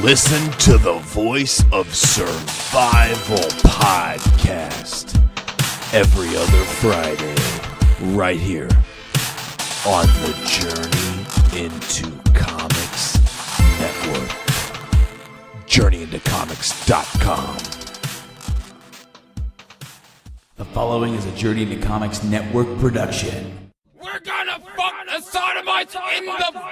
Listen to the Voice of Survival podcast every other Friday, right here on the Journey into Comics Network. JourneyIntoComics.com. The following is a Journey into Comics Network production. We're gonna fuck the sodomites in the...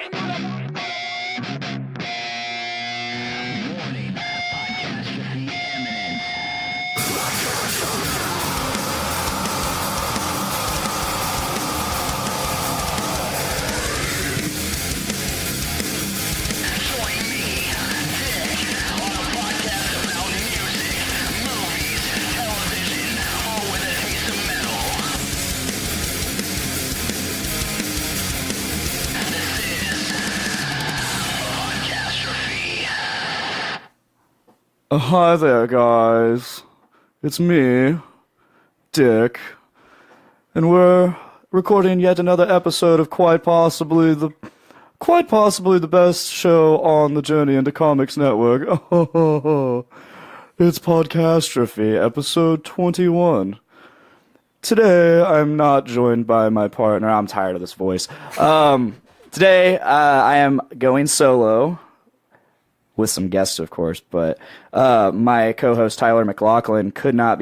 Hi there, guys. It's me, Dick, and we're recording yet another episode of quite possibly the best show on the Journey into Comics Network. It's Podcastrophe, episode 21. Today, I'm not joined by my partner. I'm tired of this voice. Today, I am going solo. With some guests, of course, but my co-host Tyler McLaughlin could not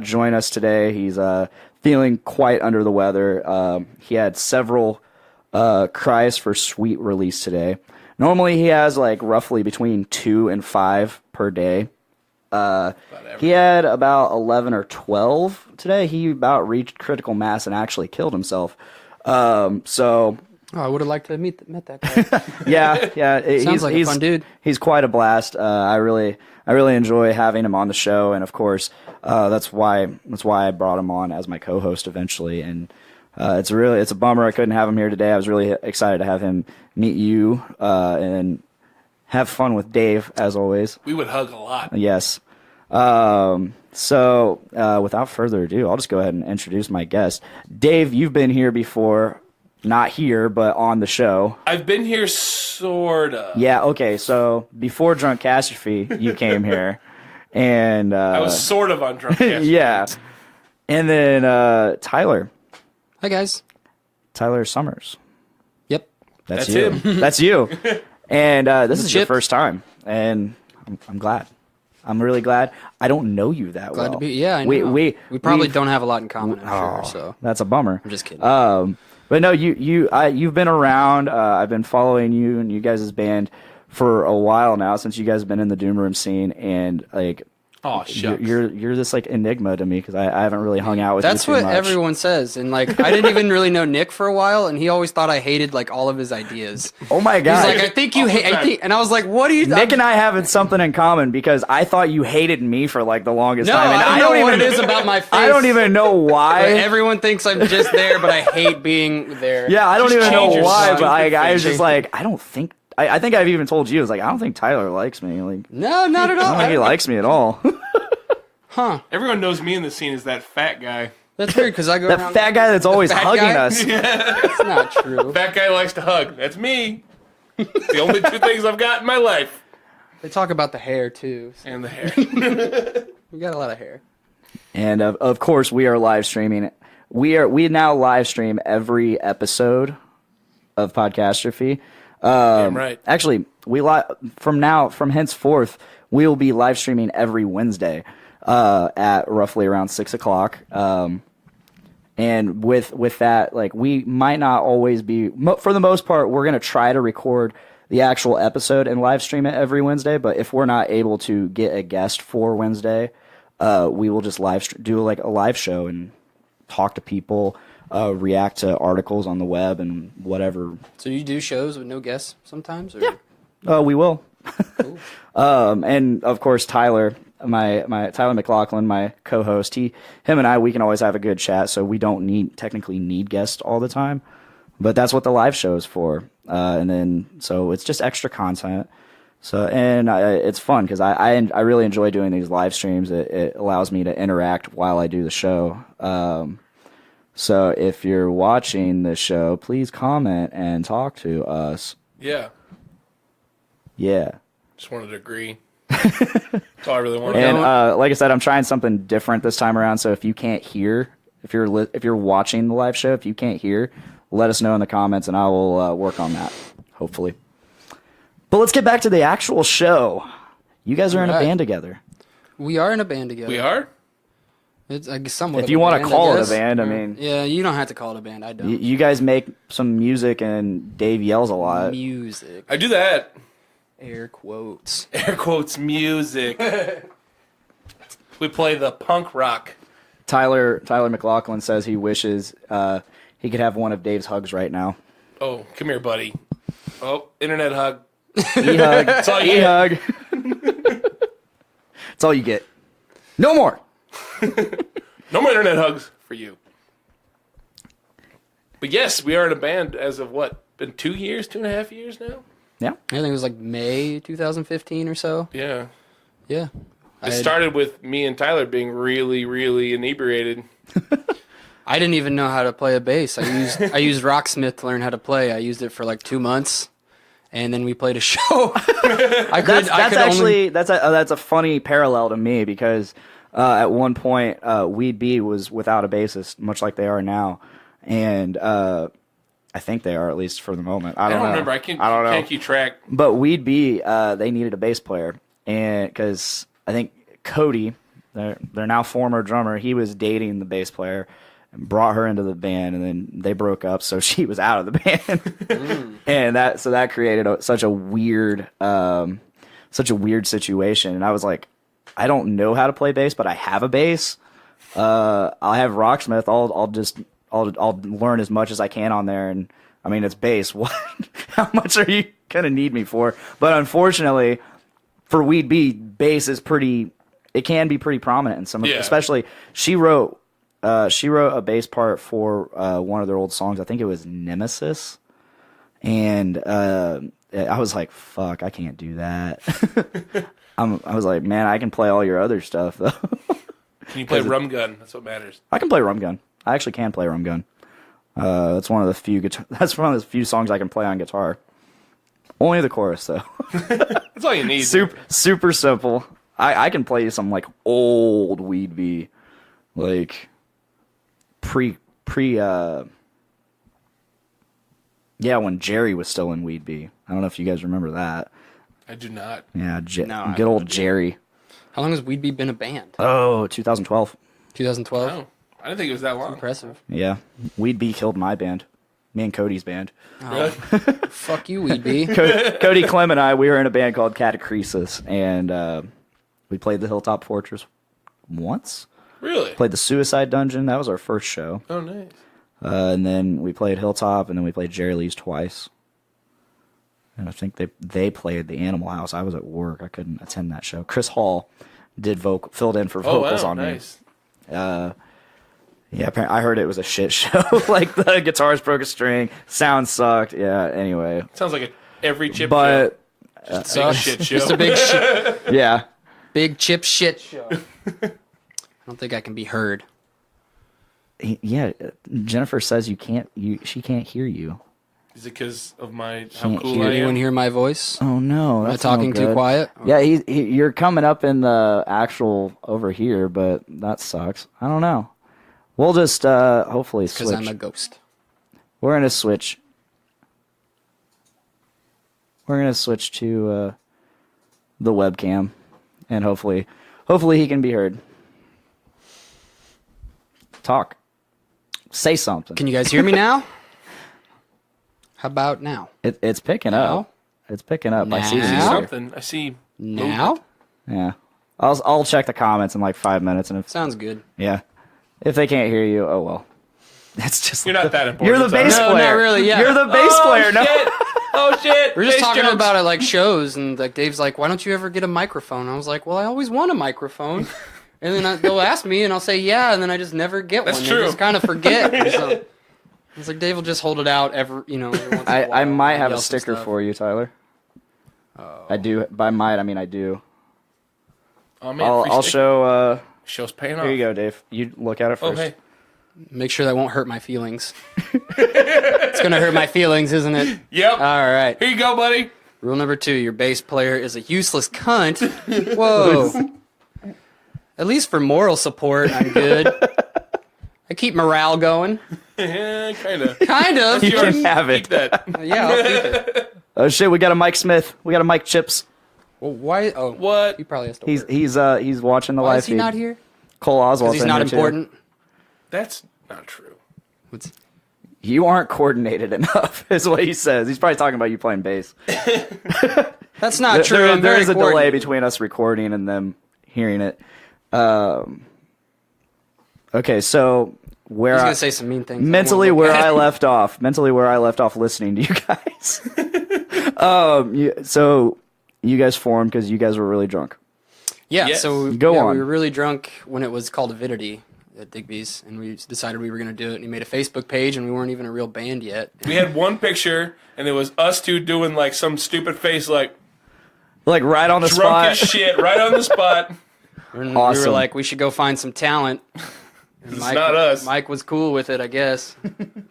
join us today. He's feeling quite under the weather. He had several cries for sweet release today. Normally, he has like roughly between 2 and 5 per day. He had about 11 or 12 today. He about reached critical mass and actually killed himself. I would have liked to have met that guy. yeah. Sounds like a fun dude. He's quite a blast. I really enjoy having him on the show, and of course, that's why I brought him on as my co-host eventually. And it's a bummer I couldn't have him here today. I was really excited to have him meet you and have fun with Dave as always. We would hug a lot. Yes. So without further ado, I'll just go ahead and introduce my guest. Dave, you've been here before. Not here, but on the show. I've been here, sorta. Yeah, okay, so before Drunkastrophe, you came here, and... I was sort of on Drunkastrophe. Yeah. And then, Tyler. Hi, guys. Tyler Summers. Yep. That's you. Him. That's you. And this is your first time, and I'm glad. I'm really glad. I don't know you that well. Glad to be, yeah, I know. We probably don't have a lot in common, I'm sure, so... That's a bummer. I'm just kidding. But no, you've been around. I've been following you and you guys' band for a while now, since you guys have been in the Doom Room scene, and like, oh shucks, you're this like enigma to me because I haven't really hung out with you too much. That's what everyone says, and like I didn't even really know Nick for a while, and he always thought I hated like all of his ideas. Oh my god! He's like, I think you hate, and I was like, what do you? Nick and I have something in common because I thought you hated me for like the longest time. And I don't know what it is about my face. I don't even know why. Everyone thinks I'm just there, but I hate being there. Yeah, I don't even know why, but I was face. just like, I don't think. I think I've even told you, I was like, I don't think Tyler likes me. Like, No, not at all. I don't think he likes me at all. Huh. Everyone knows me in the scene as that fat guy. That's weird, because I go That around... fat guy that's always hugging guy? us. That's not true. Fat guy likes to hug. That's me. The only two things I've got in my life. They talk about the hair, too. So. And the hair. We got a lot of hair. And of course, we are live streaming. We now live stream every episode of Podcastrophe. Damn right. Actually, from henceforth, we will be live streaming every Wednesday at roughly around 6:00. And with that, like, we might not always be, for the most part, we're gonna try to record the actual episode and live stream it every Wednesday. But if we're not able to get a guest for Wednesday, we will just do like a live show and talk to people, react to articles on the web and whatever. So you do shows with no guests sometimes? Or? Yeah. We will. Cool. And of course, Tyler, my Tyler McLaughlin, my co-host, him and I, we can always have a good chat. So we don't technically need guests all the time, but that's what the live show is for. And then, so it's just extra content. So, and it's fun because I really enjoy doing these live streams. It allows me to interact while I do the show. So if you're watching the show, please comment and talk to us. Yeah. Yeah. Just wanted to agree. That's all I really wanted. And like I said, I'm trying something different this time around. So if you can't hear, if you're watching the live show, if you can't hear, let us know in the comments, and I will work on that. Hopefully. But let's get back to the actual show. You guys are in a band together. We are in a band together. We are? It's I guess somewhat. If you want to call it a band, I mean. Yeah, you don't have to call it a band. I don't. You guys make some music, and Dave yells a lot. Music. I do that. Air quotes. Air quotes music. We play the punk rock. Tyler McLaughlin says he wishes he could have one of Dave's hugs right now. Oh, come here, buddy. Oh, internet hug. E-hug. That's all you E-hug. That's all you get. No more. No more internet hugs for you. But yes, we are in a band as of what? Been 2 years, 2.5 years now? Yeah. I think it was like May 2015 or so. Yeah. Yeah. It started with me and Tyler being really, really inebriated. I didn't even know how to play a bass. I used Rocksmith to learn how to play. I used it for like 2 months, and then we played a show. That's a funny parallel to me because at one point Weed B was without a bassist, much like they are now, and I think they are, at least for the moment. I don't know. Remember. I don't know. Can't keep track. But Weed B, they needed a bass player, and because I think Cody, their now former drummer, he was dating the bass player and brought her into the band, and then they broke up, so she was out of the band. And that created such a weird situation. And I was like, I don't know how to play bass, but I have a bass. I have Rocksmith. I'll learn as much as I can on there, and I mean it's bass. What? How much are you gonna need me for? But unfortunately, for Weed B, bass is pretty. It can be pretty prominent in some, especially she wrote a bass part for one of their old songs. I think it was Nemesis, and I was like, "Fuck, I can't do that." I was like, "Man, I can play all your other stuff though." Can you play Rum Gun? That's what matters. I can play Rum Gun. I actually can play Rum Gun. That's one of the few songs I can play on guitar. Only the chorus though. That's all you need. Super simple. I can play you some like old Weed B, like pre when Jerry was still in Weed B. I don't know if you guys remember that. I do not. Yeah, good old Jerry. How long has Weed B been a band? Oh, 2012. 2012. Oh, I didn't think it was that long. Impressive. Yeah, Weed B killed my band. Me and Cody's band. Really? Fuck you, Weed B. Cody Clem and I, we were in a band called Catacresis, and we played the Hilltop Fortress once. Really? Played the Suicide Dungeon. That was our first show. Oh, nice. And then we played Hilltop, and then we played Jerry Lee's twice. And I think they played the Animal House. I was at work. I couldn't attend that show. Chris Hall filled in for vocals on nice. me. Yeah, apparently I heard it was a shit show. Like the guitars broke a string, sound sucked. Yeah. Anyway, sounds like every chip show. Just a shit show. Just a big shit. Yeah. Big chip shit show. I don't think I can be heard. Yeah, Jennifer says she can't hear you. Is it because of how Can't cool hear I am? Anyone hear my voice? Oh no, Am I that's talking no too good. quiet? Yeah, you're coming up in the actual over here, but that sucks. I don't know. We'll just hopefully switch. Because I'm a ghost. We're gonna switch. We're gonna switch to the webcam, and hopefully he can be heard. Talk. Say something. Can you guys hear me now? How about now? It's picking Now? up. It's picking up. I see Now? I see the something. I see Now? Yeah. I'll check the comments in like 5 minutes, and Sounds good. if they can't hear you, oh well. It's just You're not that important. You're the bass No, player. not really, yeah. You're the bass player. No. Shit. Oh shit! We're just Bass talking jumps. about it like shows, and like Dave's like, "Why don't you ever get a microphone?" And I was like, "Well, I always want a microphone." And then they'll ask me, and I'll say, "Yeah," and then I just never get That's one. true. They just kind of forget. Or something. It's like Dave will just hold it out every once in a while. I might have a yell some sticker stuff. for you, Tyler. Oh. I do. By might, I mean I do. Oh man, I'll show. Show's paying off. Here you go, Dave. You look at it Oh first. hey. Make sure that won't hurt my feelings. It's gonna hurt my feelings, isn't it? Yep. All right. Here you go, buddy. Rule number 2, your bass player is a useless cunt. Whoa. At least for moral support, I'm good. I keep morale going. Yeah, kind of. Kind of. You can have it. Keep that. Yeah, I'll keep it. Oh shit, we got a Mike Smith. We got a Mike Chips. Well, why? Oh, What? He probably has to He's work. he's watching the Why live is he feed. not here? Cole Oswald's Because he's in not here, too. important. That's not true. What's... You aren't coordinated enough, is what he says. He's probably talking about you playing bass. That's not true. There I'm very is a delay coordinated. between us recording and them hearing it. Okay, so where He's I gonna say some mean things. mentally where I left off listening to you guys. So you guys formed because you guys were really drunk. Yeah. Yes. So Go on. we were really drunk when it was called Avidity at Digby's, and we decided we were gonna do it. And he made a Facebook page, and we weren't even a real band yet. We had one picture, and it was us two doing like some stupid face, like Like right on the drunk spot. as shit, right on the spot. And we Awesome. were like, we should go find some talent. And It's not us. Mike was cool with it, I guess.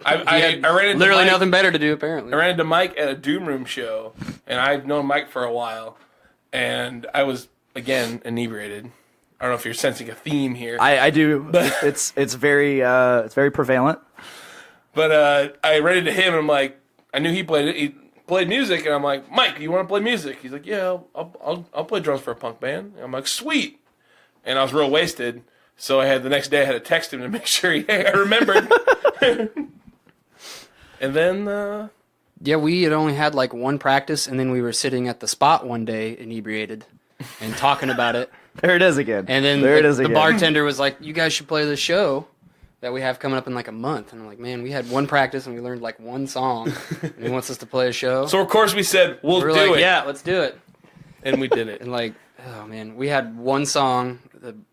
I ran into Literally Mike, nothing better to do, apparently. I ran into Mike at a Doom Room show, and I've known Mike for a while, and I was again inebriated. I don't know if you're sensing a theme here, I do. It's very prevalent. but I ran into him, and I'm like, I knew he played music, and I'm like, Mike, you want to play music? He's like, yeah, I'll play drums for a punk band. And I'm like, sweet. And I was real wasted, so the next day I had to text him to make sure I remembered. And then Yeah, we had only had like one practice, and then we were sitting at the spot one day, inebriated, and talking about it. There it is again. And then there it is the again. bartender was like, you guys should play the show that we have coming up in like a month. And I'm like, man, we had one practice, and we learned like one song, and he wants us to play a show. so of course we said we'll we're do like, it, yeah, let's do it. and we did it. And like, oh man, we had one song,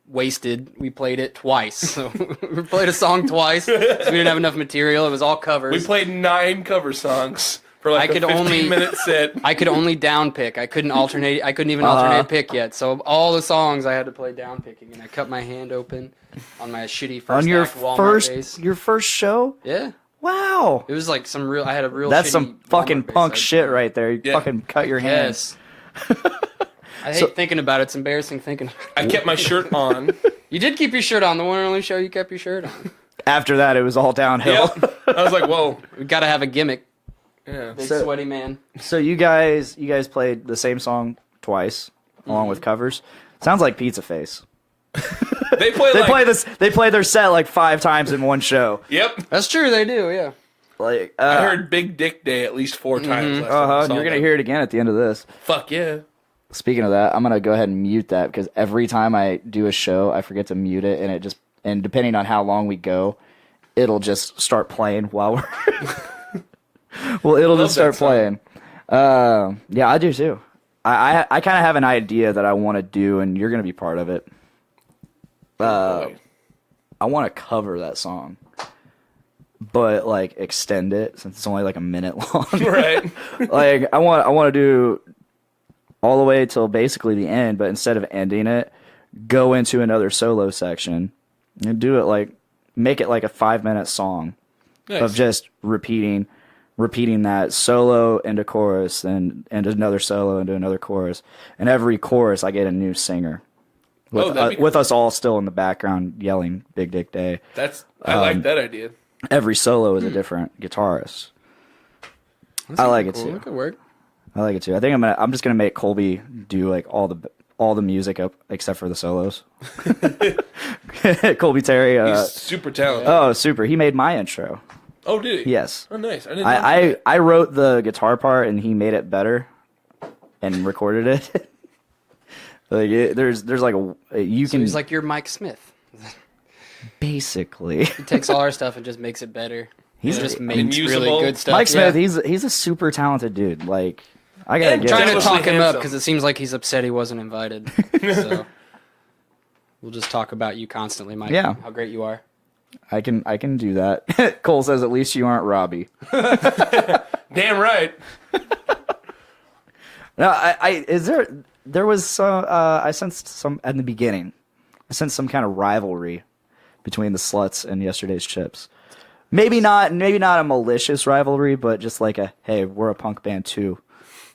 Wasted. We played it twice. So we played a song twice. 'Cause we didn't have enough material. It was all covers. We played 9 cover songs for like I a could only- 15-minute set. I could only down pick. I couldn't alternate. I couldn't even alternate pick yet. So all the songs I had to play down picking, and I cut my hand open on my shitty first on your act Walmart bass. first show. Yeah, Wow, it was like some real. I had a real. that's shitty some fucking Walmart bass punk I'd shit play. right there. You Yeah. fucking cut your hand. Yes. I hate thinking about it. It's embarrassing thinking. I kept my shirt on. You did keep your shirt on. The one and only show you kept your shirt on. After that, it was all downhill. Yep. I was like, whoa. We got to have a gimmick. Yeah. Big So- sweaty man. So you guys played the same song twice, along with covers. Sounds like Pizza Face. They play They like, play their set like 5 times in one show. Yep. That's true. They do. Yeah. Like I heard Big Dick Day at least 4 times last time I saw you're gonna them. hear it again at the end of this. Fuck yeah. Speaking of that, I'm gonna go ahead and mute that because every time I do a show, I forget to mute it, and depending on how long we go, it'll just start playing while we're. Well, it'll just start that song. playing. Yeah, I do too. I kind of have an idea that I want to do, and you're gonna be part of it. Boy. I want to cover that song, but like extend it since it's only like a minute long. Right. Like I want to do all the way till basically the end, but instead of ending it, go into another solo section and do it like make it like a 5-minute song Nice. of just repeating that solo into chorus, then into another solo into another chorus, and every chorus I get a new singer. With, that'd be with us all still in the background yelling "Big Dick Day." I like that idea. Every solo is a different guitarist. I like it Cool. too. It could work. I like it too. I think I'm just gonna make Colby do like all the music up except for the solos. Colby Terry. He's super talented. Oh, super! He made my intro. Oh, did he? Yes. Oh, nice. I didn't know. I wrote the guitar part and he made it better and recorded it. Like there's like you So can he's like your Mike Smith. basically. He takes all our stuff and just makes it better. He He's just a- makes unusable. really good stuff. Mike Smith, Yeah. he's a super talented dude. Like I gotta And get Trying it. to Jealously talk him up handsome. because it seems like he's upset he wasn't invited. So we'll just talk about you constantly, Mike. Yeah. How great you are. I can do that. Cole says at least you aren't Robbie. Damn right. No, there was some I sensed some at the beginning. I sensed some kind of rivalry between the Sluts and Yesterday's Chips. Maybe not a malicious rivalry, but just like a hey, we're a punk band too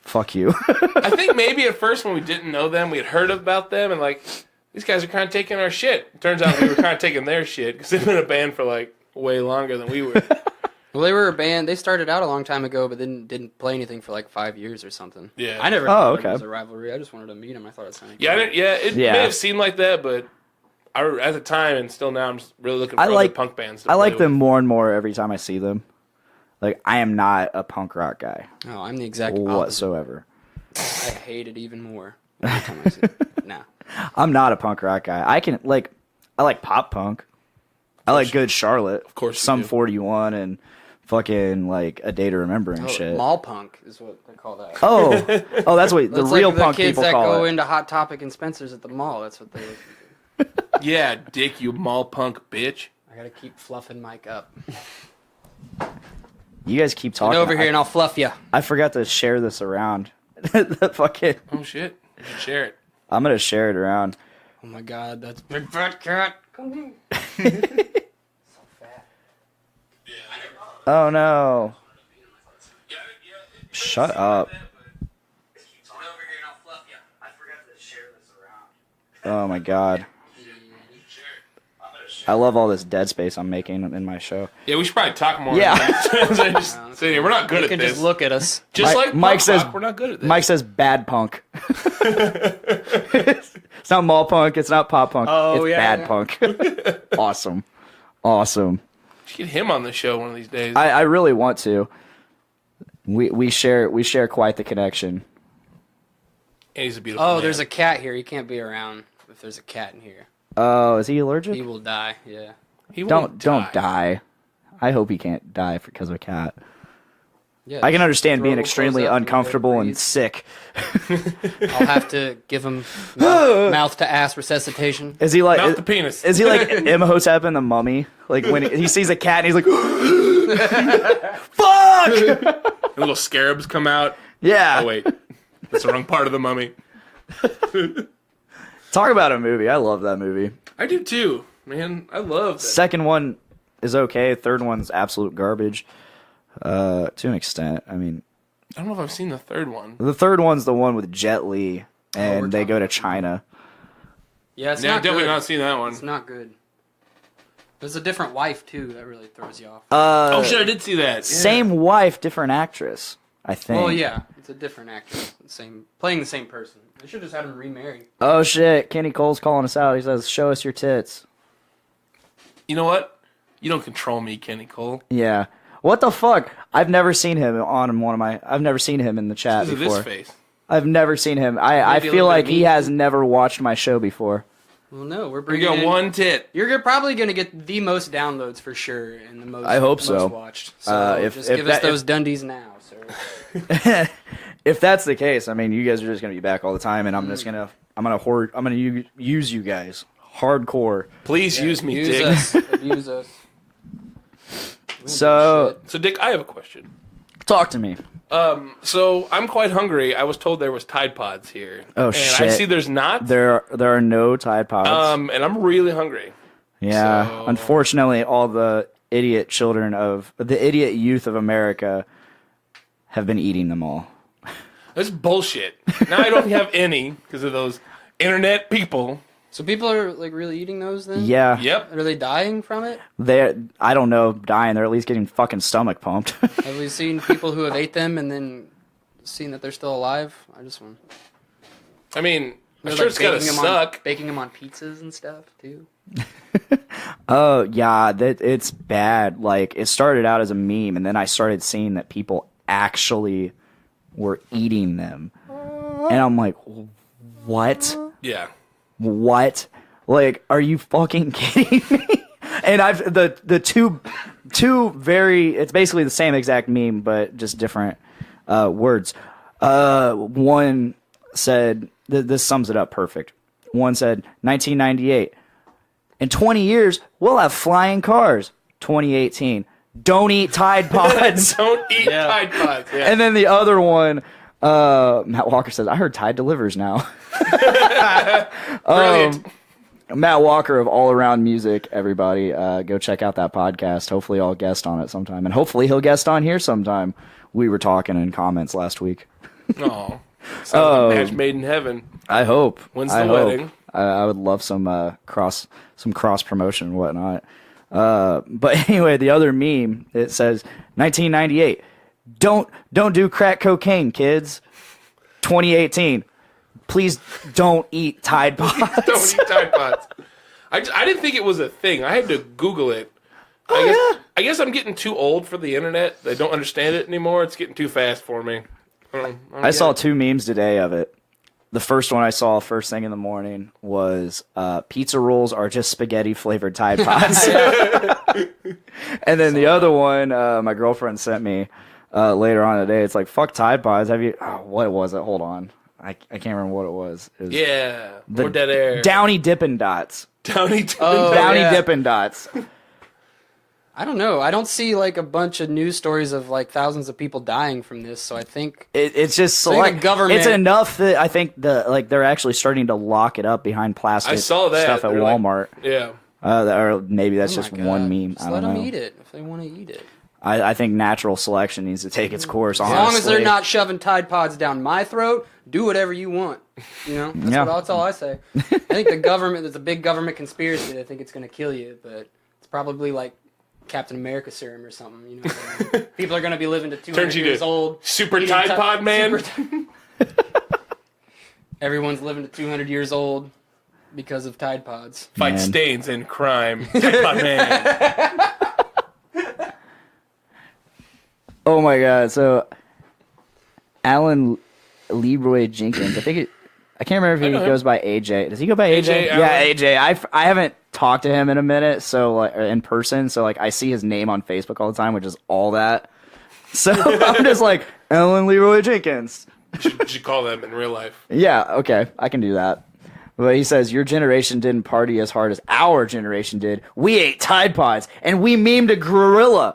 fuck you. I think maybe at first when we didn't know them, we had heard about them and like, these guys are kind of taking our shit. Turns out we were kind of taking their shit because they've been a band for like way longer than we were. Well, they were a band. They started out a long time ago, but then didn't play anything for like 5 years or something. Yeah. I never thought it was a rivalry. I just wanted to meet him. I thought it sounded Yeah, cool. it may have seemed like that, but at the time and still now, I'm just really looking for other punk bands. I like them more and more every time I see them. Like, I am not a punk rock guy. Oh, I'm the exact opposite. Whatsoever. I hate it even more every time I see it. Nah. I'm not a punk rock guy. I like pop punk. I like Good Charlotte. Of course you Some do. 41 and fucking like A Day to Remember and shit. Mall punk is what they call that. Oh, that's what the That's real like the punk kids people that call go it. into Hot Topic and Spencer's at the mall. That's what they listen to. Yeah, dick, you mall punk bitch. I gotta keep fluffing Mike up. You guys keep talking. Get over here and I'll fluff you. I forgot to share this around. The fucking. Oh shit, you should share it. I'm gonna share it around. Oh my god, that's big fat cat. Come here. So fat. Oh no! Shut up! Oh my god! I love all this dead space I'm making in my show. Yeah, we should probably talk more. Yeah. Just say, we're not good You at can this. just look at us. Just like Mike punk says, rock, we're not good at this. Mike says bad punk. It's not mall punk. It's not pop punk. Oh, it's yeah, bad yeah. punk. Awesome. should get him on the show one of these days. I really want to. We share quite the connection. And he's a beautiful Oh, man. there's a cat here. He can't be around if there's a cat in here. Oh, is he allergic? He will die. Yeah. He Don't won't die. I hope he can't die because of a cat. Yeah. I can understand throat being will extremely close up and uncomfortable and breathe. sick. I'll have to give him mouth to ass resuscitation. Is he like Mouth to penis. Is he like Imhotep in The Mummy? Like when he sees a cat and he's like, "Fuck!" And little scarabs come out. Yeah. Oh wait, that's the wrong part of the mummy. Talk about a movie. I love that movie. I do too, man. I love that. Second one is okay. Third one's absolute garbage. To an extent. I mean, I don't know if I've seen the third one. the third one's the one with Jet Li, we're and they talking go to about China. Yeah, it's Yeah, I've not definitely good. not seen that one. It's not good. There's a different wife too that really throws you off. Oh shit, I did see that. Yeah. Same wife, different actress. I think. Well, yeah, it's a different actress, playing the same person. They should just have him remarried. Oh shit! Kenny Cole's calling us out. He says, "Show us your tits." You know what? You don't control me, Kenny Cole. Yeah. What the fuck? I've never seen him on one of my. I've never seen him in the chat This is before. this face. I've never seen him. I Maybe a feel little like bit he mean. has never watched my show before. Well, no, we're We bringing got in, one tit. You're probably going to get the most downloads for sure, and the most. I hope most so. Watched. So If just if give us that- those Dundies now, sir. If that's the case, I mean, you guys are just gonna be back all the time, and I'm gonna use you guys hardcore. Please use me, Use Dick. us. Abuse us. So So, Dick, I have a question. talk to me. So I'm quite hungry. I was told there was Tide Pods here. Oh, and shit. I see there's not. There are no Tide Pods. And I'm really hungry. Yeah, So- unfortunately, all the idiot children of the idiot youth of America have been eating them all. That's bullshit. Now I don't have any because of those internet people. So people are like really eating those then? Yeah, Yep. Are they dying from it? I don't know, dying. They're at least getting fucking stomach pumped. Have we seen people who have ate them and then seen that they're still alive? I just want. I mean, I'm They're, sure like, it's gotta baking them suck. baking them on pizzas and stuff too. Oh yeah, it's bad. Like it started out as a meme, and then I started seeing that people actually were eating them, and I'm like, what? Yeah. What? Like, are you fucking kidding me? And I've the two very. It's basically the same exact meme, but just different words. One said this sums it up perfect. One said 1998. In 20 years, we'll have flying cars. 2018. Don't eat Tide Pods. Don't eat Tide Pods. Yeah. And then the other one, Matt Walker says, I heard Tide delivers now. Brilliant. Matt Walker of All Around Music, everybody, go check out that podcast. Hopefully I'll guest on it sometime. And hopefully he'll guest on here sometime. We were talking in comments last week. Oh, sounds like a match made in heaven. I hope. When's the wedding? I would love some cross promotion and whatnot. But anyway, the other meme, it says 1998. Don't do crack cocaine, kids. 2018. Please don't eat Tide Pods. Don't eat Tide Pods. I didn't think it was a thing. I had to Google it. I guess I'm getting too old for the internet. I don't understand it anymore. It's getting too fast for me. I saw 2 memes today of it. The first one I saw first thing in the morning was pizza rolls are just spaghetti flavored Tide Pods. And then the other one my girlfriend sent me later on today. It's like, fuck Tide Pods. What was it? Hold on. I can't remember what it was. More dead air. Downy Dippin' Dots. Downy Dippin' Oh, Dots. Downy Dippin' Dots. I don't know. I don't see like a bunch of news stories of like thousands of people dying from this. So I think It's just think like the government- It's enough that I think they're actually starting to lock it up behind plastic I saw that. stuff at They're like- Walmart. Yeah. Or maybe that's oh just my God. one meme. Just I let don't them know. eat it if they want to eat it. I think natural selection needs to take its course. As long as they're not shoving Tide Pods down my throat, do whatever you want. You know, that's all I say. I think the government, there's a big government conspiracy. I think it's going to kill you, but it's probably like Captain America serum or something. You know, people are going to be living to 200 Turns you years to old. Super Tide Pod Man. Everyone's living to 200 years old because of Tide Pods. Fight Man. stains and crime. Tide Pod Man. Oh my God! So, Alan Leroy Jenkins. I can't remember if he goes by AJ. Does he go by AJ? AJ, Yeah, Alan. AJ. I haven't talked to him in a minute, so like in person. So like I see his name on Facebook all the time, which is all that. So I'm just like Alan Leroy Jenkins. You should call them in real life. Yeah, okay, I can do that. But he says, your generation didn't party as hard as our generation did. We ate Tide Pods, and we memed a gorilla.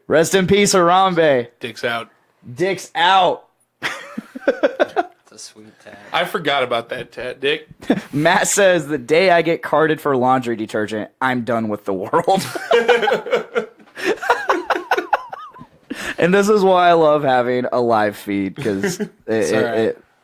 Rest in peace, Harambe. Dicks out. Dicks out. It's a sweet tag. I forgot about that, Dick. Matt says, the day I get carded for laundry detergent, I'm done with the world. And this is why I love having a live feed, because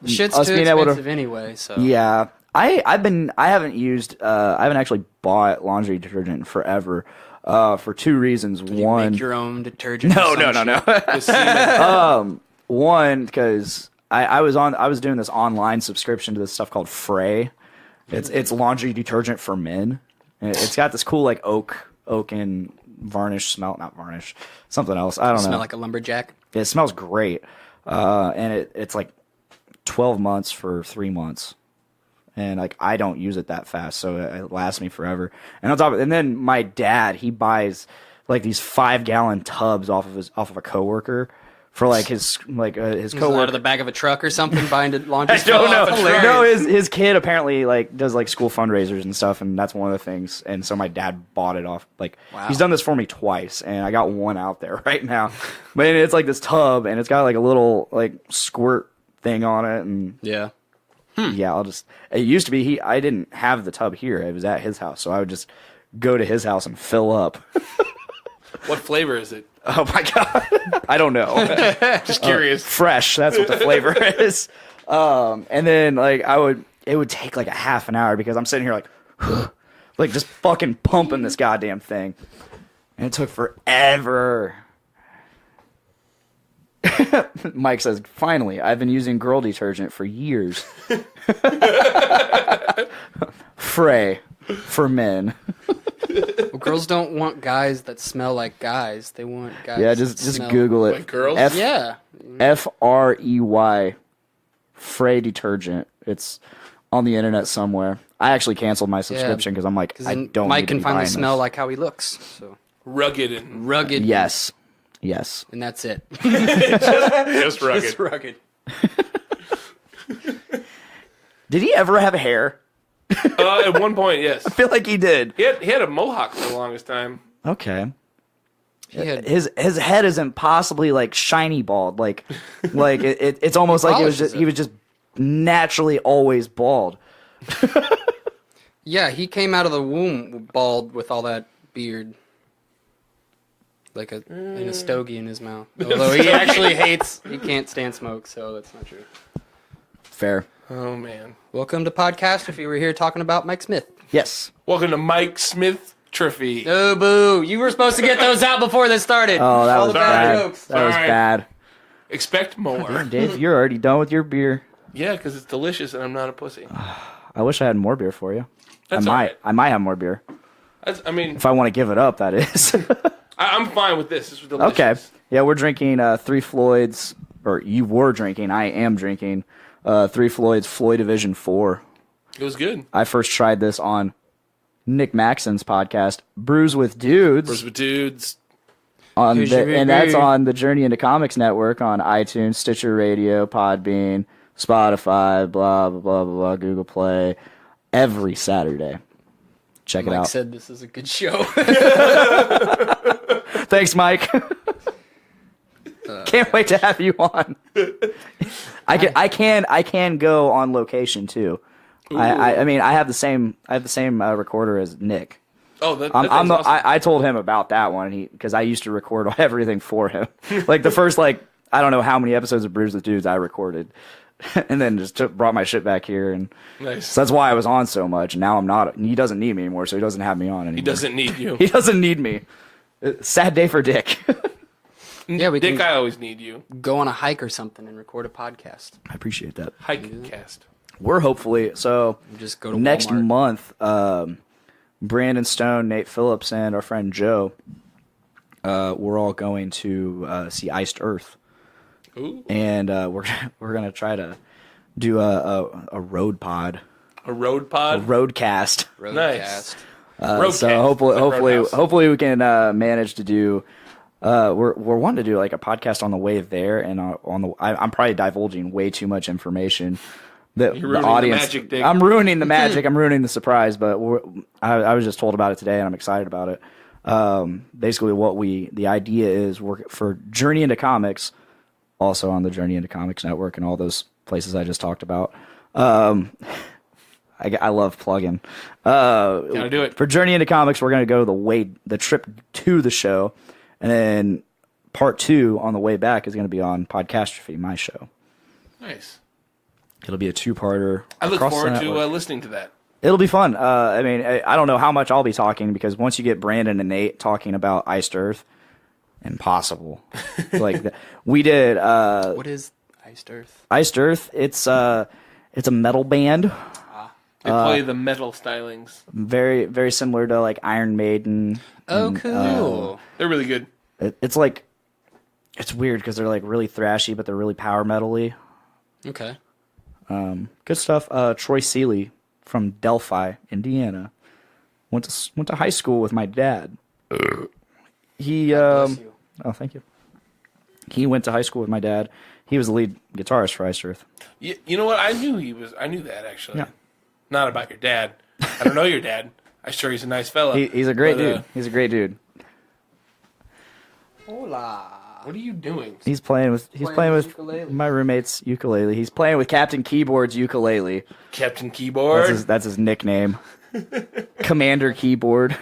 Shit's us too being able to- expensive anyway, so. Yeah, I haven't actually bought laundry detergent in forever, for 2 reasons. One, Make your own detergent. no. The semen. One, because I was doing this online subscription to this stuff called Frey. It's laundry detergent for men. It's got this cool like oak and varnish smell, not varnish, something else. I don't know. Smell like a lumberjack. It smells great, and it's like 12 months for 3 months, and like I don't use it that fast, so it lasts me forever. And on top of it, and then my dad, he buys like these 5-gallon tubs off of a coworker for like his He's coworker. out of the back of a truck or something buying the laundry. I don't know. Hilarious. No, his kid apparently like does like school fundraisers and stuff, and that's one of the things. And so my dad bought it off. Like Wow. he's done this for me twice, and I got one out there right now. But it's like this tub, and it's got like a little like squirt thing on it, and Yeah. yeah, it used to be I didn't have the tub here. It was at his house, so I would just go to his house and fill up. What flavor is it? Oh my God, I don't know. Just curious. Fresh, that's what the flavor is. And then like it would take like a half an hour because I'm sitting here like like just fucking pumping this goddamn thing, and it took forever. Mike says, finally, I've been using girl detergent for years. Frey for men. Well, girls don't want guys that smell like guys. They want guys. Yeah, that just smell- Google it. Like girls? Yeah. Frey. Frey detergent. It's on the internet somewhere. I actually canceled my subscription because I'm like, Because I then don't. Mike need to can be finally buying smell this. like how he looks. So Rugged and rugged. Yes. And that's it. just rugged. Just rugged. Did he ever have hair? At one point, yes. I feel like he did. He had a mohawk for the longest time. Okay. He had, His head isn't possibly like shiny bald. Like it's almost like he was just naturally always bald. yeah, he came out of the womb bald with all that beard. like a stogie in his mouth. Although he actually he can't stand smoke, so that's not true. Fair. Oh, man. Welcome to Podcastrophe. We're here talking about Mike Smith. Yes. Welcome to Mike Smith Trophy. Oh, boo. You were supposed to get those out before this started. Oh, that All was the bad bad. jokes. That was Sorry. bad. Expect more. Dave, you're already done with your beer. Yeah, because it's delicious and I'm not a pussy. I wish I had more beer for you. That's I all might. right. I might have more beer I mean, if I want to give it up. That is. I'm fine with this. This was delicious. Okay. Yeah, we're drinking Three Floyds, or you were drinking. I am drinking Three Floyds Floyd Division 4. It was good. I first tried this on Nick Maxon's podcast, Brews with Dudes. Brews with Dudes. And that's on the Journey into Comics Network on iTunes, Stitcher Radio, Podbean, Spotify, blah, blah, blah, blah, blah, Google Play, every Saturday. Check it Mike out. said this is a good show. Thanks, Mike. Can't wait to have you on. I can go on location too. I mean I have the same recorder as Nick. Oh, that's awesome. I told him about that one because I used to record everything for him. Like the first I don't know how many episodes of Brews with Dudes I recorded, and then just brought my shit back here, and nice. So that's why I was on so much. And now I'm not. He doesn't need me anymore, so he doesn't have me on anymore. He doesn't need you. He doesn't need me. Sad day for Dick. Yeah, we Dick, can I always need you. go on a hike or something and record a podcast. I appreciate that. Hike cast. We're hopefully Just go to next Walmart. month. Brandon Stone, Nate Phillips, and our friend Joe. We're all going to see Iced Earth. Ooh. And we're gonna try to do a road pod, A road pod. roadcast. Nice. So Roadhouse. hopefully we can manage to do. We're wanting to do like a podcast on the way there, and I'm probably divulging way too much information. You're The ruining audience, the magic, Dick. I'm ruining the magic. I'm ruining the surprise. But I was just told about it today, and I'm excited about it. Basically, the idea is for Journey into Comics, also on the Journey into Comics Network and all those places I just talked about. I love plugging. Gotta do it. For Journey into Comics, we're going to go the trip to the show, and then part 2 on the way back is going to be on Podcastrophe, my show. Nice. It'll be a 2-parter. I look across the forward to network. listening to that. It'll be fun. I mean, I don't know how much I'll be talking because once you get Brandon and Nate talking about Iced Earth, impossible. We did. What is Iced Earth? Iced Earth. It's a metal band. They play the metal stylings. Very, very similar to like Iron Maiden. Oh, cool. They're really good. It's weird because they're like really thrashy, but they're really power metal-y. Okay. Good stuff. Troy Seeley from Delphi, Indiana, went to high school with my dad. He Bless you. oh, thank you. He went to high school with my dad. He was the lead guitarist for Iced Earth. You know what? I knew that actually. Yeah. Not about your dad. I don't know your dad. I'm sure he's a nice fella. He's a great But, dude. He's a great dude. Hola. What are you doing? He's playing with ukulele. my roommate's ukulele. He's playing with Captain Keyboard's ukulele. Captain Keyboard. That's his nickname. Commander Keyboard.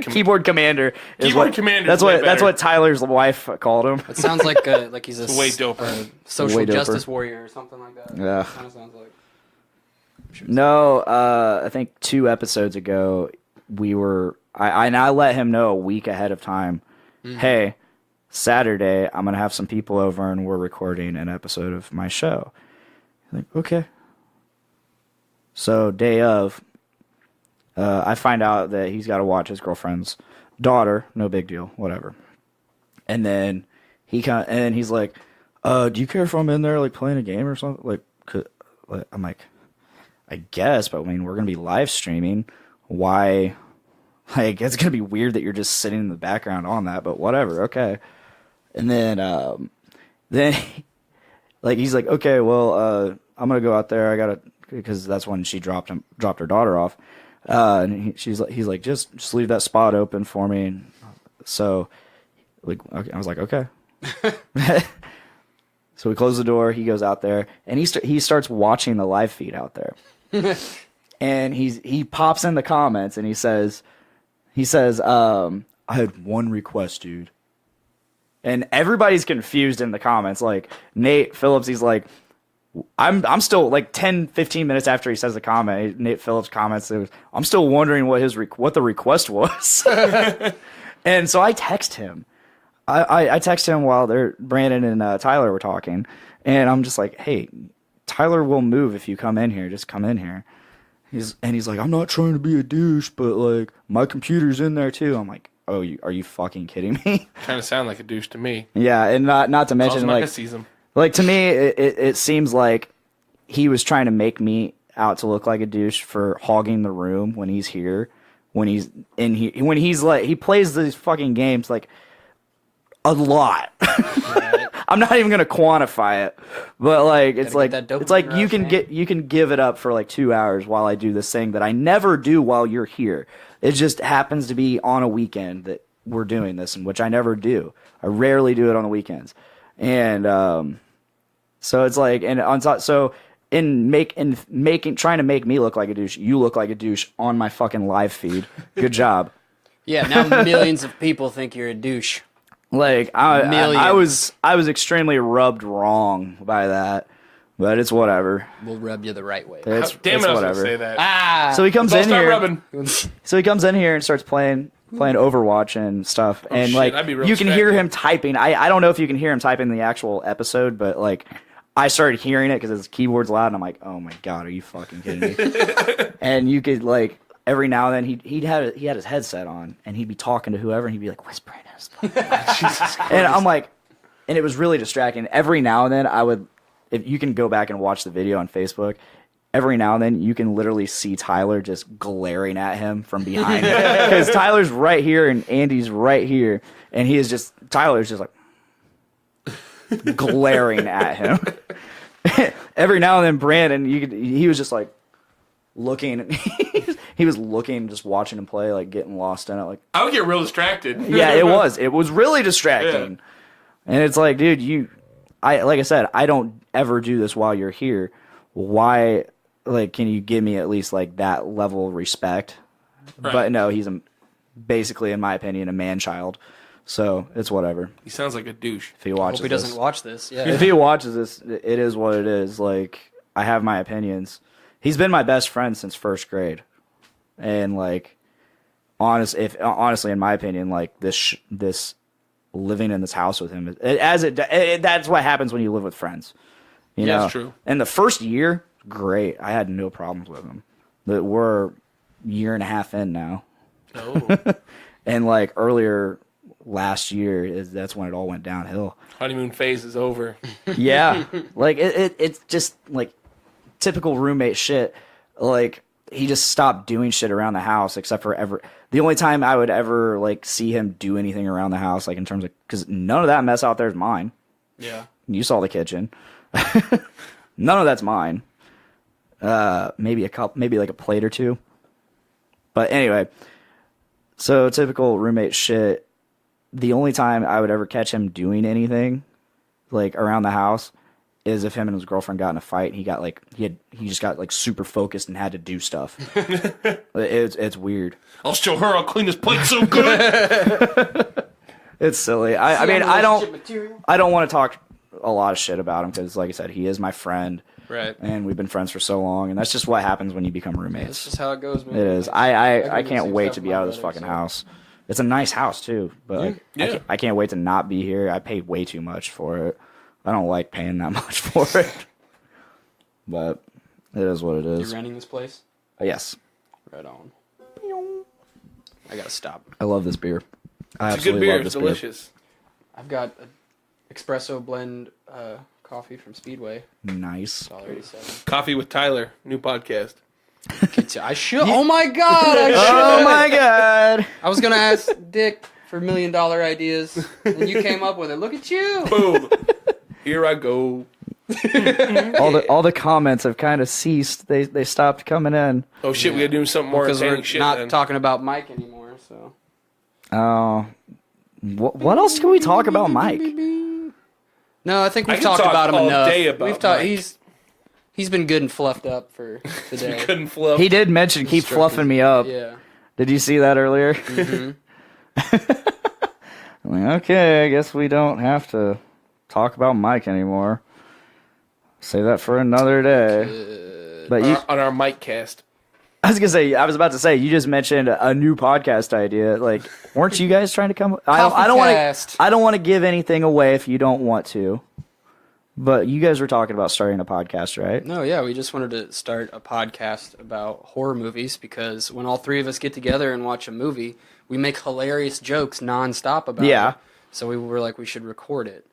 Keyboard Commander. Keyboard Commander. That's way what better. Tyler's wife called him. It sounds like he's a Way doper. social Way doper. justice warrior or something like that. Yeah. Kind of sounds like. No, I think 2 episodes ago I let him know a week ahead of time. Hey, Saturday I'm gonna have some people over and we're recording an episode of my show. He's like, okay. So day of, I find out that he's got to watch his girlfriend's daughter. No big deal, whatever. And then he's like, "Do you care if I'm in there like playing a game or something?" I'm like, I guess, but I mean, we're gonna be live streaming. Why? Like, it's gonna be weird that you're just sitting in the background on that, but whatever, okay. And then he's like, okay, well, I'm gonna go out there. Because that's when she dropped her daughter off. And he's like, just leave that spot open for me. And so, okay, I was like, okay. So we close the door. He goes out there, and he starts watching the live feed out there. And he pops in the comments, and he says, I had one request, dude. And everybody's confused in the comments. Like, Nate Phillips, he's like, I'm still, like, 10, 15 minutes after he says the comment, Nate Phillips comments, I'm still wondering what the request was. And so I text him. I text him while Brandon and Tyler were talking. And I'm just like, hey, Tyler will move if you come in here. Just come in here. He's like, I'm not trying to be a douche, but, like, my computer's in there, too. I'm like, oh, are you fucking kidding me? Kind of sound like a douche to me. Yeah, and not to mention, like to me, it seems like he was trying to make me out to look like a douche for hogging the room when he's here, when he's in here, when he's like, he plays these fucking games like a lot. Right. I'm not even gonna quantify it, but like it's like you can give it up for like 2 hours while I do this thing that I never do while you're here. It just happens to be on a weekend that we're doing this, and which I never do. I rarely do it on the weekends, and so it's like, and on top, so trying to make me look like a douche, you look like a douche on my fucking live feed. Good job. Yeah, now millions of people think you're a douche. Like I was extremely rubbed wrong by that, but it's whatever. We'll rub you the right way. It's Damn it, I was whatever. gonna say that. So he comes in here. Rubbing. So he comes in here and starts playing Overwatch and stuff, and shit, like I'd be real you can hear distracted. him typing. I don't know if you can hear him typing in the actual episode, but like I started hearing it because his keyboard's loud, and I'm like, oh my god, are you fucking kidding me? And you could like every now and then he had his headset on, and he'd be talking to whoever, and he'd be like whispering in his phone. Jesus Christ. And I'm like, and it was really distracting. Every now and then I would, if you can go back and watch the video on Facebook. Every now and then, you can literally see Tyler just glaring at him from behind him. Because Tyler's right here and Andy's right here. And Tyler's just like glaring at him. Every now and then, Brandon, he was just like looking. He was looking, just watching him play, like getting lost in it. Like I would get real distracted. Yeah, it was. It was really distracting. Yeah. And it's like, dude, like I said, I don't ever do this while you're here. Why? Like, can you give me at least like that level of respect? Right. But no, he's basically, in my opinion, a man-child. So it's whatever. He sounds like a douche. If he watches, hope he doesn't watch this. Yeah. If he watches this, it is what it is. Like, I have my opinions. He's been my best friend since first grade, and like, honestly, in my opinion, like this living in this house with him, that's what happens when you live with friends. You know? That's true. And the first year, great. I had no problems with him. But we're a year and a half in now. Oh. And like earlier last year, that's when it all went downhill. Honeymoon phase is over. Yeah. Like it's just like typical roommate shit. Like he just stopped doing shit around the house except for the only time I would ever like see him do anything around the house, like in terms of, because none of that mess out there is mine. Yeah. You saw the kitchen. None of that's mine. Maybe like a plate or two. But anyway, so typical roommate shit. The only time I would ever catch him doing anything like around the house is if him and his girlfriend got in a fight. He got like he just got like super focused and had to do stuff. It's weird. I'll show her. I'll clean this plate so good. It's silly. I mean, I don't want to talk a lot of shit about him because, like I said, he is my friend. Right. And we've been friends for so long, and that's just what happens when you become roommates. That's just how it goes, man. It is. I can't wait to be out of this fucking house. It's a nice house too, but like, I can't wait to not be here. I pay way too much for it. I don't like paying that much for it. But it is what it is. You renting this place? Yes. Right on. I gotta stop. I love this beer. It's a good beer. It's delicious. I've got an espresso blend coffee from Speedway. Nice. $1.87. Coffee with Tyler, new podcast. I should. Oh my god! I should. Oh my god! I was gonna ask Dick for $1 million ideas, and you came up with it. Look at you! Boom! Here I go. All the comments have kind of ceased. They stopped coming in. Oh shit! We gotta do something more because we're entertaining shit. not talking about Mike anymore. So. Oh. What else can we talk about, Mike? No, I think we've talked about him all enough. Day about we've talked. Mike. He's been good and fluffed up for today. Couldn't fluff. He did mention keep fluffing me up. Yeah. Did you see that earlier? Mm-hmm. I'm like, okay, I guess we don't have to talk about Mike anymore. Save that for another day. But you, On our Mike cast. I was about to say, you just mentioned a new podcast idea. Like, weren't you guys trying to come? I don't want to give anything away if you don't want to. But you guys were talking about starting a podcast, right? No, yeah, we just wanted to start a podcast about horror movies because when all three of us get together and watch a movie, we make hilarious jokes nonstop about it. So we were like, we should record it.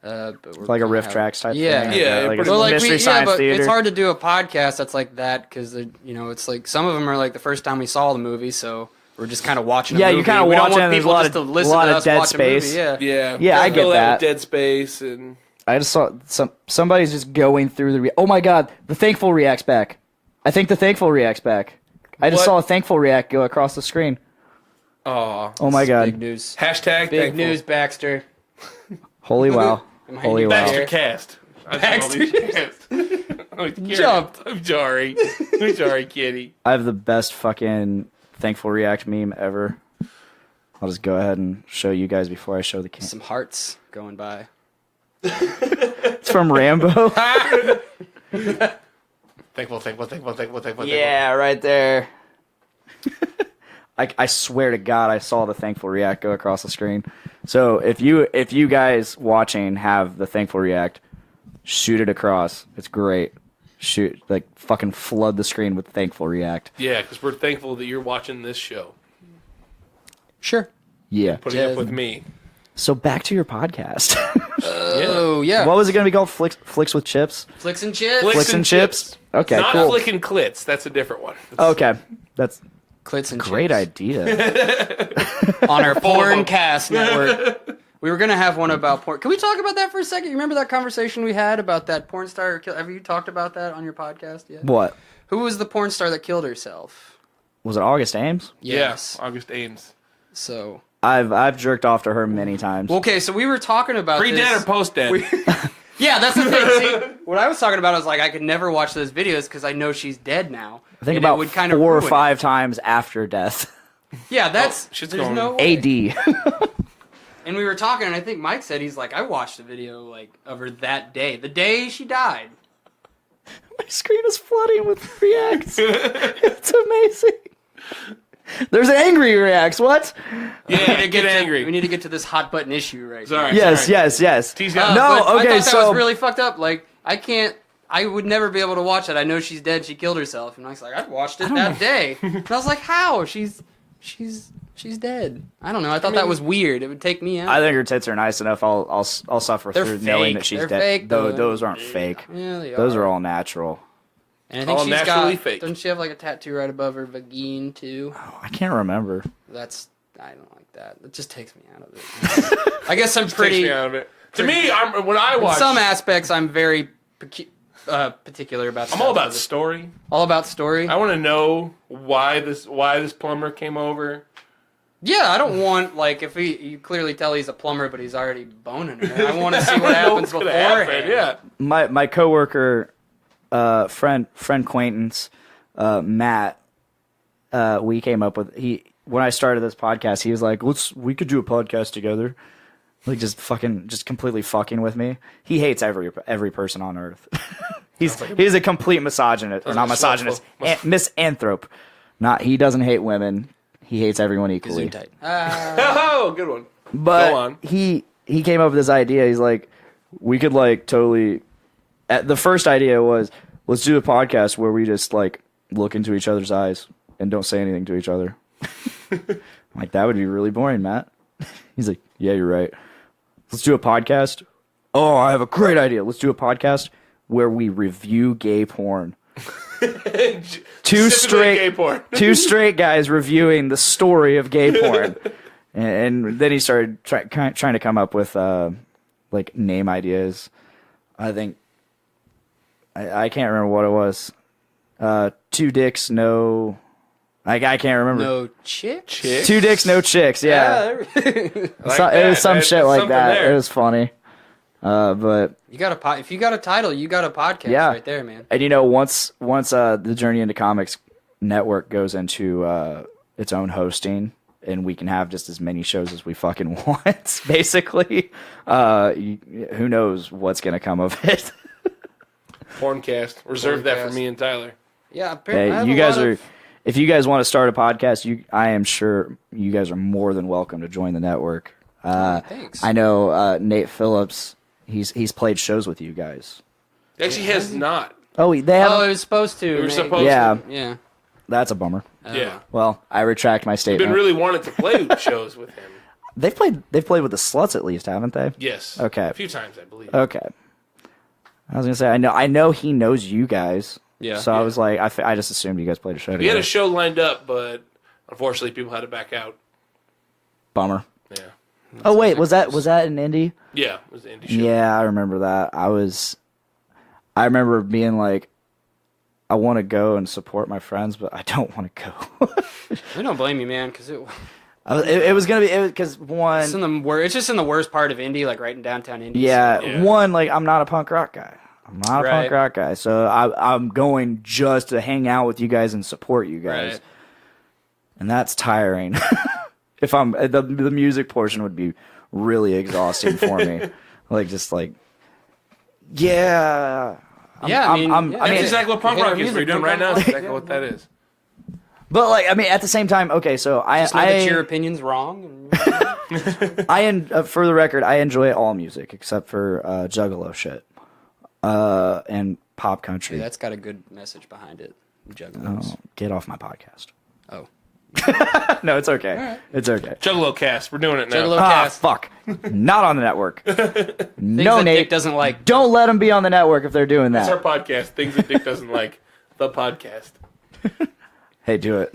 But Like a riff tracks type thing. Yeah. Like Well, a Mystery Science Theater. it's hard to do a podcast that's like that because, it's like some of them are like the first time we saw the movie, so we're just kind of watching a movie. you're kind of we watching, don't want and there's people a lot just to of, listen lot to of us dead watch space. a movie. Yeah, I get that. With Dead Space and... I just saw somebody's just going through the... oh my god, the Thankful React's back. I think the Thankful React's back. I just saw a Thankful React go across the screen. Oh my god. Big news. Hashtag Big thankful. news, Baxter. Holy wow. Holy wow. Baxter cast. Baxter Jumped. I'm sorry. I'm sorry, kitty. I have the best fucking Thankful React meme ever. I'll just go ahead and show you guys before I show the camera. Some hearts going by. It's from Rambo. Thankful. Yeah, right there. I swear to God, I saw the Thankful React go across the screen. So if you guys watching have the Thankful React, shoot it across. It's great. Shoot, like fucking flood the screen with Thankful React. Yeah, because we're thankful that you're watching this show. Sure. Yeah. Putting up with me. So back to your podcast. Oh, yeah. What was it going to be called? Flicks with Chips? Flicks and chips? Flicks Flicks and Chips? Okay, Not cool. flicking clits. That's a different one. Okay. That's Clits and great chips. idea. On our Porncast network. We were going to have one about porn. Can we talk about that for a second? You remember that conversation we had about that porn star? Have you talked about that on your podcast yet? What? Who was the porn star that killed herself? Was it August Ames? Yes. Yeah, August Ames. So... I've jerked off to her many times. Okay, so we were talking about Pre-dead this. or post-dead? Yeah, that's the thing. See, what I was talking about was like I could never watch those videos because I know she's dead now. I think and about it would kind of 4 or ruin 5 times after death. it. Yeah, that's she's there's going no way. AD. And we were talking, and I think Mike said he's like, I watched a video like of her that day, the day she died. My screen is flooding with reacts. It's amazing. There's angry reacts. What? Yeah, get angry. We need to get to this hot button issue right now. Sorry. Yes. T's No, got but okay, I thought that so- was really fucked up. Like, I would never be able to watch it. I know she's dead. She killed herself. And Mike's like, I watched it that day. And I was like, how? She's dead. I don't know. I thought that was weird. It would take me out. I think her tits are nice enough. I'll suffer They're through knowing fake. that she's They're dead. fake, though. Those aren't fake. Yeah, they Those are all natural. And I think all she's naturally got. fake. Doesn't she have like a tattoo right above her vagine too? Oh, I can't remember. I don't like that. It just takes me out of it. I guess I'm Takes pretty. me out of it. To me, when I In watch, some aspects, I'm very particular about. I'm all about story. All about story. I want to know why this plumber came over. Yeah, I don't want like if you clearly tell he's a plumber, but he's already boning her. I want to see what happens What's gonna happen, beforehand. Yeah. My coworker, friend acquaintance, Matt. We came up with when I started this podcast. He was like, we could do a podcast together. Like just completely fucking with me. He hates every person on earth. He's a complete misogynist, or not misogynist, misanthrope. He doesn't hate women. He hates everyone equally. Gesundheit. Oh, good one. But Go on. he came up with this idea. He's like, we could like totally. The first idea was, let's do a podcast where we just like look into each other's eyes and don't say anything to each other. I'm like, that would be really boring, Matt. He's like, yeah, you're right. Let's do a podcast. Oh, I have a great idea. Let's do a podcast where we review gay porn. Two straight guys reviewing the story of gay porn. And then he started trying to come up with like name ideas. I think I can't remember what it was. 2 dicks, no. I can't remember. No chicks? 2 dicks, no chicks. Yeah, it was some shit like that. There. It was funny. But You got if you got a title, you got a podcast right there, man. and once the Journey into Comics network goes into its own hosting, and we can have just as many shows as we fucking want, basically. Who knows what's going to come of it. Porncast. Reserve that for me and Tyler. Yeah, apparently. Hey, you guys are... If you guys want to start a podcast, I am sure you guys are more than welcome to join the network. Thanks. I know Nate Phillips. He's played shows with you guys. Actually, has not. Oh, they have. Oh, it was supposed to. We were maybe. supposed Yeah. to. Yeah. That's a bummer. Yeah. Well, I retract my I've statement. been really wanting to play shows with him. They've played with the Sluts at least, haven't they? Yes. Okay. A few times, I believe. Okay. I was gonna say I know he knows you guys. Yeah. So I was like, I just assumed you guys played a show together. We had a show lined up, but unfortunately, people had to back out. Bummer. Yeah. Oh wait, was that in Indy? Yeah, it was the indie show. Yeah, I remember that. I remember being like, I want to go and support my friends, but I don't want to go. I don't blame you, man, because it was gonna be because one. it's just in the worst part of Indy, like right in downtown Indy. Yeah, so. Yeah. one, like I'm not a punk rock guy. I'm not a Right. punk rock guy, so I'm going just to hang out with you guys and support you guys, Right. and that's tiring. If I'm the music portion would be really exhausting for me, yeah. Yeah, I mean, That's exactly what punk rock is. What you're doing right now is exactly what that is. But like, I mean, at the same time, okay. So Just know that your opinion's wrong. for the record, I enjoy all music except for Juggalo shit, and pop country. That's got a good message behind it. Juggalos. Oh, get off my podcast. Oh. No, it's okay. Right. It's okay. Juggalo cast. We're doing it now. Juggalo Ah, cast. fuck. Not on the network. Things No, that Nate. Dick doesn't like. Don't let them be on the network if they're doing That's our that. podcast. Things that Dick doesn't like. The podcast. Hey, do it.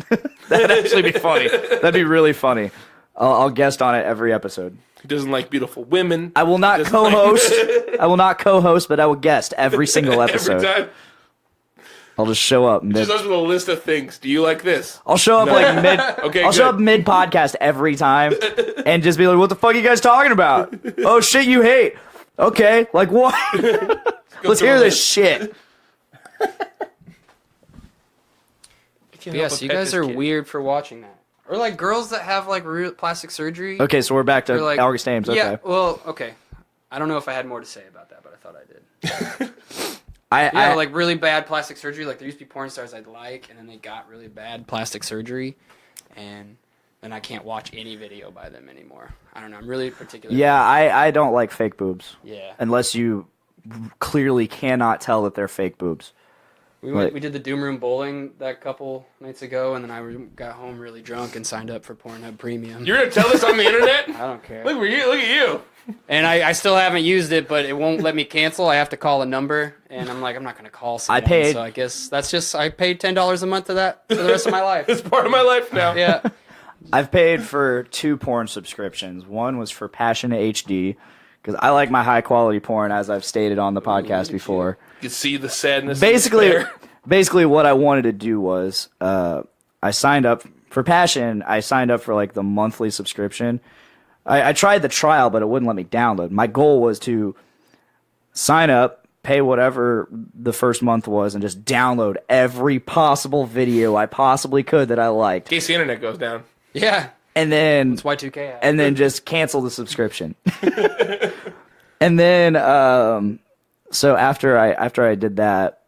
That'd actually be funny. That'd be really funny. I'll guest on it every episode. He doesn't like beautiful women. I will not co-host. I will not co-host, but I will guest every single episode. Every time. I'll just show up. Just us with a list of things. Do you like this? I'll show up No. like mid. Okay, I'll show good. up mid podcast every time, and just be like, "What the fuck are you guys talking about? Oh shit, you hate? Okay, like what? Let's hear this shit." Yeah, so you guys are weird for watching that. Or like girls that have like real plastic surgery. Okay, so we're back to Or, like, August Ames. Okay, Yeah, well, okay. I don't know if I had more to say about that, but I thought I did. I Like really bad plastic surgery. Like there used to be porn stars I'd like, and then they got really bad plastic surgery, and then I can't watch any video by them anymore. I don't know. I'm really particular. yeah, I don't like fake boobs Yeah. unless you clearly cannot tell that they're fake boobs. We did the Doom Room bowling that couple nights ago, and then I got home really drunk and signed up for Pornhub Premium. You're gonna tell this on the internet? I don't care. Look at you. And I still haven't used it, but it won't let me cancel. I have to call a number, and I'm like, I'm not going to call someone. paid- So I guess that's just, I paid $10 a month to that for the rest of my life. It's part of my life now. Yeah. I've paid for 2 porn subscriptions. One was for Passion HD because I like my high quality porn, as I've stated on the podcast before. You can see the sadness. Basically, what I wanted to do was I signed up for Passion. I signed up for like the monthly subscription. I tried the trial, but it wouldn't let me download. My goal was to sign up, pay whatever the first month was, and just download every possible video I possibly could that I liked. In case the internet goes down. Yeah. And then It's Y2K. and then just cancel the subscription. And then so after I did that,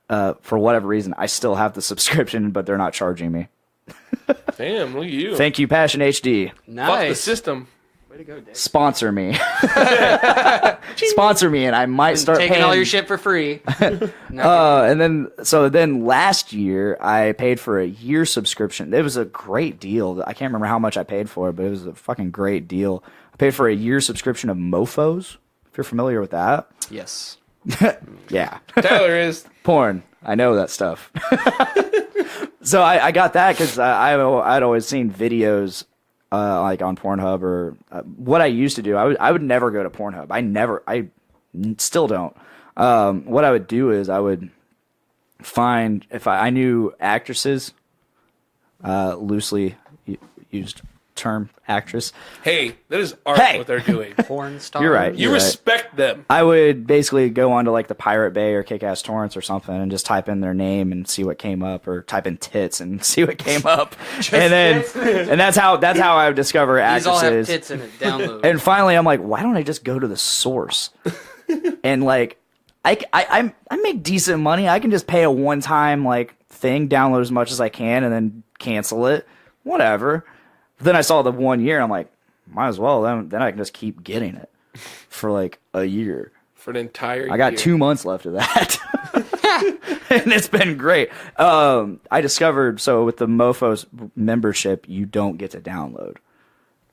for whatever reason, I still have the subscription, but they're not charging me. Damn, look at you. Thank you, Passion HD. Fuck the Nice. system. Way to go, Dave. Sponsor me. Sponsor me, and I might start Taking paying. all your shit for free. No, And then last year I paid for a year subscription. It was a great deal. I can't remember how much I paid for it, but it was a fucking great deal. I paid for a year subscription of Mofos. If you're familiar with that, yes. yeah, Tyler is. porn. I know that stuff. So I got that because I'd always seen videos like on Pornhub or what I used to do. I would never go to Pornhub. I still don't. What I would do is I would find if I knew actresses, loosely used term, actress. Hey, that is art Hey! what they're doing. Porn star. You're right. You respect them. I would basically go onto like the Pirate Bay or Kick-Ass Torrents or something and just type in their name and see what came up, or type in tits and see what came up. And that's how I would discover These all have actresses. tits in it. Download. And finally, I'm like, why don't I just go to the source? And like, I make decent money. I can just pay a one-time like thing, download as much as I can, and then cancel it. Whatever. But then I saw the 1 year, and I'm like, might as well. Then I can just keep getting it for like a year. For an entire year. I got 2 months left of that. And it's been great. I discovered, so with the Mofo's membership, you don't get to download.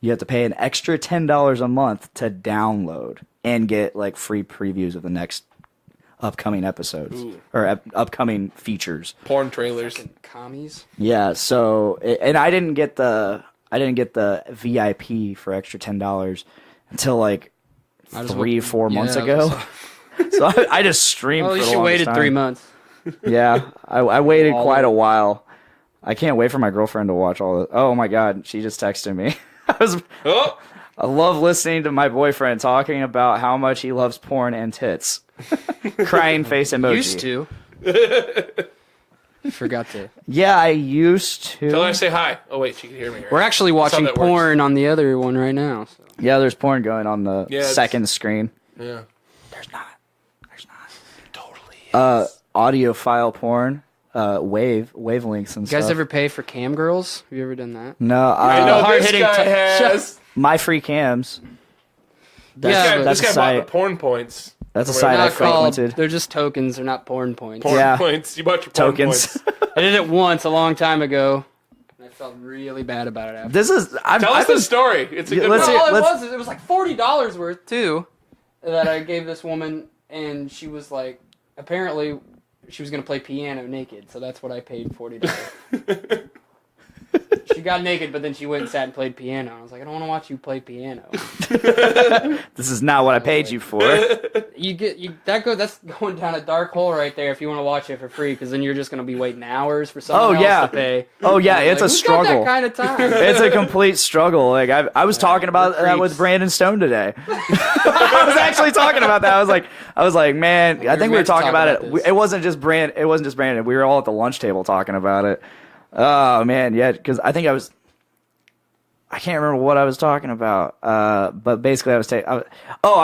You have to pay an extra $10 a month to download and get like free previews of the next upcoming episodes. Ooh. Or upcoming features. Porn trailers. Fucking commies. Yeah, so and I didn't get the VIP for extra $10 until like 3-4 months ago. So I just streamed. Well, at for least the you longest waited time. 3 months. Yeah, I waited All quite of a while. I can't wait for my girlfriend to watch all of it. Oh my god, she just texted me. Oh! I love listening to my boyfriend talking about how much he loves porn and tits. Crying face emoji. Used to. Forgot to. Yeah, I used to. Tell her I say hi. Oh, wait, she can hear me. Right? We're actually watching that works. porn on the other one right now. So. Yeah, there's porn going on the it's- second screen. Yeah. There's not. Totally. Audio file porn, wavelengths and You guys stuff. ever pay for cam girls? Have you ever done that? No, I know this hard-hitting guy t- has. my free cams. Yeah, This that's a guy bought site. the porn points. That's a Or site I Not called. frequented. They're just tokens. They're not porn points. Porn Yeah. points. You bought your porn Tokens. points. I did it once a long time ago. And I felt really bad about it after. This is. Tell us the story. It's a good let's one. see- All it let's- was is it was like $40 worth too, that I gave this woman, and she was like, apparently, she was gonna play piano naked, so that's what I paid $40. She got naked, but then she went and sat and played piano. I was like, I don't want to watch you play piano. This is not what I paid you for. That's going down a dark hole right there if you want to watch it for free, because then you're just gonna be waiting hours for someone else to pay. Oh yeah, Like, it's a who's struggle. got that kind of time. It's a complete struggle. Like I was talking about we're that with creeps. Brandon Stone today. I was actually talking about that. I was like, man, I think we were meant to talking talk about about it. this. It wasn't just Brandon. We were all at the lunch table talking about it. Oh man, yeah, because I can't remember what I was talking about. But basically, I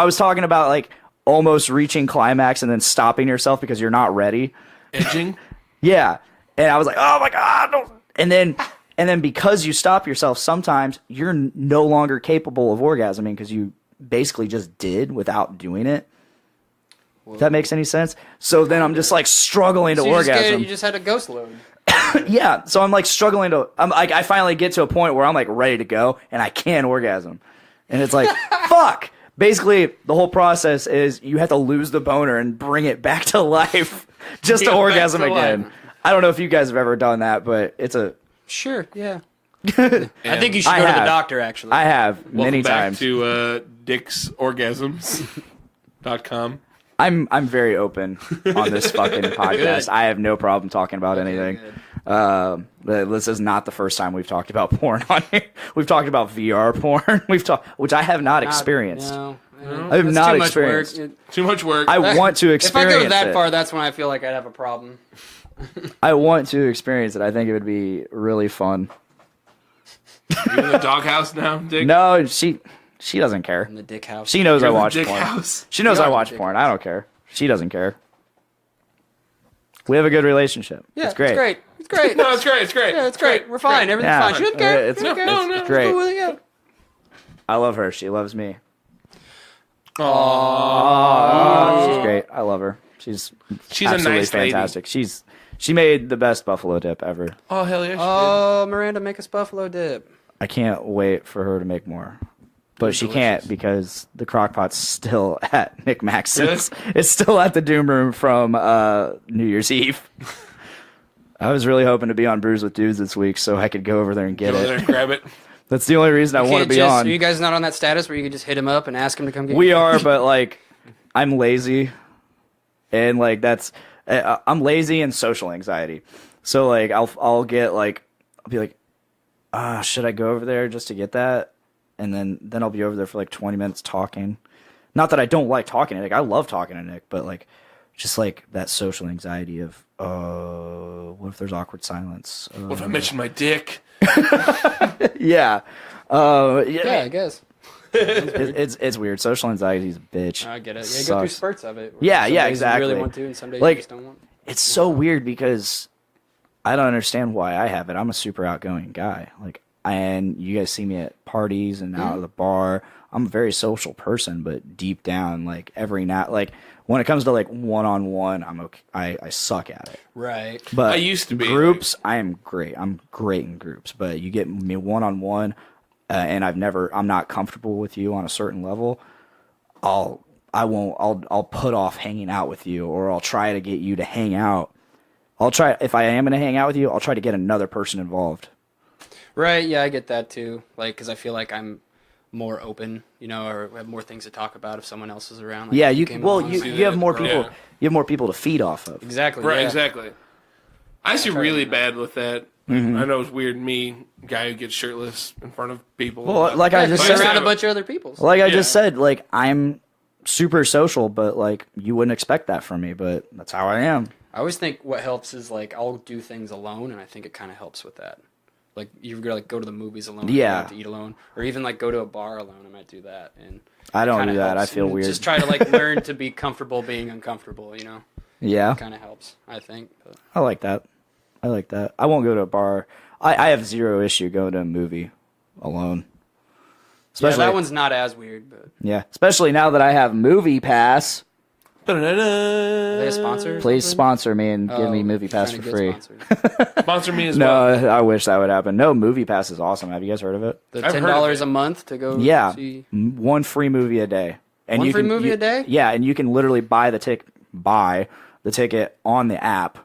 was talking about like almost reaching climax and then stopping yourself because you're not ready. Edging. Yeah. And I was like, oh my God. Don't. And then because you stop yourself, sometimes you're no longer capable of orgasming because you basically just did without doing it. If that makes any sense? So then I'm just like struggling to So orgasm. you just had a ghost load. Yeah. So I'm like struggling to, I finally get to a point where I'm like ready to go and I can orgasm. And it's like, fuck. Basically, the whole process is you have to lose the boner and bring it back to life just to Get back orgasm to again. life. I don't know if you guys have ever done that, but it's a. Sure, yeah. I think you should I go to have. the doctor, actually. I have many Welcome back times. to dicksorgasms.com. I'm very open on this fucking podcast. I have no problem talking about anything. But this is not the first time we've talked about porn on here. We've talked about VR porn. Which I have not experienced. No. I have That's not too much experienced. work. Too much work. I want to If I experience go that it. far, that's when I feel like I'd have a problem. I want to experience it. I think it would be really fun. You in the doghouse now, Dick? No, she doesn't care. In the dick house. She knows You're I in the watch dick porn. house. She knows You I are the watch dick porn. I don't care. She doesn't care. We have a good relationship. Yeah, it's great. It's great. It's great. No, it's great. It's great. Yeah, it's great. We're fine. Everything's Yeah. fine. She doesn't care. It's- She doesn't no, care. no. Great. Cool with it, yeah. I love her. She loves me. Aww. Oh, she's great. I love her. She's a absolutely nice lady. fantastic. She made the best buffalo dip ever. Oh, hell yeah. Oh, Miranda, make us buffalo dip. I can't wait for her to make more. But she can't because the crock pot's still at Nick Maxon's. It's still at the Doom Room from New Year's Eve. I was really hoping to be on Brews with Dudes this week so I could go over there and get Go there it. and grab it. That's the only reason I want to Can't be just- on. Are you guys not on that status where you can just hit him up and ask him to come get We you? are, but like, I'm lazy, and like I'm lazy and social anxiety. So like, I'll get like, I'll be like, should I go over there just to get that? And then I'll be over there for like 20 minutes talking. Not that I don't like talking to Nick. I love talking to Nick, but like just like that social anxiety of, what if there's awkward silence? What if I mention my dick? Yeah. Yeah, I guess. It's weird. Social anxiety is a bitch. I get it. Yeah, Sucks. go through spurts of it. Yeah, Some yeah, days exactly. You really want to, and some days Like, you just don't want. It's so weird because I don't understand why I have it. I'm a super outgoing guy. Like, and you guys see me at parties and out of the bar. I'm a very social person, but deep down, like every night, like when it comes to like one-on-one, I'm okay. I suck at it. Right. But I used to be. groups. I am great. I'm great in groups. But you get me one-on-one, and I'm not comfortable with you on a certain level. I'll put off hanging out with you, or I'll try to get you to hang out. If I am going to hang out with you, I'll try to get another person involved. Right. Yeah, I get that too. Like, because I feel like I'm more open, or have more things to talk about if someone else is around. Like, Yeah, you have more people. Yeah. You have more people to feed off of. Exactly. Right, yeah. exactly. I see try really to- bad with that. I know it's weird. Me, guy who gets shirtless in front of people. Well, like I just You're said, around a bunch of other people. So. like I just said, like I'm super social, but like you wouldn't expect that from me, but that's how I am. I always think what helps is like I'll do things alone, and I think it kind of helps with that. Like you're gonna go to the movies alone, Yeah. to eat alone, or even like go to a bar alone. I might do that, and I don't kinda do that. helps. I feel And weird. Just try to like learn to be comfortable being uncomfortable. Yeah, Kind of helps, I think. But. I like that. I won't go to a bar. I have zero issue going to a movie alone. Yeah, Especially, that one's not as weird, but yeah, especially now that I have Movie Pass. are they a sponsor? or Please something? sponsor me and give me Oh, Movie Pass trying for to get free. sponsored. Sponsor me as No, well. I wish that would happen. No, Movie Pass is awesome. Have you guys heard of it? The I've heard of $10 it. a month to go. Yeah, See. one free movie a day. And One you free can, movie you- a day? Yeah, and you can literally buy the ticket on the app,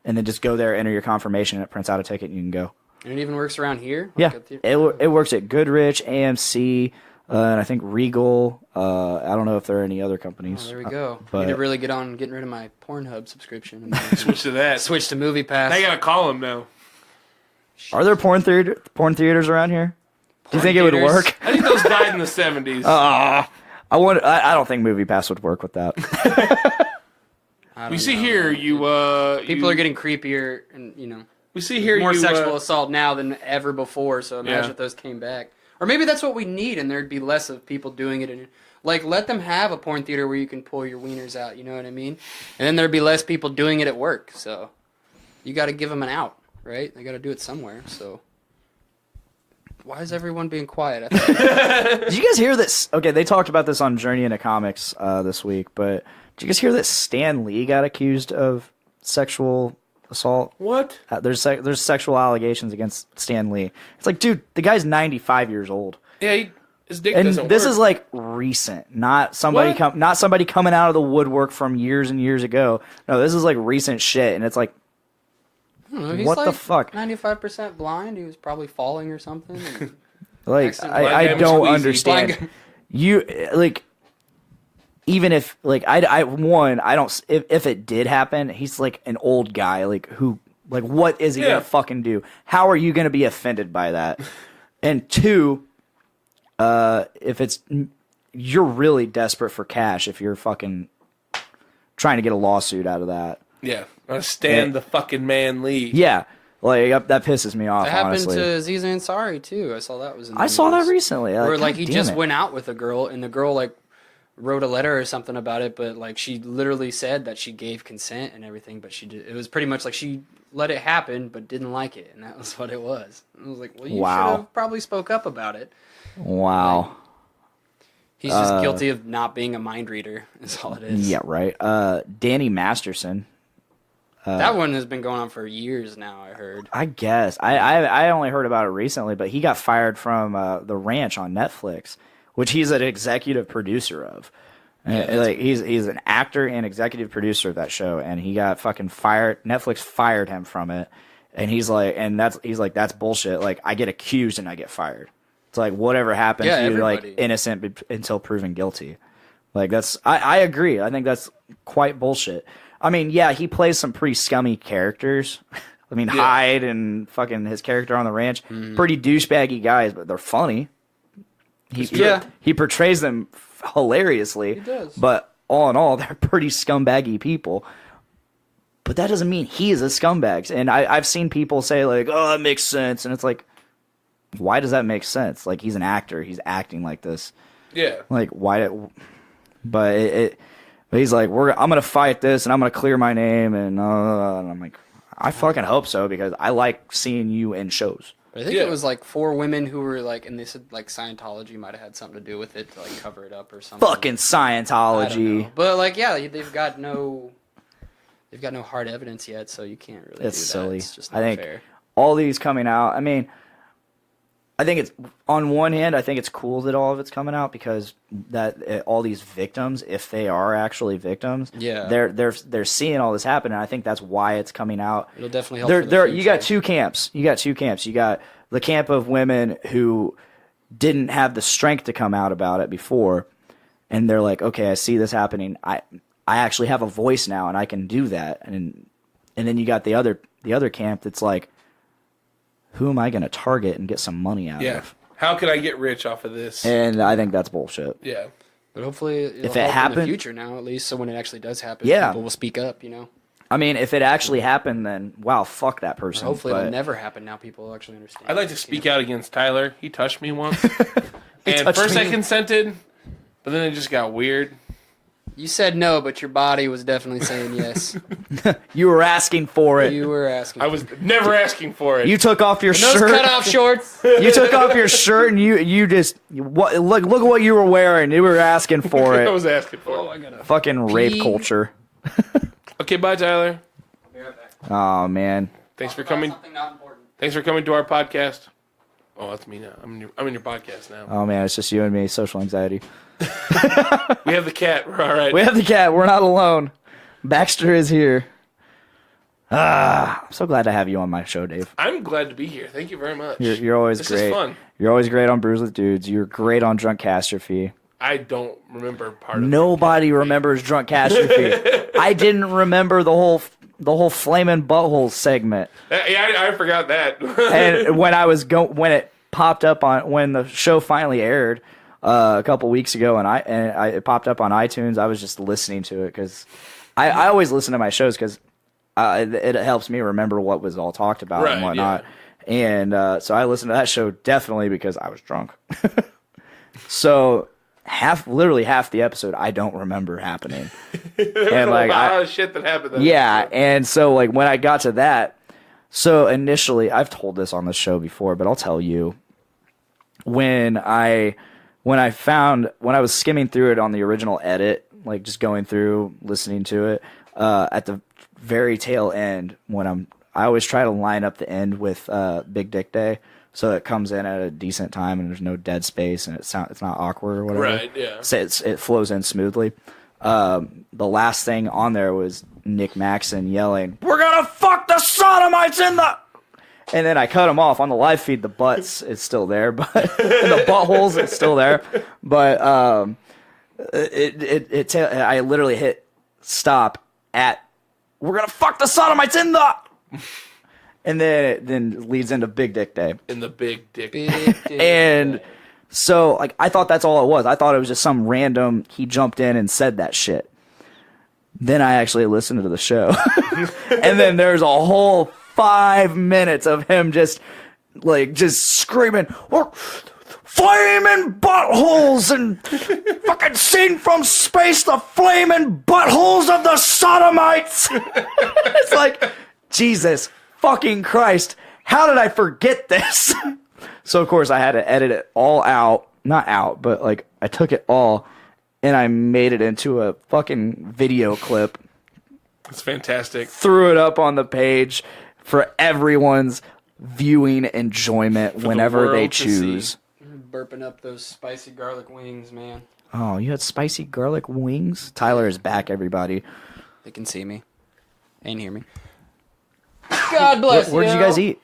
and then just go there, enter your confirmation, and it prints out a ticket, and you can go. And it even works around here. Yeah, Like at the- it works at Goodrich, AMC, and I think Regal. I don't know if there are any other companies. Oh, there we go. but- I need to really get on getting rid of my Pornhub subscription and then Switch to that. switch to Movie Pass. I gotta call him now. Are there porn theaters around here? Do you think it would theaters? work? I think those died in the 70s. I don't think Movie Pass would work with that. I don't we see know. here People are getting creepier, and We see here more you, sexual assault now than ever before. So imagine Yeah. if those came back, or maybe that's what we need, and there'd be less of people doing it. And like, let them have a porn theater where you can pull your wieners out. You know what I mean? And then there'd be less people doing it at work. So you got to give them an out, right? They got to do it somewhere. So why is everyone being quiet? Did you guys hear this? Okay, they talked about this on Journey into Comics this week, but did you guys hear that Stan Lee got accused of sexual assault? What? There's sexual allegations against Stan Lee. It's like, dude, the guy's 95 years old, Yeah, his dick and doesn't this work. is like recent, not somebody What? not somebody coming out of the woodwork from years and years ago. No, this is like recent shit, and it's like, I don't know, he's What the like fuck? 95% blind. He was probably falling or something. and- like Accident I blind guy don't was squeezy. understand. Blind You like. Even if like I don't if it did happen, he's like an old guy like who like what is he Yeah. gonna fucking do? How are you gonna be offended by that? And two, if it's you're really desperate for cash if you're fucking trying to get a lawsuit out of that. Yeah. I stand the fucking man Lee. Yeah, like that pisses me off. That happened honestly, to Aziz Ansari too. I saw that was in the I saw that news. recently. Where like God he damn just it. went out with a girl, and the girl like wrote a letter or something about it, but like she literally said that she gave consent and everything, but it was pretty much like she let it happen but didn't like it, and that was what it was. And I was like, well, you Wow. should have probably spoke up about it. Wow. He's just guilty of not being a mind reader, is all it is. Yeah, right. Danny Masterson. That one has been going on for years now, I heard. I guess I only heard about it recently, but he got fired from The Ranch on Netflix, which he's an executive producer of. Like he's an actor and executive producer of that show, and he got fucking fired. Netflix fired him from it, and he's like, that's bullshit. Like I get accused and I get fired. It's like whatever happens, Yeah, you're like everybody. innocent until proven guilty. Like I agree. I think that's quite bullshit. I mean, yeah, he plays some pretty scummy characters. I mean, Hyde and fucking his character on the ranch, pretty douchebaggy guys, but they're funny. He portrays them hilariously. He does. But all in all, they're pretty scumbaggy people. But that doesn't mean he is a scumbag. And I've seen people say, like, oh, that makes sense. And it's like, why does that make sense? Like, he's an actor. He's acting like this. Yeah. Like, why? But he's like, I'm going to fight this, and I'm going to clear my name. And I'm like, I fucking hope so, because I like seeing you in shows. I think it was like 4 women who were like, and they said like Scientology might have had something to do with it to like cover it up or something. Fucking Scientology. But like, yeah, they've got no hard evidence yet, so you can't really. It's do silly. That. It's just not fair. All these coming out. I mean, I think it's on one hand, I think it's cool that all of it's coming out because all these victims, if they are actually victims, they're seeing all this happen, and I think that's why it's coming out. It'll definitely help. You got two camps. You got the camp of women who didn't have the strength to come out about it before, and they're like, okay, I see this happening. I actually have a voice now, and I can do that. And then you got the other camp that's like, who am I going to target and get some money out of? How can I get rich off of this? And I think that's bullshit. Yeah. But hopefully it'll if it help happened, in the future now, at least, so when it actually does happen, people will speak up, you know? I mean, if it actually happened, then, wow, fuck that person. Or hopefully it'll never happen now. People will actually understand. I'd like to speak out against Tyler. He touched me once. And first I consented, but then it just got weird. You said no, but your body was definitely saying yes. You were asking for it. You were asking. I was never asking for it. You took off your shirt. Those cut-off shorts. You took off your shirt and you look at what you were wearing. You were asking for it. I was asking for it. Oh, I gotta fucking rape culture. Okay, bye, Tyler. I'll be right back. Oh man. Thanks for coming. Something not important. Thanks for coming to our podcast. Oh, that's me now. I'm in your podcast now. Oh man, it's just you and me. Social anxiety. We have the cat. We're all right. We have the cat. We're not alone. Baxter is here. I'm so glad to have you on my show, Dave. I'm glad to be here. Thank you very much. You're always great. This is fun. You're always great on Brews with Dudes. You're great on Drunkastrophe. I don't remember part of it. Nobody remembers Drunkastrophe. I didn't remember the whole flamin' butthole segment. Yeah, I forgot that. And when it popped up when the show finally aired a couple weeks ago, and it popped up on iTunes, I was just listening to it because I always listen to my shows because it helps me remember what was all talked about and whatnot. Yeah. And so I listened to that show definitely because I was drunk. So literally half the episode I don't remember happening. And like a lot of shit that happened. And so like when I got to that, so initially I've told this on the show before, but I'll tell you when I was skimming through it on the original edit, like just going through listening to it, at the very tail end I always try to line up the end with Big Dick Day. So it comes in at a decent time and there's no dead space and it's not awkward or whatever. Right, yeah. So it flows in smoothly. The last thing on there was Nick Maxon yelling, "We're gonna fuck the sodomites in the..." And then I cut him off on the live feed. The butts is still there, but the buttholes is still there. But I literally hit stop at "We're gonna fuck the sodomites in the..." And then it leads into Big Dick Day. In the Big Dick Day. And so, like, I thought that's all it was. I thought it was just some random, he jumped in and said that shit. Then I actually listened to the show. And then there's a whole 5 minutes of him just screaming, "We're flaming buttholes and fucking seen from space the flaming buttholes of the sodomites." It's like, Jesus fucking Christ, how did I forget this? So, of course, I had to edit it all out. Not out, but, like, I took it all, and I made it into a fucking video clip. It's fantastic. Threw it up on the page for everyone's viewing enjoyment whenever they choose. Burping up those spicy garlic wings, man. Oh, you had spicy garlic wings? Tyler is back, everybody. They can see me and hear me. God bless. Where did you guys eat?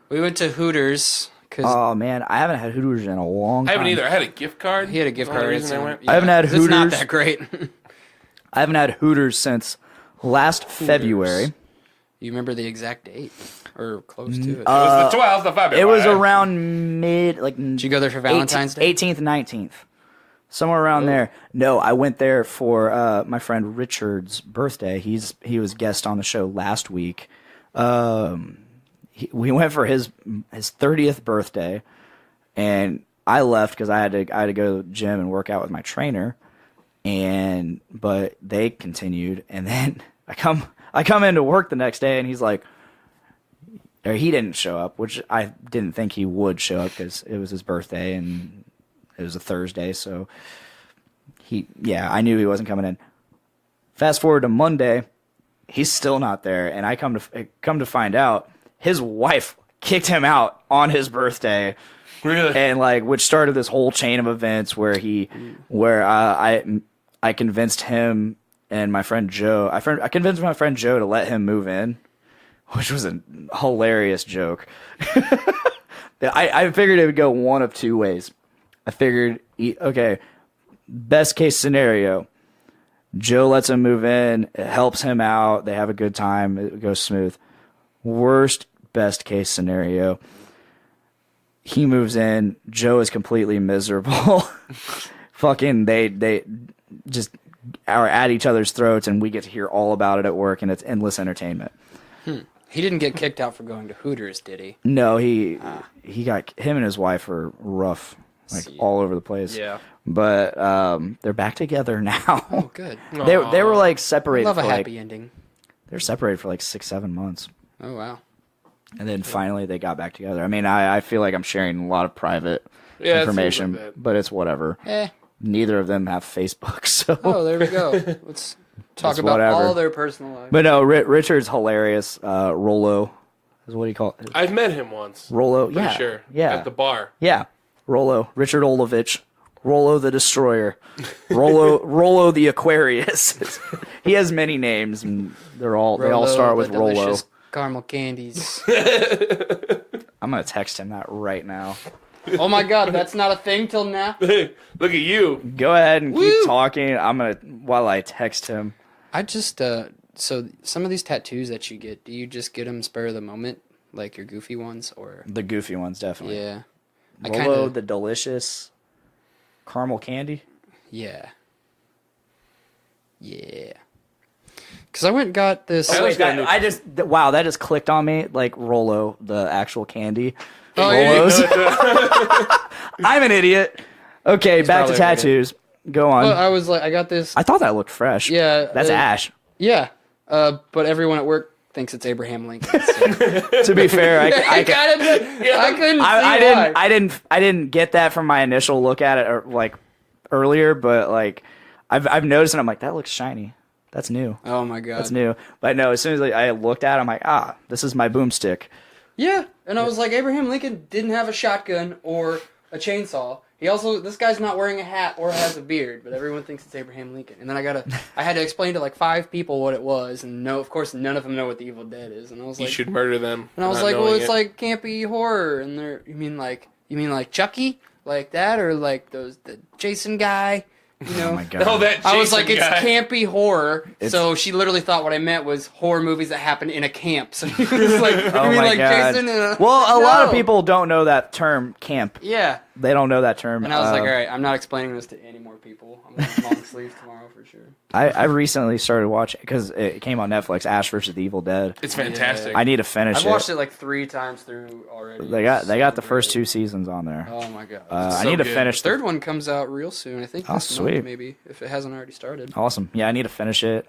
We went to Hooters. Oh man, I haven't had Hooters in a long time. I haven't either. I had a gift card. He had a gift card. Reason I went. I haven't had Hooters. It's not that great. I haven't had Hooters since last February. Do you remember the exact date or close to it? It was the 12th of February. It was around Did you go there for Valentine's Day? 18th, 19th. Somewhere around there. No, I went there for my friend Richard's birthday. He was guest on the show last week. We went for his 30th birthday, and I left because I had to go to the gym and work out with my trainer, but they continued, and then I come into work the next day, and he's like, or he didn't show up, which I didn't think he would show up because it was his birthday and it was a Thursday, so I knew he wasn't coming in. Fast forward to Monday, he's still not there, and I come to find out his wife kicked him out on his birthday. Really? And which started this whole chain of events where I convinced him and my friend Joe. I convinced my friend Joe to let him move in, which was a hilarious joke. I figured it would go one of two ways. I figured, okay, best case scenario, Joe lets him move in, it helps him out, they have a good time, it goes smooth. Best case scenario, he moves in, Joe is completely miserable. Fucking they just are at each other's throats, and we get to hear all about it at work, and it's endless entertainment. He didn't get kicked out for going to Hooters, did he? No, him and his wife are rough, all over the place. Yeah. But they're back together now. Oh, good. They were separated. Love a happy ending. They're separated for 6-7 months. Oh, wow. And then finally they got back together. I mean, I feel like I'm sharing a lot of private Yeah, information, like but it's whatever. Neither of them have Facebook, so. Oh, there we go. Let's talk about all their personal life. But no, Richard's hilarious. Rollo is what he called it. I've met him once. Rollo, Pretty sure. Yeah. At the bar. Yeah. Rollo. Richard Olovich. Rollo the Destroyer. Rollo the Aquarius. He has many names, and they all start with Rollo. Delicious caramel candies. I'm gonna text him that right now. Oh my god, that's not a thing till now. Look at you. Go ahead and keep talking. I'm gonna while I text him. I just so some of these tattoos that you get, do you just get them spur of the moment, like your goofy ones, or The goofy ones, definitely. yeah? Rollo the delicious caramel candy. Yeah. Because I went and got this. That just clicked on me. Like Rollo, the actual candy. Oh, Rollos. I'm an idiot. Okay, back to tattoos. Go on. Well, I was like, I got this. I thought that looked fresh. Yeah, that's Ash. Yeah, but everyone at work thinks it's Abraham Lincoln. So. To be fair, I couldn't. I didn't get that from my initial look at it earlier, but I've noticed and I'm like, that looks shiny. That's new. Oh my god, that's new. But no, as soon as I looked at it, I'm like, this is my boomstick. Yeah, and I was like, Abraham Lincoln didn't have a shotgun or a chainsaw. This guy's not wearing a hat or has a beard, but everyone thinks it's Abraham Lincoln. And then I had to explain to 5 people what it was, and of course, none of them know what the Evil Dead is. And I was like, you should murder them. And I was like, well, it's like campy horror, and you mean like Chucky, like that, or like the Jason guy. You know, oh my god! No, that I was like, it's guy. campy horror. So she literally thought what I meant was horror movies that happen in a camp. So he was like, oh you mean my god. Jason? A lot of people don't know that term, camp. Yeah, they don't know that term. And I was like, all right, I'm not explaining this to any more people. I'm going to long sleeves tomorrow for sure. I recently started watching because it came on Netflix. Ash vs. the Evil Dead. It's fantastic. I need to finish it. I've watched it 3 times through already. They got the first 2 seasons on there. Oh my god! I need to finish. The third one comes out real soon. I think. This sweet. month, maybe if it hasn't already started. Awesome. Yeah, I need to finish it.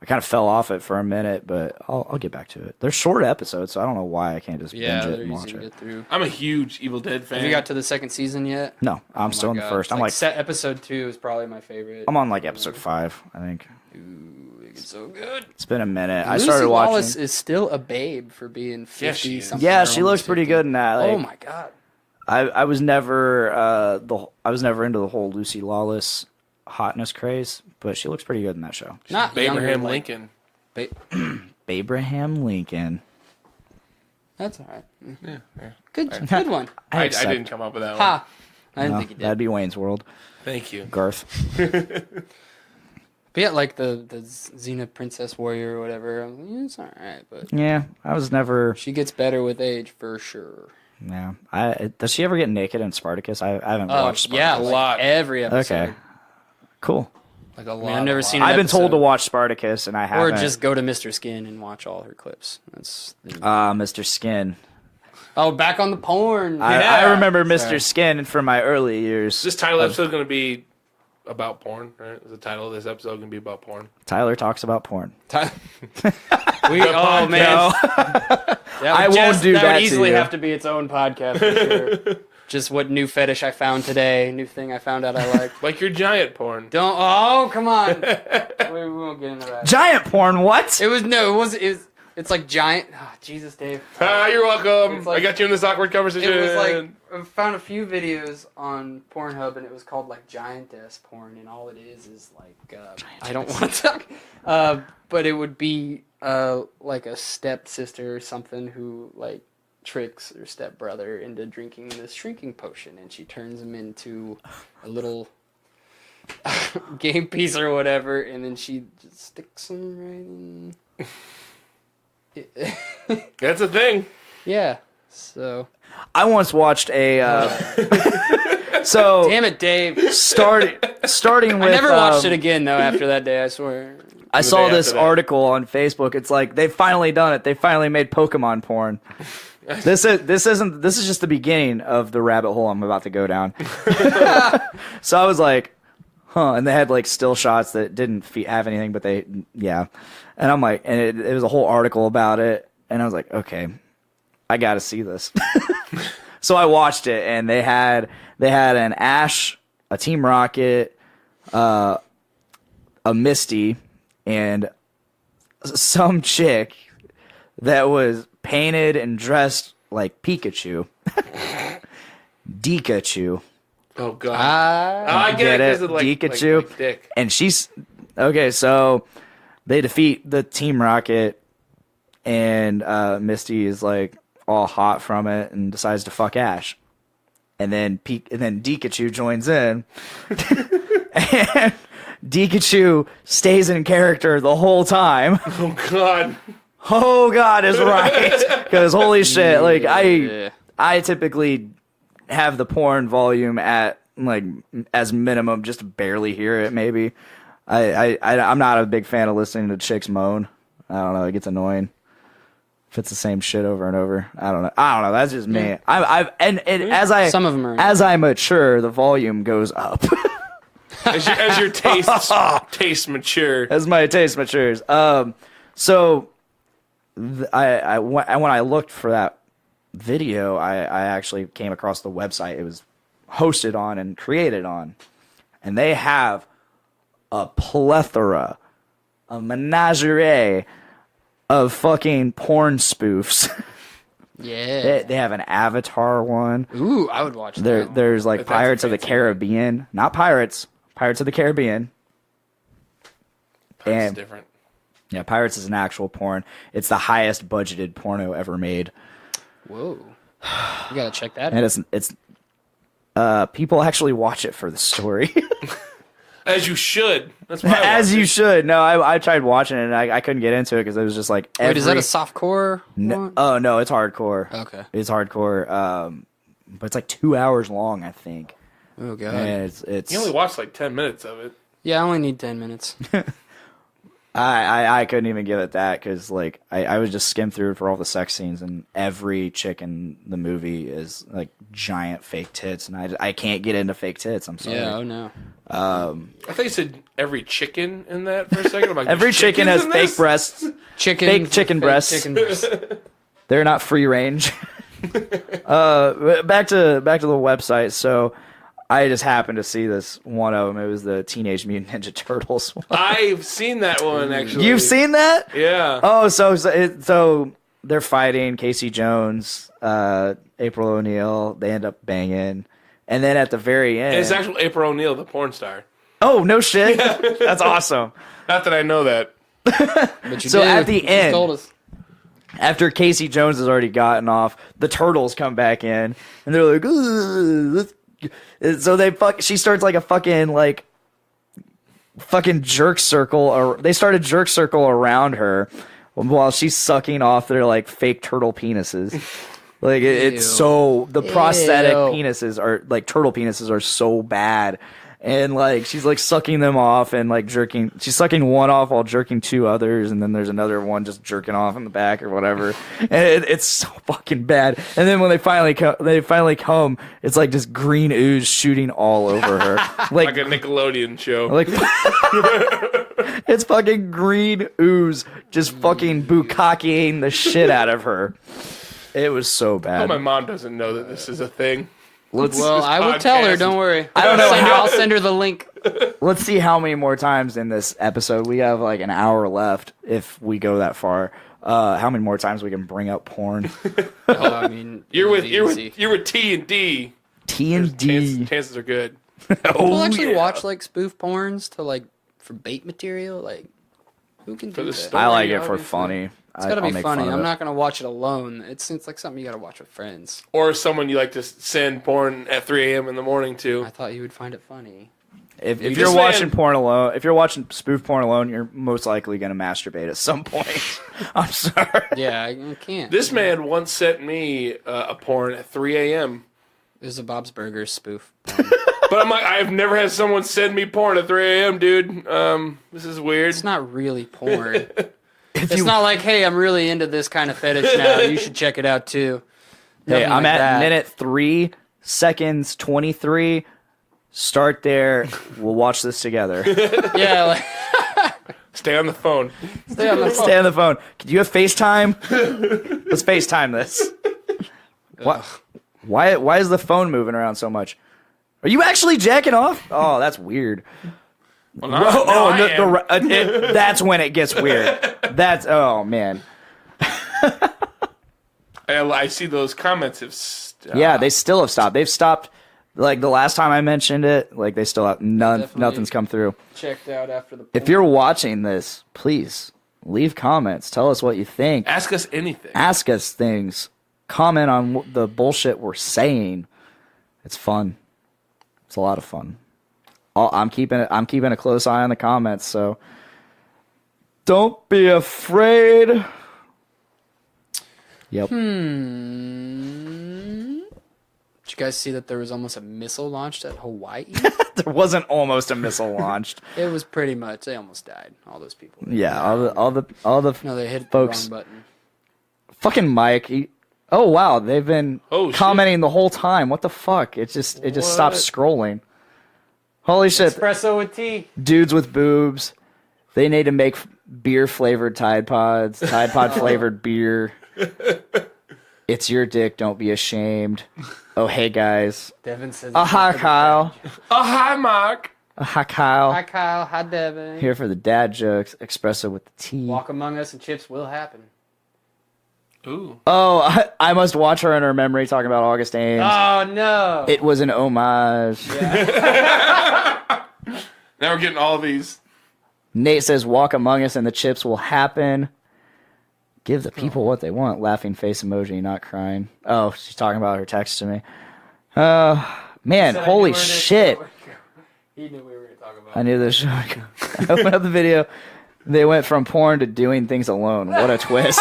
I kind of fell off it for a minute, but I'll get back to it. They're short episodes, so I don't know why I can't just binge it and watch it. I'm a huge Evil Dead fan. Have you got to the 2nd season yet? No, I'm still in the first. I'm set episode 2 is probably my favorite. I'm on episode 5, I think. Ooh, it's so good. It's been a minute. Lucy I started watching. Wallace is still a babe for being 50 something. Yeah, she looks pretty good in that. Oh my god. I was never into the whole Lucy Lawless hotness craze, but she looks pretty good in that show. Not Abraham Lincoln. Abraham Lincoln. That's all right. Yeah. Good one. I didn't come up with that one. Ha! I didn't think you did. That'd be Wayne's World. Thank you, Garth. But yeah, like the Xena Princess Warrior or whatever. I'm like, it's all right, but Yeah, I was never. she gets better with age for sure. Yeah, does she ever get naked in Spartacus? I haven't watched Spartacus. Yeah, A lot. every episode. Okay, cool. Like a lot. I mean, I've never seen. An I've been told episode. to watch Spartacus, and I Or haven't. just go to Mr. Skin and watch all her clips. That's Mr. Skin. oh, back on the porn. I remember Mr. Sorry. Skin from my early years. This title episode is going to be about porn, right? The title of this episode going to be about porn. Tyler talks about porn. Oh man, I won't do that that would to easily you. have to be its own podcast for sure. Just what new fetish I found today, new thing I found out I like. Like your giant porn. Don't. Oh, come on. we won't get into that. Giant porn, what? It was. It's like giant. Oh, Jesus, Dave. You're welcome. It's like- I got you in this awkward conversation. It was like I found a few videos on Pornhub, and it was called like giantess porn, and all it is like I don't want to talk, but it would be like a stepsister or something who like tricks her stepbrother into drinking this shrinking potion, and she turns him into a little game piece or whatever, and then she just sticks him right in. That's a thing. Yeah. So. I once watched a. So Damn it, Dave. starting with. I never watched it again though. After that day, I swear. I saw day this after that. article on Facebook. It's like they've finally done it. They finally made Pokemon porn. This is just the beginning of the rabbit hole I'm about to go down. So I was like, huh, and they had like still shots that didn't have anything, but yeah. And I'm like, and it was a whole article about it, and I was like, okay, I got to see this. So I watched it, and they had an Ash, a Team Rocket, a Misty, and some chick that was painted and dressed like Pikachu. Dikachu. Oh god. Ah. I get it because of like Pikachu. Like dick. And she's okay, so they defeat the Team Rocket, and Misty is like all hot from it and decides to fuck Ash. And then Dikachu joins in. And Dikachu stays in character the whole time. Oh god. Oh God is right. Because holy shit, like Yeah. I typically have the porn volume at like as minimum just to barely hear it. Maybe I'm not a big fan of listening to chicks moan. I don't know, it gets annoying if it's the same shit over and over. I don't know. That's just me. Some of them are. As I mature, the volume goes up. As your taste mature. As my taste matures. So when I looked for that video, I actually came across the website it was hosted on and created on, and they have a plethora, a menagerie of fucking porn spoofs. Yeah. They have an Avatar one. Ooh, I would watch that. There's like But that's Pirates of the fancy. Caribbean, not Pirates of the Caribbean. It's And different. yeah, Pirates is an actual porn. It's the highest budgeted porno ever made. Whoa. You gotta check that And out. it's people actually watch it for the story. As you should. That's why I As watch you it. should. No, I tried watching it and I couldn't get into it because it was just like Wait, is that a softcore one? Oh no, it's hardcore. Okay. It's hardcore. But it's like 2 hours long, I think. Oh, God. And it's You only watched like 10 minutes of it. Yeah, I only need 10 minutes. I couldn't even give it that because like I was just skimmed through for all the sex scenes, and every chick in the movie is like giant fake tits, and I can't get into fake tits. I'm sorry. Yeah, oh no. I thought you said every chicken in that for a second. I'm like, Every there's chicken chickens has in fake this? breasts. Fake chicken breasts. Chicken breasts. They're not free range. Back to the website. So I just happened to see this one of them. It was the Teenage Mutant Ninja Turtles one. I've seen that one actually. You've seen that? Yeah. Oh, so they're fighting Casey Jones, April O'Neil. They end up banging, and then at the very end, It's actually April O'Neil, the porn star. oh no shit, that's awesome. Not that I know that. But you So did. at the You end- told us. After Casey Jones has already gotten off, the turtles come back in, and they're like, "Ugh, let's." So she starts like a fucking like fucking jerk circle. Or they started jerk circle around her while she's sucking off their like fake turtle penises. Like it's so the prosthetic penises are like turtle penises are so bad. And like she's like sucking them off and like jerking. She's sucking one off while jerking two others, and then there's another one just jerking off in the back or whatever. And it's so fucking bad. And then when they finally come, it's like just green ooze shooting all over her, like a Nickelodeon show. Like it's fucking green ooze just fucking bukkakeing the shit out of her. It was so bad. My mom doesn't know that this is a thing. I will tell her. Don't worry. I don't know. I'll send her the link. Let's see how many more times in this episode. We have like an hour left if we go that far. How many more times we can bring up porn? I mean, you're with T and D. T and D. Chances are good. People actually watch like spoof porns to like for bait material. Like, who can do that? I like it for funny. It's gotta be funny. I'm not gonna watch it alone. It seems like something you gotta watch with friends. Or someone you like to send porn at 3 a.m. in the morning to. I thought you would find it funny. If you're watching porn alone, if you're watching spoof porn alone, you're most likely gonna masturbate at some point. I'm sorry. Yeah, I can't. This man once sent me a porn at 3 a.m. It was a Bob's Burgers spoof porn. But I'm like, I've never had someone send me porn at 3 a.m., dude. This is weird. It's not really porn. It's not like, hey, I'm really into this kind of fetish now. You should check it out too. Hey, I'm at minute 3 seconds 23. Start there. We'll watch this together. Yeah. Like, stay on the phone. Stay on the phone. Can you have FaceTime? Let's FaceTime this. What? Why is the phone moving around so much? Are you actually jacking off? Oh, that's weird. Well, that's when it gets weird. Oh man. I see those comments have stopped. Yeah, they still have stopped. They've stopped. Like the last time I mentioned it, like they still have nothing's come through. Checked out after the. If you're watching this, please leave comments. Tell us what you think. Ask us anything. Ask us things. Comment on the bullshit we're saying. It's fun. It's a lot of fun. I'm keeping a close eye on the comments, so don't be afraid. Yep. Did you guys see that there was almost a missile launched at Hawaii? There wasn't almost a missile launched. It was pretty much. They almost died. All those people. Yeah, all the No, they hit folks. the wrong button. Fucking Mike. Oh wow, they've been commenting the whole time. What the fuck? It just stopped scrolling. Holy shit. Espresso with tea. Dudes with boobs. They need to make beer flavored Tide Pods. Tide Pod flavored beer. It's your dick. Don't be ashamed. Oh, hey, guys. Devin says... hi, Kyle. Oh, hi, Mark. Hi, Kyle. Hi, Kyle. Hi, Devin. Here for the dad jokes. Espresso with the tea. Walk Among Us and chips will happen. Ooh. Oh, I must watch her in her memory talking about August Ames. Oh, no. It was an homage. Yeah. Now we're getting all of these. Nate says, walk among us and the chips will happen. Give the people what they want. Laughing face emoji, not crying. Oh, she's talking about her text to me. Man, holy shit. He knew we were going to talk about it. I knew this. I opened up the video. They went from porn to doing things alone. What a twist.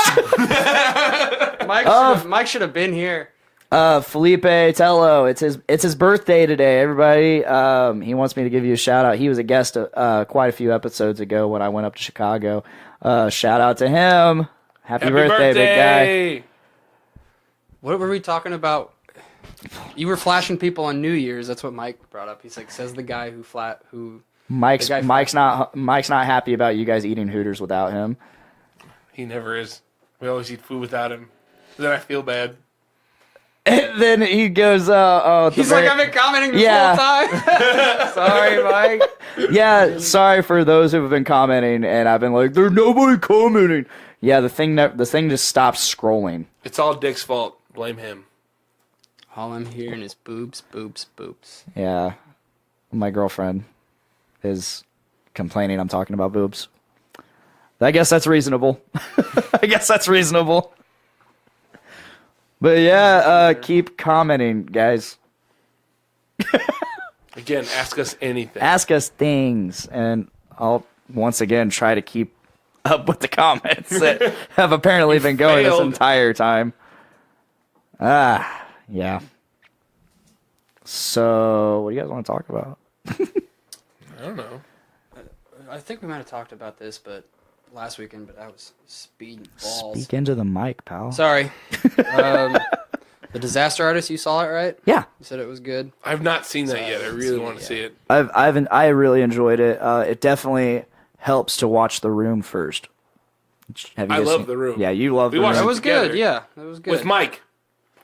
Mike should have been here. Felipe Tello, it's his birthday today, everybody. He wants me to give you a shout out. He was a guest quite a few episodes ago when I went up to Chicago. Shout out to him. Happy birthday, big guy. What were we talking about? You were flashing people on New Year's. That's what Mike brought up. He's like, says the guy who Mike's not happy about you guys eating Hooters without him. He never is. We always eat food without him. Then I feel bad. And then he goes, he's like, I've been commenting this whole time. Sorry, Mike. Yeah, sorry for those who have been commenting, and I've been like, there's nobody commenting. Yeah, the thing just stopped scrolling. It's all Dick's fault. Blame him. All I'm hearing is boobs, boobs, boobs. Yeah, my girlfriend is complaining I'm talking about boobs. I guess that's reasonable. But yeah, keep commenting, guys. Again, ask us anything. Ask us things, and I'll once again try to keep up with the comments that have apparently been going this entire time. Yeah. So, what do you guys want to talk about? I don't know. I think we might have talked about this, but last weekend, but I was speeding balls. Speak into the mic, pal. Sorry. The Disaster Artist, you saw it, right? Yeah. You said it was good. I've not seen that yet. I really want to see it. I really enjoyed it. It definitely helps to watch The Room first. Have you I guys love seen- The Room. Yeah, you love The We watched Room. That was together. good, yeah. That was good. With Mike.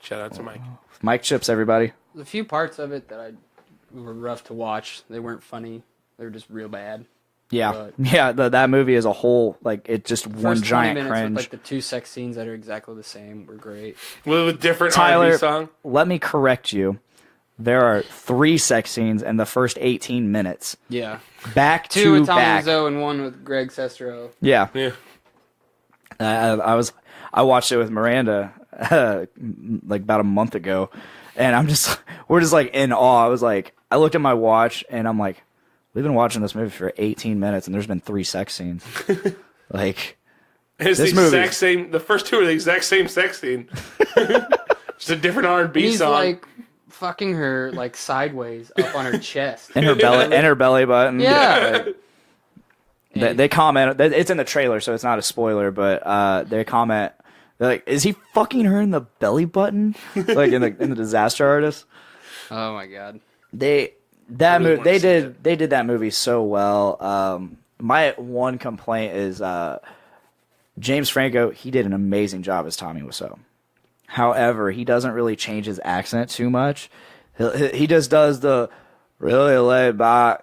Shout out to Mike. Mike Chips, everybody. There's a few parts of it that were rough to watch. They weren't funny. They were just real bad. Yeah, But- yeah. That movie as a whole, like, it just one First 20 giant minutes cringe. with like the 2 sex scenes that are exactly the same were great. With a different Tyler, R&B song. let me correct you. There are 3 sex scenes in the first 18 minutes. Yeah. Back 2 to with Tommy back. Wiseau and 1 with Greg Sestero. Yeah. Yeah. I watched it with Miranda like about a month ago, and we're just like in awe. I looked at my watch and I'm like, we've been watching this movie for 18 minutes and there's been 3 sex scenes. Like, It's this the movie- exact same. The first 2 are the exact same sex scene. Just a different R&B He's song. like fucking her like sideways up on her chest. and her belly button. Yeah. They comment. It's in the trailer, so it's not a spoiler. But they comment. They're like, "Is he fucking her in the belly button?" Like in the Disaster Artist. Oh my god. really wanna see They did that movie so well. My one complaint is James Franco. He did an amazing job as Tommy Wiseau. However, he doesn't really change his accent too much. He just does the really laid back.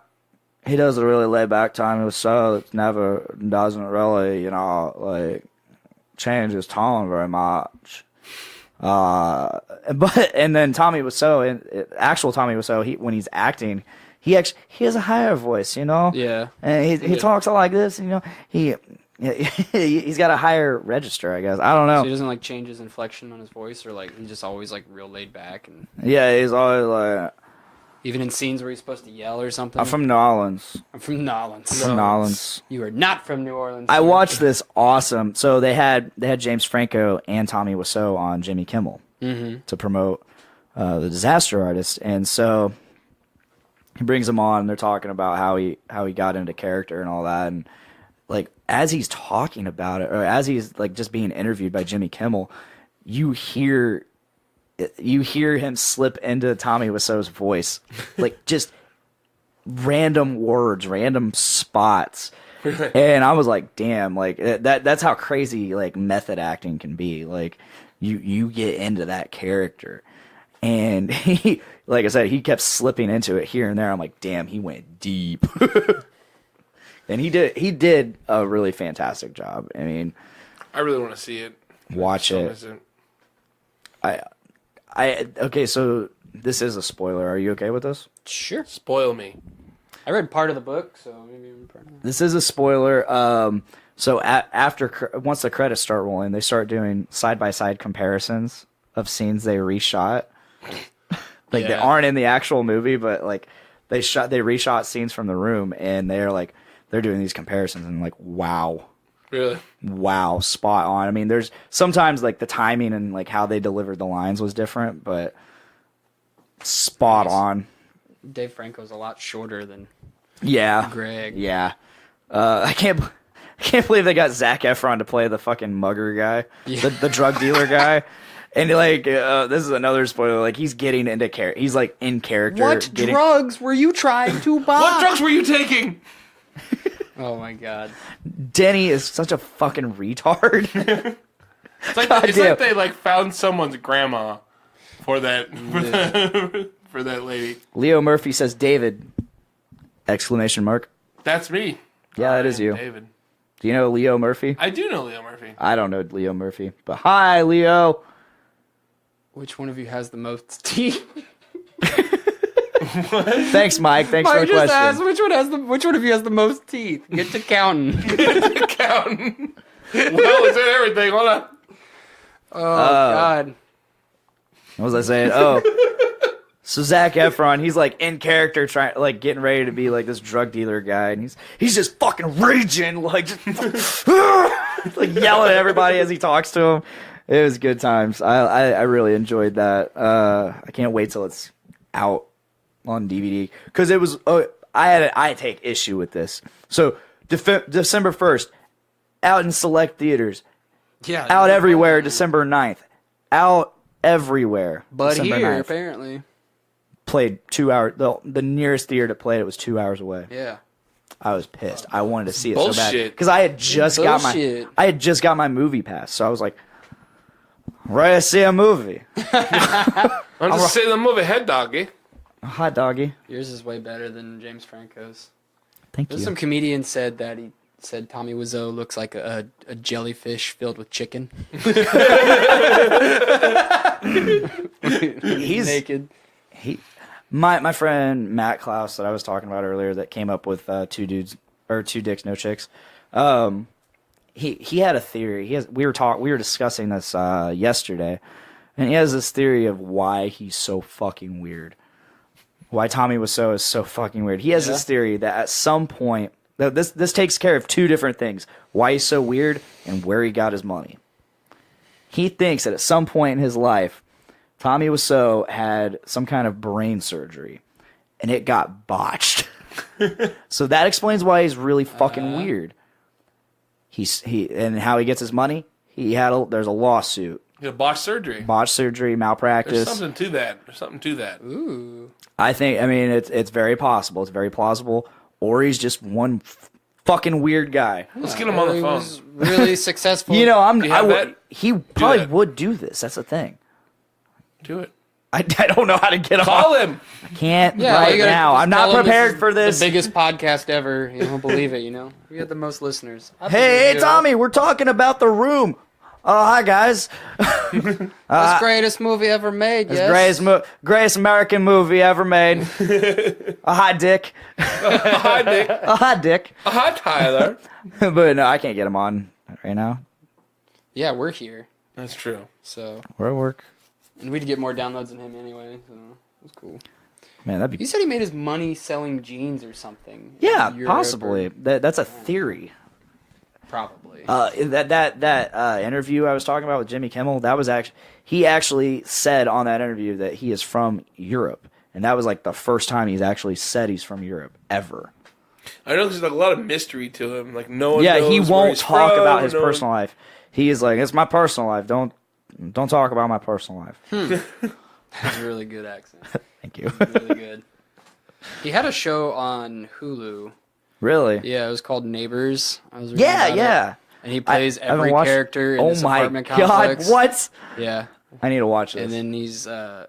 He does a really laid back Tommy Wiseau. It never doesn't really, like change his tone very much. And then Tommy Wiseau, actual Tommy Wiseau, when he's acting, he has a higher voice, Yeah. and he talks like this, he's got a higher register, I guess. I don't So know. he doesn't like change his inflection on his voice, or like he's just always like real laid back, and Yeah, he's always like, even in scenes where he's supposed to yell or something. I'm from New Orleans. I'm from Nolans. From New Orleans. You are not from New Orleans. I watched this awesome. So they had James Franco and Tommy Wiseau on Jimmy Kimmel to promote the Disaster Artist, and so he brings them on. And they're talking about how he got into character and all that, and like as he's talking about it, or as he's like just being interviewed by Jimmy Kimmel, you hear him slip into Tommy Wiseau's voice, like just random words, random spots. And I was like, damn, like that's how crazy like method acting can be. Like you get into that character. And he, like I said, he kept slipping into it here and there. I'm like, damn, he went deep. And he did a really fantastic job. I mean, I really want to see it. watch it. Okay, so this is a spoiler. Are you okay with this? Sure. Spoil me. I read part of the book, so maybe I'm part of it. This is a spoiler. So once the credits start rolling, they start doing side-by-side comparisons of scenes they reshot. Like they aren't in the actual movie, but like they reshot scenes from The Room, and they're doing these comparisons, and like, wow. Really? Wow, spot on. I mean, there's sometimes like the timing and like how they delivered the lines was different, but spot on. Dave Franco's a lot shorter than Yeah, Greg. Yeah, I can't believe they got Zac Efron to play the fucking mugger guy, the drug dealer guy. And like, this is another spoiler. Like, he's getting into character. He's like in character. What drugs were you trying to buy? What drugs were you taking? Oh my god. Denny is such a fucking retard. It's like they like found someone's grandma for that for that lady. Leo Murphy says, David! Exclamation mark. That's me. Yeah, that is you. David. Do you know Leo Murphy? I do know Leo Murphy. I don't know Leo Murphy, but hi, Leo. Which one of you has the most teeth? Thanks, Mike. Thanks for the just question. asked which one of you has the most teeth? Get to counting. Counting. Well, it's in everything. Hold on. Oh god. What was I saying? Oh, So Zac Efron, he's like in character, trying like getting ready to be like this drug dealer guy, and he's just fucking raging, like just, like yelling at everybody as he talks to him. It was good times. I really enjoyed that. I can't wait till it's out on DVD because it was. I take issue with this. So December 1st, out in select theaters. Yeah. Out everywhere. December 9th, out everywhere. But December here 9th. apparently. Played 2 hours. The nearest theater that played it was 2 hours away. Yeah. I was pissed. I wanted to see it Bullshit. so bad because I had just got my movie pass. So I was like, ready to see a movie. I'm just saying the movie Head Doggy. Hot doggy. Yours is way better than James Franco's. Thank There's you. some comedian said that he said Tommy Wiseau looks like a jellyfish filled with chicken. He's naked. My friend Matt Klaus that I was talking about earlier that came up with two dicks no chicks. He had a theory. We were discussing this yesterday, and he has this theory of why he's so fucking weird. Why Tommy Wiseau is so fucking weird. He has this theory that at some point this takes care of two different things: why he's so weird and where he got his money. He thinks that at some point in his life, Tommy Wiseau had some kind of brain surgery, and it got botched. So that explains why he's really fucking weird. And how he gets his money. There's a lawsuit. You know, botched surgery, malpractice. There's something to that. Ooh. I mean, it's very possible. It's very plausible. Or he's just one fucking weird guy. Let's get him on the He phone. was really successful. You know, he probably that. would do this. That's the thing. Do it. I don't know how to get him Call on. him. I can't Yeah, right you gotta now. just I'm tell not him prepared is for this. The biggest podcast ever. You won't believe it, you know? We got the most listeners. Hey, Tommy, we're talking about The Room. Oh, hi, guys. That's greatest movie ever made, yes? Greatest American movie ever made. A hot dick. Hi, Nick. A hot dick. Hi, Tyler. But no, I can't get him on right now. Yeah, we're here. That's true. So, We're at work. and we'd get more downloads than him anyway, so it was cool. Man, that'd He be... said he made his money selling jeans or something. Yeah, in Europe possibly. or- That's a theory. Probably. That interview I was talking about with Jimmy Kimmel, he actually said on that interview that he is from Europe, and that was like the first time he's actually said he's from Europe ever. I know there's like a lot of mystery to him. Like no one. Yeah, knows he where won't he's talk from, about his no one- personal life. He is like, it's my personal life. Don't talk about my personal life. That's a really good accent. Thank you. Really good. He had a show on Hulu. Really? Yeah, it was called Neighbors. I was reading Yeah, about yeah. it. And he plays I haven't every watched- character in this apartment God, complex. what? Yeah. I need to watch this. And then he's, I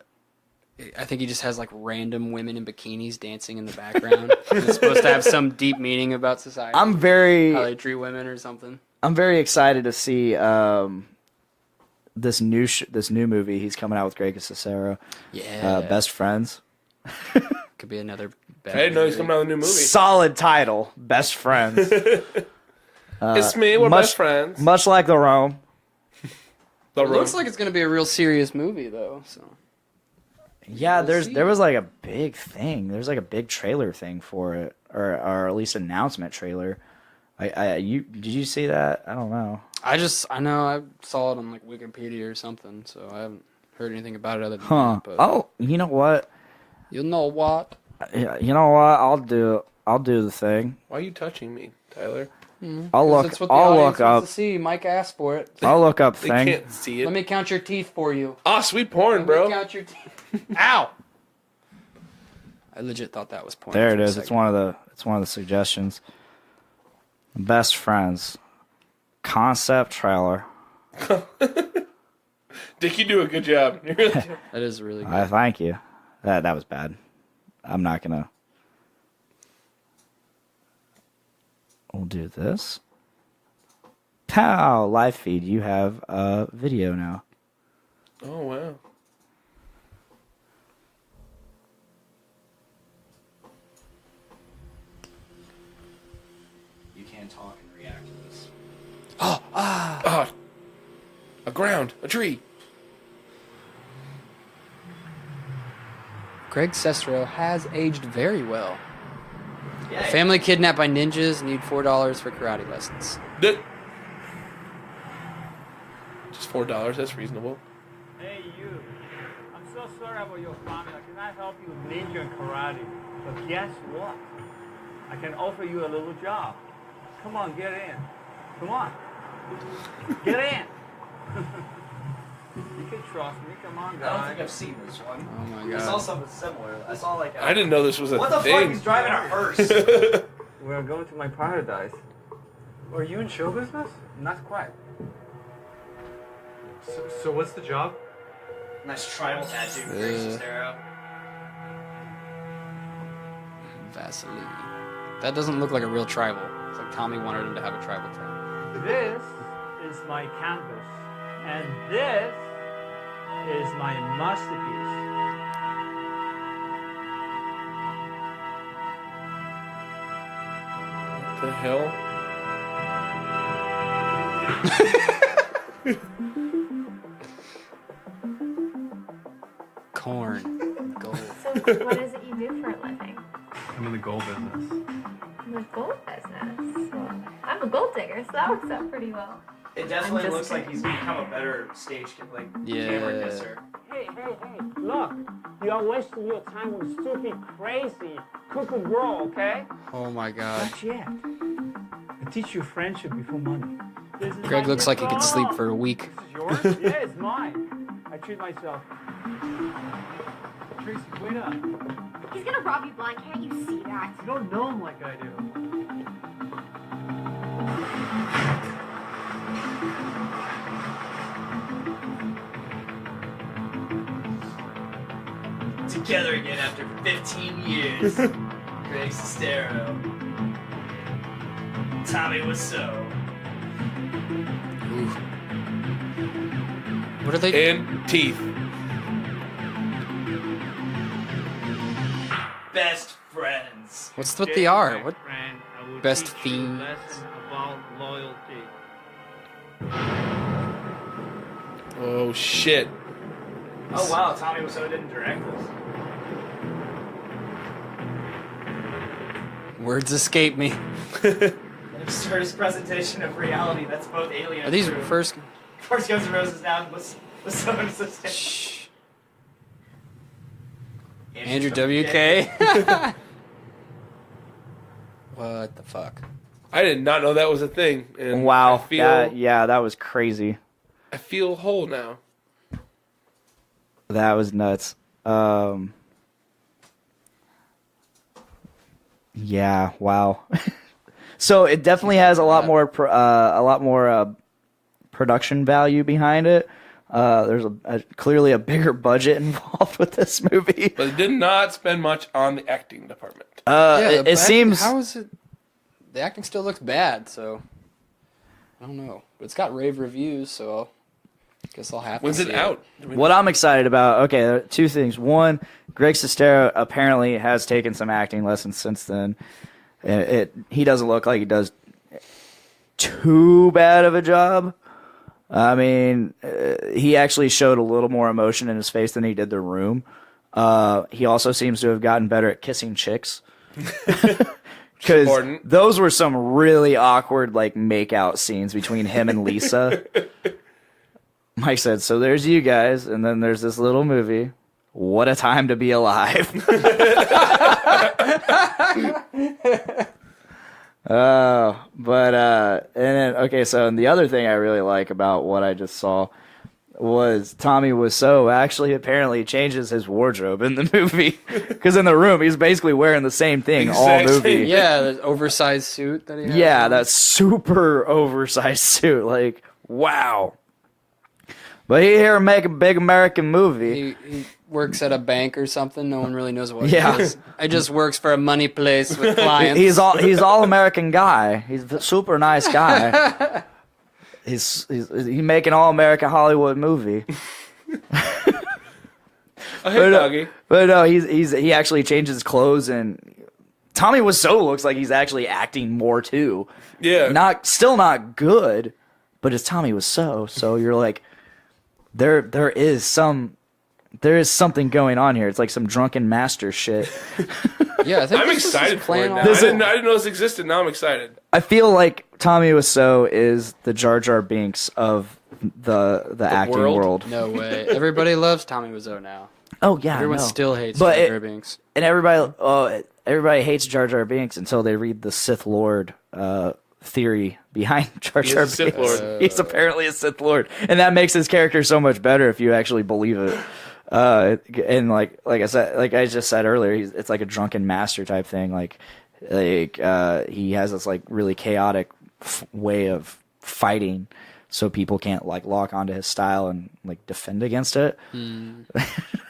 think he just has like random women in bikinis dancing in the background. It's supposed to have some deep meaning about society. I'm how very they treat women or something. excited to see this new movie he's coming out with Greg Sestero. Yeah. Best Friends. Could be another I didn't know he's coming out with a new movie. Solid title, Best Friends. It's me. We're much- best friends. Much like the Rome. The It looks like it's going to be a real serious movie, though. So Yeah, We'll see. there was like a big thing. There's like a big trailer thing for it, or at least announcement trailer. Did you see that? I don't know. I know I saw it on like Wikipedia or something, so I haven't heard anything about it other than Huh? that. But Oh, you know what? you know what? Yeah, you know what? I'll do the thing. Why are you touching me, Tyler? I'll look. That's what the I'll audience look wants up. to see. Mike asked for it. I'll look up They thing. can't see it. Let me count your teeth for you. Ah, sweet porn, Let bro. me count your teeth. Ow! I legit thought that was porn. There for it a is. It's second. one of the suggestions. Best Friends concept trailer. Dick, you do a good job. You really do. That is really good. I thank you. That was bad. I'm not gonna. We'll do this. Pow! Live feed. You have a video now. Oh wow. You can talk and react to this. Ah, a ground, a tree. Greg Sestero has aged very well. A family kidnapped by ninjas need $4 for karate lessons. Just $4. That's reasonable. Hey, you. I'm so sorry about your family. I cannot help you with ninja and karate. But guess what? I can offer you a little job. Come on, get in. Come on. Get in. You can trust me. Come on, guys. I don't think I've seen this one. Oh my I saw god. something similar. I saw like. I didn't know this was a What the thing. fuck? He's driving a hearse. We're going to my paradise. Are you in show business? Not quite. So what's the job? Nice tribal tattoo, Greg Sestero. Vaseline. That doesn't look like a real tribal. It's like Tommy wanted him to have a tribal tattoo. This is my canvas. And this is my masterpiece. What the hell? Corn. Gold. So what is it you do for a living? I'm in the gold business. The gold business. Well, I'm a gold digger, so that works out pretty well. It definitely I'm just looks like kidding. he's become a better stage camera Yeah. kisser. Hey, look. You are wasting your time with stupid, crazy, cuckoo girl, okay? Oh my god. Not yet. I teach you friendship before money. This is Greg my looks like he could sleep car. for a week. This is yours? Yeah, it's mine. I treat myself. Tracy, wait up. He's gonna rob you blind, can't you see that? You don't know him like I do. Together again after 15 years. Greg Sestero. Tommy Wiseau. Ooh. What are they? And teeth. Best friends. What's what they are? What? Friend, I will Best teach you a theme. lesson about loyalty. Oh shit. Oh wow, Tommy Wiseau didn't direct this. Words escape me. Start his presentation of reality. That's both alien. Are these and true. first? First Guns N' Roses now Wiseau and Sestero. Shh. Andrew WK. What the fuck? I did not know that was a thing. And Wow. I feel, That was crazy. I feel whole now. That was nuts. Yeah, wow. So it definitely has a lot more production value behind it. There's clearly a bigger budget involved with this movie. But it did not spend much on the acting department. It seems. How is it? The acting still looks bad, so I don't know. But it's got rave reviews, so I guess I'll have When's to it see out? What I'm excited about, okay, there are two things. One, Greg Sestero apparently has taken some acting lessons since then. He doesn't look like he does too bad of a job. I mean, he actually showed a little more emotion in his face than he did The Room. He also seems to have gotten better at kissing chicks. Because those were some really awkward, like, make-out scenes between him and Lisa. Mike said, so there's you guys, and then there's this little movie. What a time to be alive. And then, okay, so the other thing I really like about what I just saw was Tommy Wiseau actually apparently changes his wardrobe in the movie. Because in The Room, he's basically wearing the same thing all movie. Yeah, the oversized suit that he has. Yeah, that super oversized suit. Like, wow. But he here make a big American movie. He works at a bank or something. No one really knows what Yeah. it is. He just works for a money place with clients. He's all American guy. He's a super nice guy. He's making all American Hollywood movie. I hate Doggy. But no, he actually changes his clothes, and Tommy Wiseau looks like he's actually acting more too. Yeah. Still not good, but it's Tommy Wiseau, so you're like, there is some there is something going on here. It's like some drunken master shit. Yeah, I think I'm this is excited for it playing now. all- I didn't know this existed. Now I'm excited. I feel like Tommy Wiseau is the Jar Jar Binks of the acting world. No way. Everybody loves Tommy Wiseau now. Oh yeah, Everyone no. still hates But Jar Jar Binks. And everybody hates Jar Jar Binks until they read the Sith Lord theory behind Jar Jar He's a Binks. Sith Lord. He's apparently a Sith Lord, and that makes his character so much better if you actually believe it. And like I just said earlier, it's like a drunken master type thing. Like he has this like really chaotic way of fighting, so people can't like lock onto his style and like defend against it.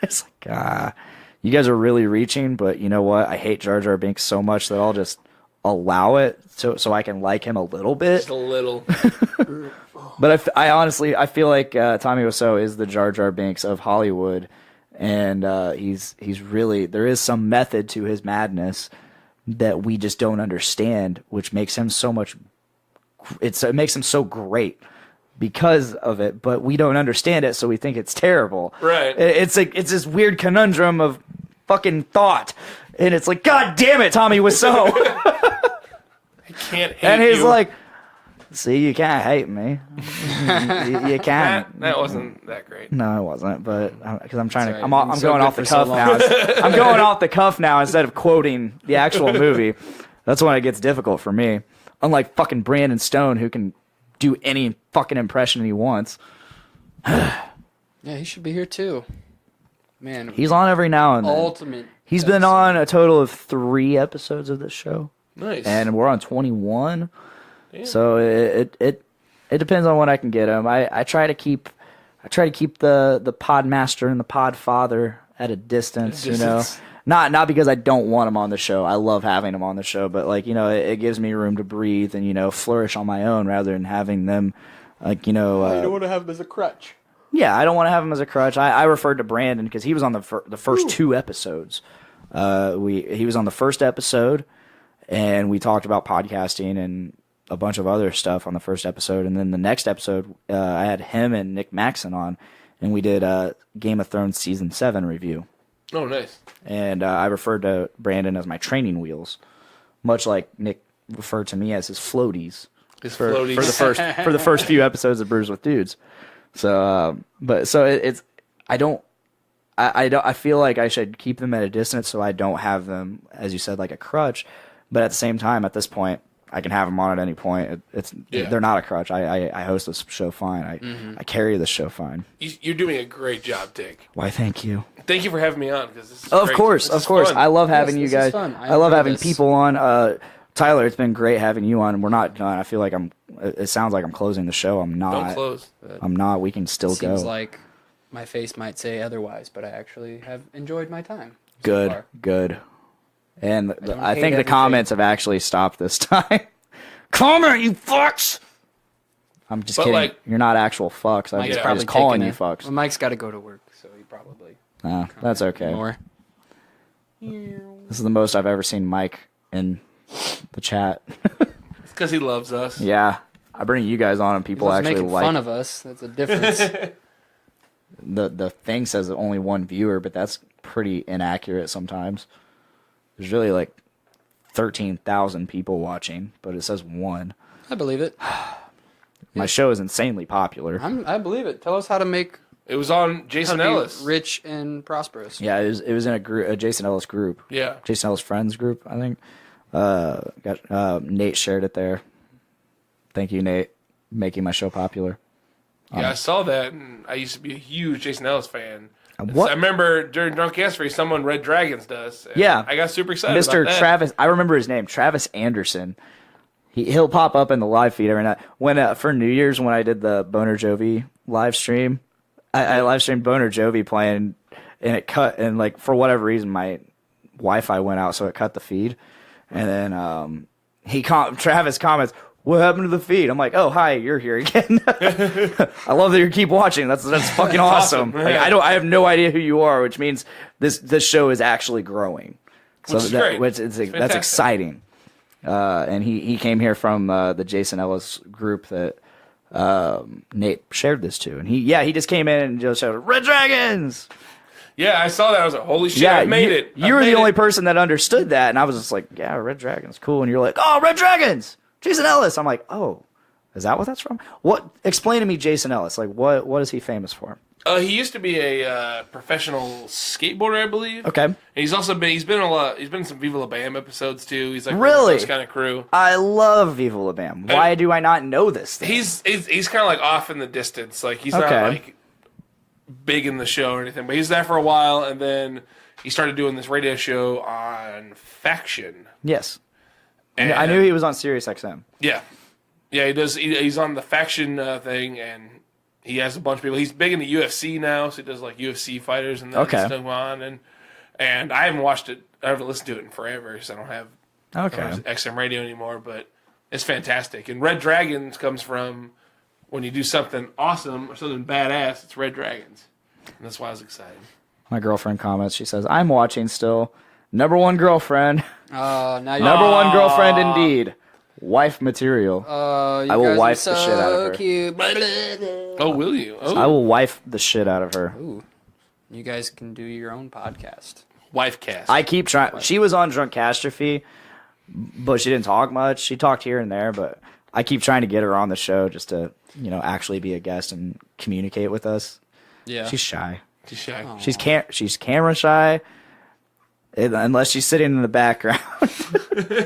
It's like you guys are really reaching, but you know what? I hate Jar Jar Binks so much that I'll just allow it so I can like him a little bit. Just a little. But I honestly feel like Tommy Wiseau is the Jar Jar Binks of Hollywood, and he's really, there is some method to his madness that we just don't understand, which makes him so much. It makes him so great because of it, but we don't understand it, so we think it's terrible. Right. It's this weird conundrum of fucking thought, and it's like, God damn it, Tommy Wiseau. I can't hate And he's you. like, see, you can't hate me. You can't. That wasn't that great. No, it wasn't. But because I'm trying That's to, right. I'm You've been so going good off the for so cuff long. now. I'm going off the cuff now instead of quoting the actual movie. That's when it gets difficult for me. Unlike fucking Brandon Stone, who can do any fucking impression he wants. Yeah, he should be here too. Man, He's on every now and then. ultimate. He's been on a total of 3 episodes of this show, Nice. and we're on 21. So it depends on when I can get him. I try to keep the Podmaster and the Podfather at a distance, you know. Not because I don't want him on the show. I love having him on the show, but like, you know, it gives me room to breathe and, you know, flourish on my own rather than having them like, you know, you don't want to have him as a crutch. yeah, I don't want to have him as a crutch. I referred to Brandon because he was on the first 2 episodes. He was on the first episode, and we talked about podcasting and a bunch of other stuff on the first episode. And then the next episode, I had him and Nick Maxon on, and we did a Game of Thrones Season 7 review. Oh, nice. And I referred to Brandon as my training wheels, much like Nick referred to me as his floaties. Floaties. For the first few episodes of Brews with Dudes. So, I feel like I should keep them at a distance so I don't have them, as you said, like a crutch. But at the same time, at this point, I can have them on at any point. They're not a crutch. I host this show fine. I carry this show fine. You're doing a great job, Dick. Why? Thank you. Thank you for having me on. Because this is Of great. course. This is fun. I love having you Yes, this is guys. fun. I love enjoy having this. people on. Tyler, it's been great having you on. We're not done. I feel like it sounds like I'm closing the show. I'm not. Don't close. I'm not. We can still go. Seems like my face might say otherwise, but I actually have enjoyed my time. so Good. far. Good. And don't I hate think the everything. comments have actually stopped this time. Comment, you fucks! I'm just But, kidding. like, You're not actual fucks. I'm Mike's just probably calling taking you fucks. Well, Mike's got to go to work, so he probably That's okay. more. This is the most I've ever seen Mike in the chat. It's because he loves us. Yeah. I bring you guys on and people People actually making like fun of us. That's a difference. the thing says only 1 viewer, but that's pretty inaccurate sometimes. There's really like 13,000 people watching, but it says 1. I believe it. My show is insanely popular. I believe it. Tell us how to make It was on how Jason to be Ellis. rich and prosperous. Yeah, it was in a Jason Ellis group. Yeah. Jason Ellis Friends group, I think. Nate shared it there. Thank you, Nate, making my show popular. Yeah, I saw that, and I used to be a huge Jason Ellis fan. What? I remember during Podcastrophe, someone read Dragons to us. and Yeah. I got super excited Mr. about that. Travis, I remember his name, Travis Anderson. He'll pop up in the live feed every night. When for New Year's, when I did the Boner Jovi live stream, I live streamed Boner Jovi playing, and it cut, and like for whatever reason my Wi-Fi went out, so it cut the feed. And then Travis comments, "What happened to the feed?" I'm like, "Oh, hi, you're here again." I love that you keep watching. That's fucking awesome. awesome. Like, I have no idea who you are, which means this show is actually growing. So Which is great. that's fantastic. exciting. And he came here from the Jason Ellis group that Nate shared this to, and he just came in and just shouted, "Red Dragons!" Yeah, I saw that. I was like, holy shit, Yeah, I made it. You were the only person that understood that, and I was just like, yeah, Red Dragon's cool. And you're like, oh, Red Dragons, Jason Ellis. I'm like, oh, is that what that's from? What? Explain to me, Jason Ellis. Like, what is he famous for? He used to be a professional skateboarder, I believe. Okay. And he's been a lot. He's been in some Viva La Bam episodes too. He's like really this kind of crew. I love Viva La Bam. Why do I not know this thing? He's kind of like off in the distance. Like he's not like big in the show or anything, but he's there for a while, and then he started doing this radio show on Faction. Yes. And I knew he was on Sirius XM. Yeah, he does. He's on the Faction thing, and he has a bunch of people. He's big in the UFC now, so he does like UFC fighters and that stuff on. And I haven't watched it. I haven't listened to it in forever, because I don't have XM radio anymore. But it's fantastic. And Red Dragons comes from when you do something awesome or something badass. It's Red Dragons, and that's why I was excited. My girlfriend comments. She says, "I'm watching still. Number one girlfriend. Now Number one girlfriend indeed. Wife material. I will wife the shit out of her. Cute. Oh, will you? Oh. I will wife the shit out of her. Ooh. You guys can do your own podcast. Wife cast. I keep trying. She was on Drunkastrophe, but she didn't talk much. She talked here and there, but I keep trying to get her on the show just to, actually be a guest and communicate with us. Yeah. She's shy. She's shy. Aww. She's camera shy, unless she's sitting in the background.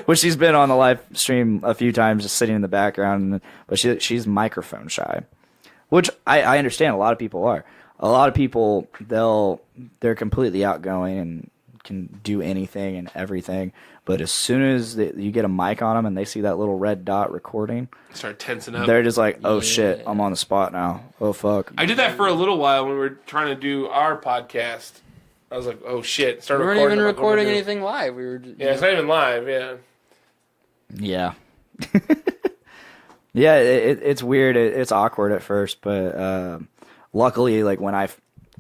Which she's been on the live stream a few times, just sitting in the background. But she's microphone shy, which I understand. A lot of people are. A lot of people they're completely outgoing and can do anything and everything. But as soon as you get a mic on them and they see that little red dot recording, start tensing up. They're just like, oh shit, I'm on the spot now. Oh fuck. I did that for a little while when we were trying to do our podcast. I was like, oh shit. We weren't even recording anything live. We were. It's not even live, yeah. Yeah. Yeah, it's weird. It's awkward at first, but luckily, like when I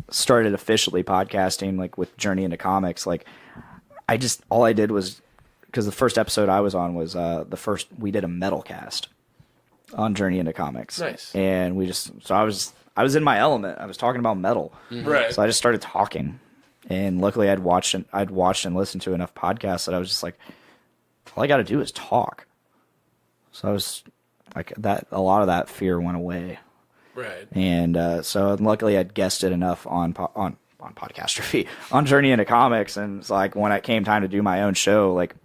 started officially podcasting, like with Journey into Comics, like all I did was, because the first episode I was on was we did a metal cast on Journey into Comics. Nice. And I was in my element. I was talking about metal. Mm-hmm. Right. So I just started talking. And luckily I'd watched and listened to enough podcasts that I was just like, all I got to do is talk. So I was like, a lot of that fear went away. Right. And so luckily I'd guested enough on Podcastrophe, on Journey into Comics, and it's like when it came time to do my own show, like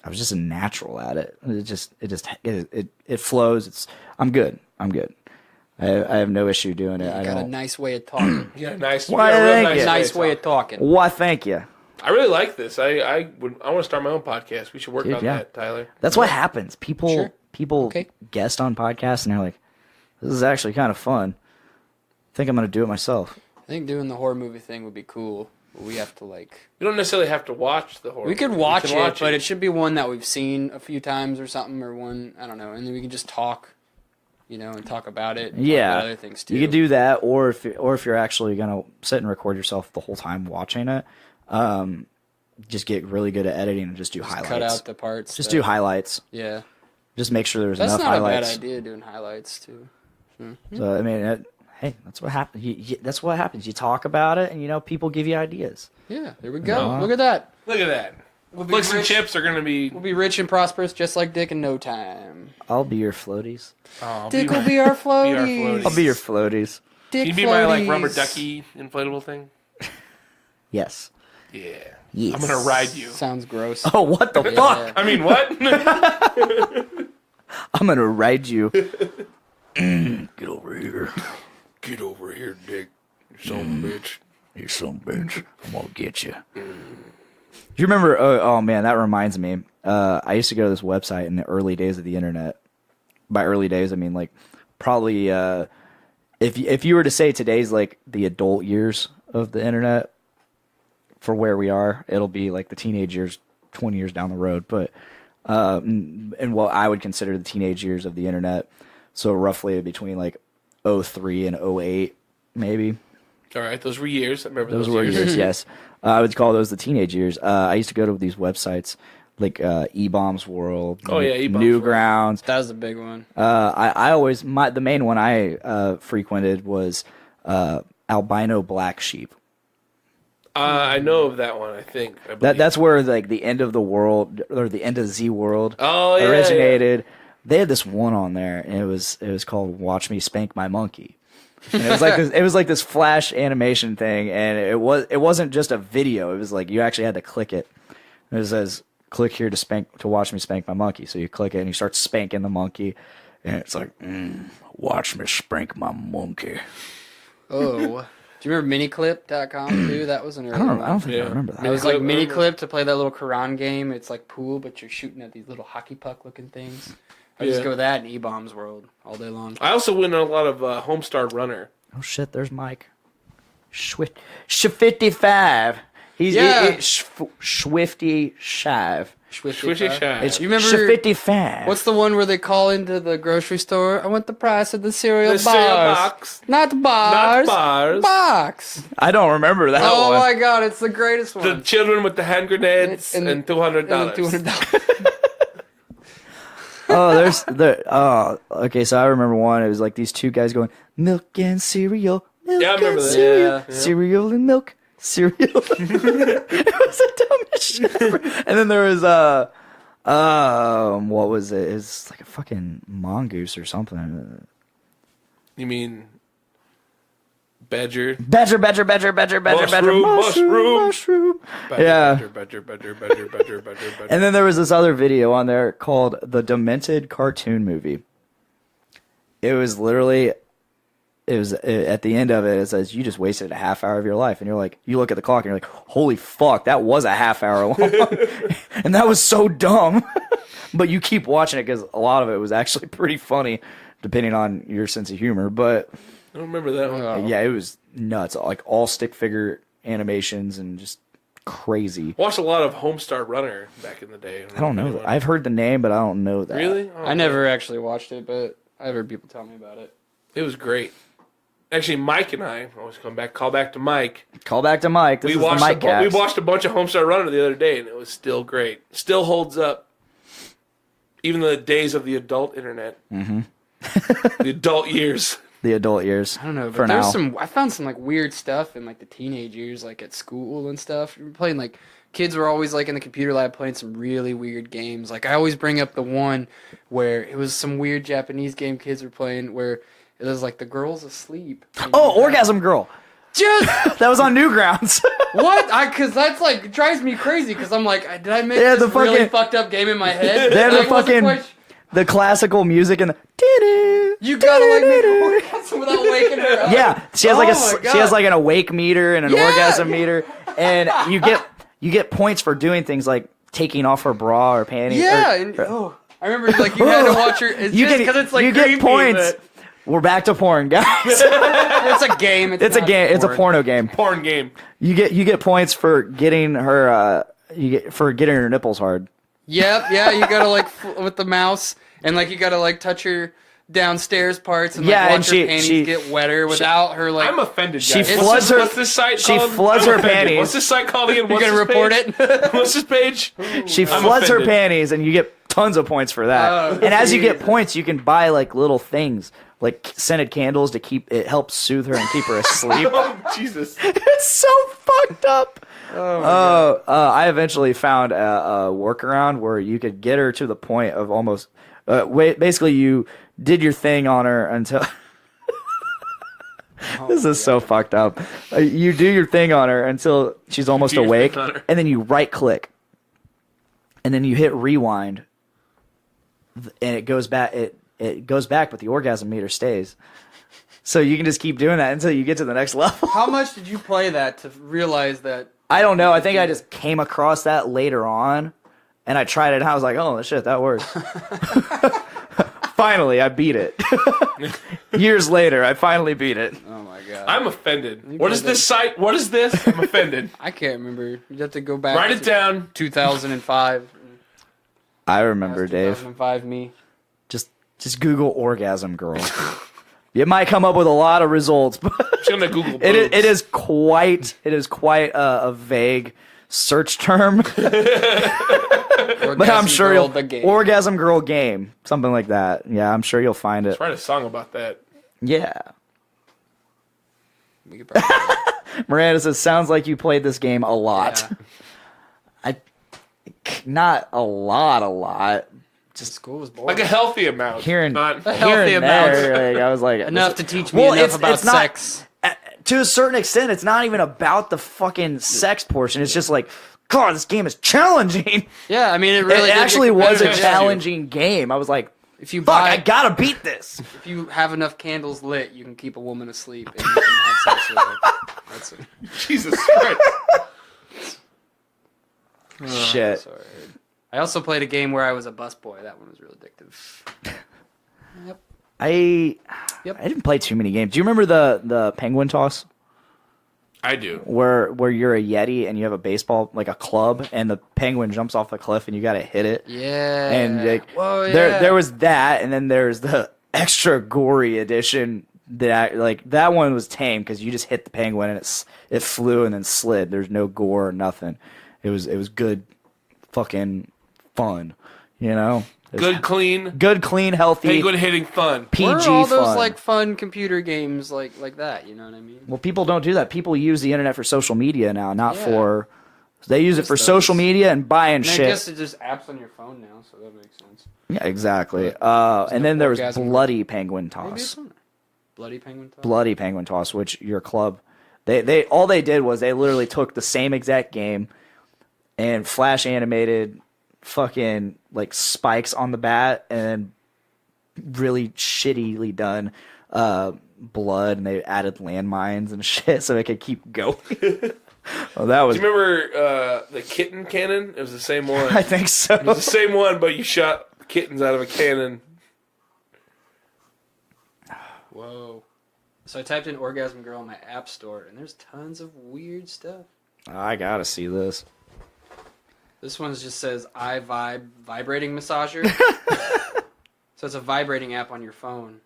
I was just a natural at it. It flows. I'm good. I have no issue doing it. You got a nice way of talking. Yeah, nice. Nice way of talking. Why, thank you. I really like this. I want to start my own podcast. We should work on that, Tyler. That's what happens. People Okay. guest on podcasts and they're like, this is actually kind of fun. I think I'm going to do it myself. I think doing the horror movie thing would be cool. But we have to We don't necessarily have to watch the horror. We could watch it, but it should be one that we've seen a few times or something, or one, I don't know, and then we can just talk. And talk about it. And talk about other things too. You could do that, or if you're actually gonna sit and record yourself the whole time watching it, just get really good at editing and just do highlights. Cut out the parts. Just do highlights. Yeah. Just make sure there's enough highlights. That's not a bad idea, doing highlights too. Mm-hmm. So I mean, hey, that's what happens. That's what happens. You talk about it, and people give you ideas. Yeah, there we go. Look at that. Look at that. Flicks and chips are going to be... We'll be rich and prosperous just like Dick in no time. I'll be your floaties. Dick will be our floaties. I'll be your floaties. Dick Can you be floaties. my rubber ducky inflatable thing? Yes. Yeah. Yes. I'm going to ride you. Sounds gross. Oh, what the fuck? I mean, what? I'm going to ride you. Get over here. Get over here, Dick. You son of a bitch. You son of a bitch. I'm going to get you. Do you remember? Oh man, that reminds me. I used to go to this website in the early days of the internet. By early days, I mean like probably if you were to say today's like the adult years of the internet for where we are, it'll be like the teenage years, 20 years down the road. But and what I would consider the teenage years of the internet, so roughly between like 03 and 08, maybe. All right, those were years. I remember those were years. Yes. I would call those the teenage years. I used to go to these websites like E-Bombs World, Newgrounds. That was a big one. I always the main one I frequented was Albino Black Sheep. I know of that one. I think That's where like the end of the world or the end of Z World originated. Yeah. They had this one on there, and it was called "Watch Me Spank My Monkey." And it was like this flash animation thing, and it wasn't just a video. It was like you actually had to click it. It says, "Click here to watch me spank my monkey." So you click it, and you start spanking the monkey, and it's like, "Watch me spank my monkey." Oh. Do you remember miniclip.com too? That was an early one. I don't think I remember that. It was like miniclip to play that little Quran game. It's like pool, but you're shooting at these little hockey puck looking things. I just go with that in E-Bombs World all day long. I also win a lot of Homestar Runner. Oh shit! There's Mike. 55. He's Swifty Shive. Swifty Shive. It's you remember 55. What's the one where they call into the grocery store? I want the price of the cereal The bars. cereal box. Not bars. Not bars. Box. I don't remember that Oh one. my god, it's the greatest one. The children with the hand grenades and $200. $200. Okay, so I remember one. It was like these two guys going, milk and cereal, milk I remember and that. cereal, Yeah. cereal and milk, cereal. It was the dumbest shit ever. And then there was what was it? It's like a fucking mongoose or something. You mean Badger? Badger, Mushroom. Yeah. Badger. And then there was this other video on there called The Demented Cartoon Movie. It was literally, at the end of it, it says, you just wasted a half hour of your life. And you're like, you look at the clock and you're like, holy fuck, that was a half hour long. And that was so dumb. But you keep watching it because a lot of it was actually pretty funny, depending on your sense of humor. But I don't remember that one. yeah, it was nuts. Like all stick figure animations and just crazy. Watched a lot of Homestar Runner back in the day. I don't know that. I've heard the name, but I don't know that. Really? Oh, I never actually watched it, but I've heard people tell me about it. It was great. Actually, Mike and I always call back to Mike. Call back to Mike. This We is the Mike we cast. watched a bunch of Homestar Runner the other day, and it was still great. Still holds up. Even the days of the adult internet. Mm-hmm. The adult years. The adult years. I don't know, but for there's now. I found some like weird stuff in like the teenage years, like at school and stuff. We were playing like kids were always like in the computer lab playing some really weird games. Like I always bring up the one where it was some weird Japanese game kids were playing where it was like the girl's asleep. Oh, Orgasm Girl. Just That was on Newgrounds. what? Because that's like it drives me crazy. Because I'm like, did I make Yeah, this the really fucking- fucked up game in my head? They had the I wasn't fucking quite the classical music and the You gotta like make an orgasm without waking her up. yeah. She has Oh like my she has God. like an awake meter and an Yeah. orgasm meter, and you get points for doing things like taking off her bra or panties. Yeah, or- and, I remember like you had to watch her. It's you just get because it's like you creepy, get points. but We're back to porn, guys. It's a game. It's a not game. It's a porno game. Porn game. You get points for getting her getting her nipples hard. Yep. Yeah. You gotta like with the mouse and like you gotta like touch her downstairs parts and like Yeah, watch and her she- panties she- get wetter without her like. I'm offended, She guys. floods her. What's this site She called? floods I'm her offended. panties. What's this site called again? You're What's gonna this report page? it? What's this page? She I'm floods her offended. panties, and you get tons of points for that. Oh, and as you get Jesus. points, you can buy like little things, like scented candles to keep it helps soothe her and keep her asleep. Oh, Jesus. It's so fucked up. I eventually found a workaround where you could get her to the point of almost. Basically, you did your thing on her until. This is so fucked up. You do your thing on her until she's almost do your awake, thing on her. and then you right click, and then you hit rewind, and it goes back. It goes back, but the orgasm meter stays. So you can just keep doing that until you get to the next level. How much did you play that to realize that? I don't know. I think I just came across that later on, and I tried it, and I was like, "Oh shit, that works." Finally, I beat it. Years later, I finally beat it. Oh my god! I'm offended. What is this site? What is this? I'm offended. I can't remember. You'd have to go back. Write it to down. 2005. I remember, Dave. 2005 me. Just Google orgasm girl. You might come up with a lot of results, but Just gonna Google boobs. it is quite a vague search term. But I'm sure you'll the game. orgasm girl game, something like that. Yeah, I'm sure you'll find it. Write a song about that. Yeah. We could probably Miranda says, sounds like you played this game a lot. Yeah. Not a lot. Just school was boring. Like a healthy amount. Here and, not here healthy and amount. there, like, I was like... Enough to teach me enough about sex. To a certain extent, it's not even about the fucking sex portion. It's just like, God, this game is challenging. Yeah, I mean, it really It actually was a competitive. challenging game. I was like, If you fuck, buy, I gotta beat this. if you have enough candles lit, you can keep a woman asleep and you can have sex with her. That's it. Jesus Christ. Shit. Sorry. I also played a game where I was a busboy. That one was real addictive. Yep. I Yep. didn't play too many games. Do you remember the penguin toss? I do. Where you're a Yeti and you have a baseball, like a club, and the penguin jumps off the cliff and you gotta hit it. Yeah. And like, Whoa, yeah. there was that, and then there's the extra gory edition that one was tame because you just hit the penguin and it flew and then slid. There's no gore or nothing. It was good, fucking fun, you know. Good, clean, Healthy, penguin hitting fun. PG Where are all those fun. like fun computer games like that? You know what I mean? Well, people don't do that. People use the internet for social media now, not Yeah. for. They use it Just for those. social media and buying And I shit. guess it's just apps on your phone now, so that makes sense. Yeah, exactly. And then there was orgasm. Bloody Penguin Maybe it's Toss. on there. Bloody Penguin Toss? Bloody Penguin Toss, which your club, they all they did was they literally took the same exact game and flash animated fucking like spikes on the bat and really shittily done blood, and they added landmines and shit so it could keep going. Well, that was. Do you remember the kitten cannon? It was the same one. I think so. It was the same one, but you shot kittens out of a cannon. Whoa. So I typed in Orgasm Girl in my app store, and there's tons of weird stuff. I gotta see this. This one just says I Vibe Vibrating Massager. So it's a vibrating app on your phone.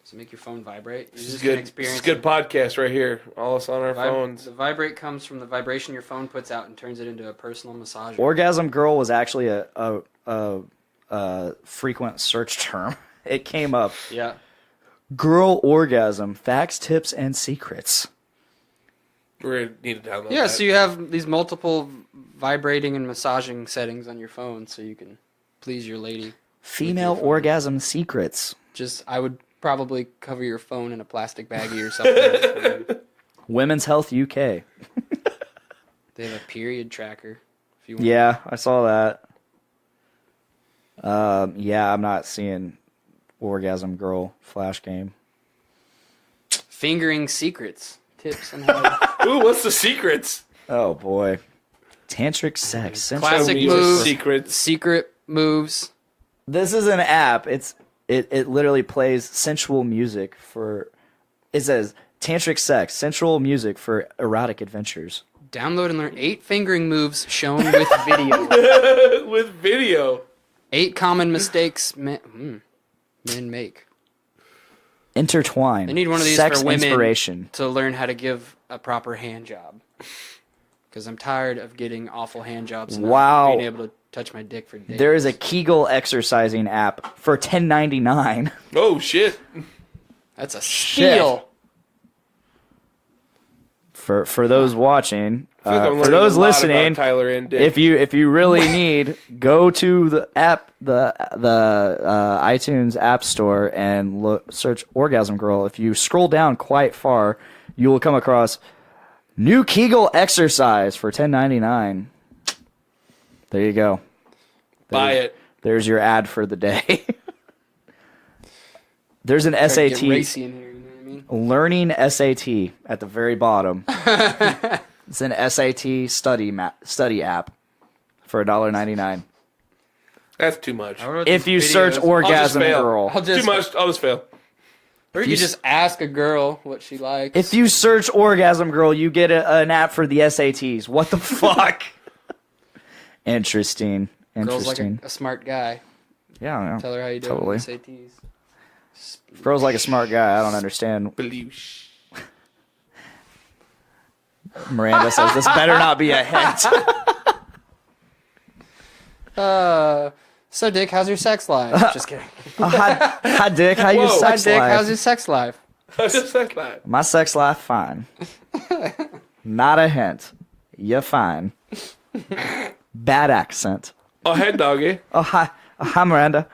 Does it make your phone vibrate? This is good. This is good podcast right here. All us on our phones. The vibrate comes from the vibration your phone puts out and turns it into a personal massager. Orgasm Girl was actually a frequent search term. It came up. Yeah. Girl orgasm, facts, tips, and secrets. We're gonna need to download Yeah, that. so you have these multiple vibrating and massaging settings on your phone so you can please your lady. Female orgasm secrets. I would probably cover your phone in a plastic baggie or something. Women's Health UK. They have a period tracker. If you want. Yeah, I saw that. Yeah, I'm not seeing Orgasm Girl flash game. Fingering secrets. Tips on how to... Ooh, what's the secrets? Oh boy. Tantric sex. sensual Classic music. moves. Secrets. Secret moves. This is an app. It literally plays sensual music for. It says tantric sex, sensual music for erotic adventures. Download and learn 8 fingering moves shown with video. With video. 8 common mistakes men make. Intertwine. They need one of these sex for women inspiration. to learn how to give a proper hand job. Because I'm tired of getting awful hand jobs and Wow. not being able to touch my dick for days. There is a Kegel exercising app for $10.99. Oh shit. That's a steal. For those watching, I feel like I'm for learning those a lot listening, about Tyler and Dick. if you really need, go to the app, the iTunes App Store and search Orgasm Girl. If you scroll down quite far, you will come across new Kegel exercise for $10.99. There you go. Buy it. There's your ad for the day. There's an Try to SAT. get racy in here, you know what I mean? Learning SAT at the very bottom. It's an SAT study app for $1.99. That's too much. If you search Orgasm fail. Girl. Too much. I'll just fail. Or you could just ask a girl what she likes. If you search Orgasm Girl, you get an app for the SATs. What the fuck? Interesting. Girl's like a smart guy. Yeah, Tell her how you do totally. it with SATs. Girl's like a smart guy. I don't understand. Beloosh. Miranda says this better not be a hint. So Dick, how's your sex life? Just kidding. Hi, Dick. How you Whoa. Hi sex Dick, life? how's your sex life? How's your sex life? My sex life, fine. Not a hint. You're fine. Bad accent. Oh, hey, doggy. Oh, hi. Oh, hi, Miranda.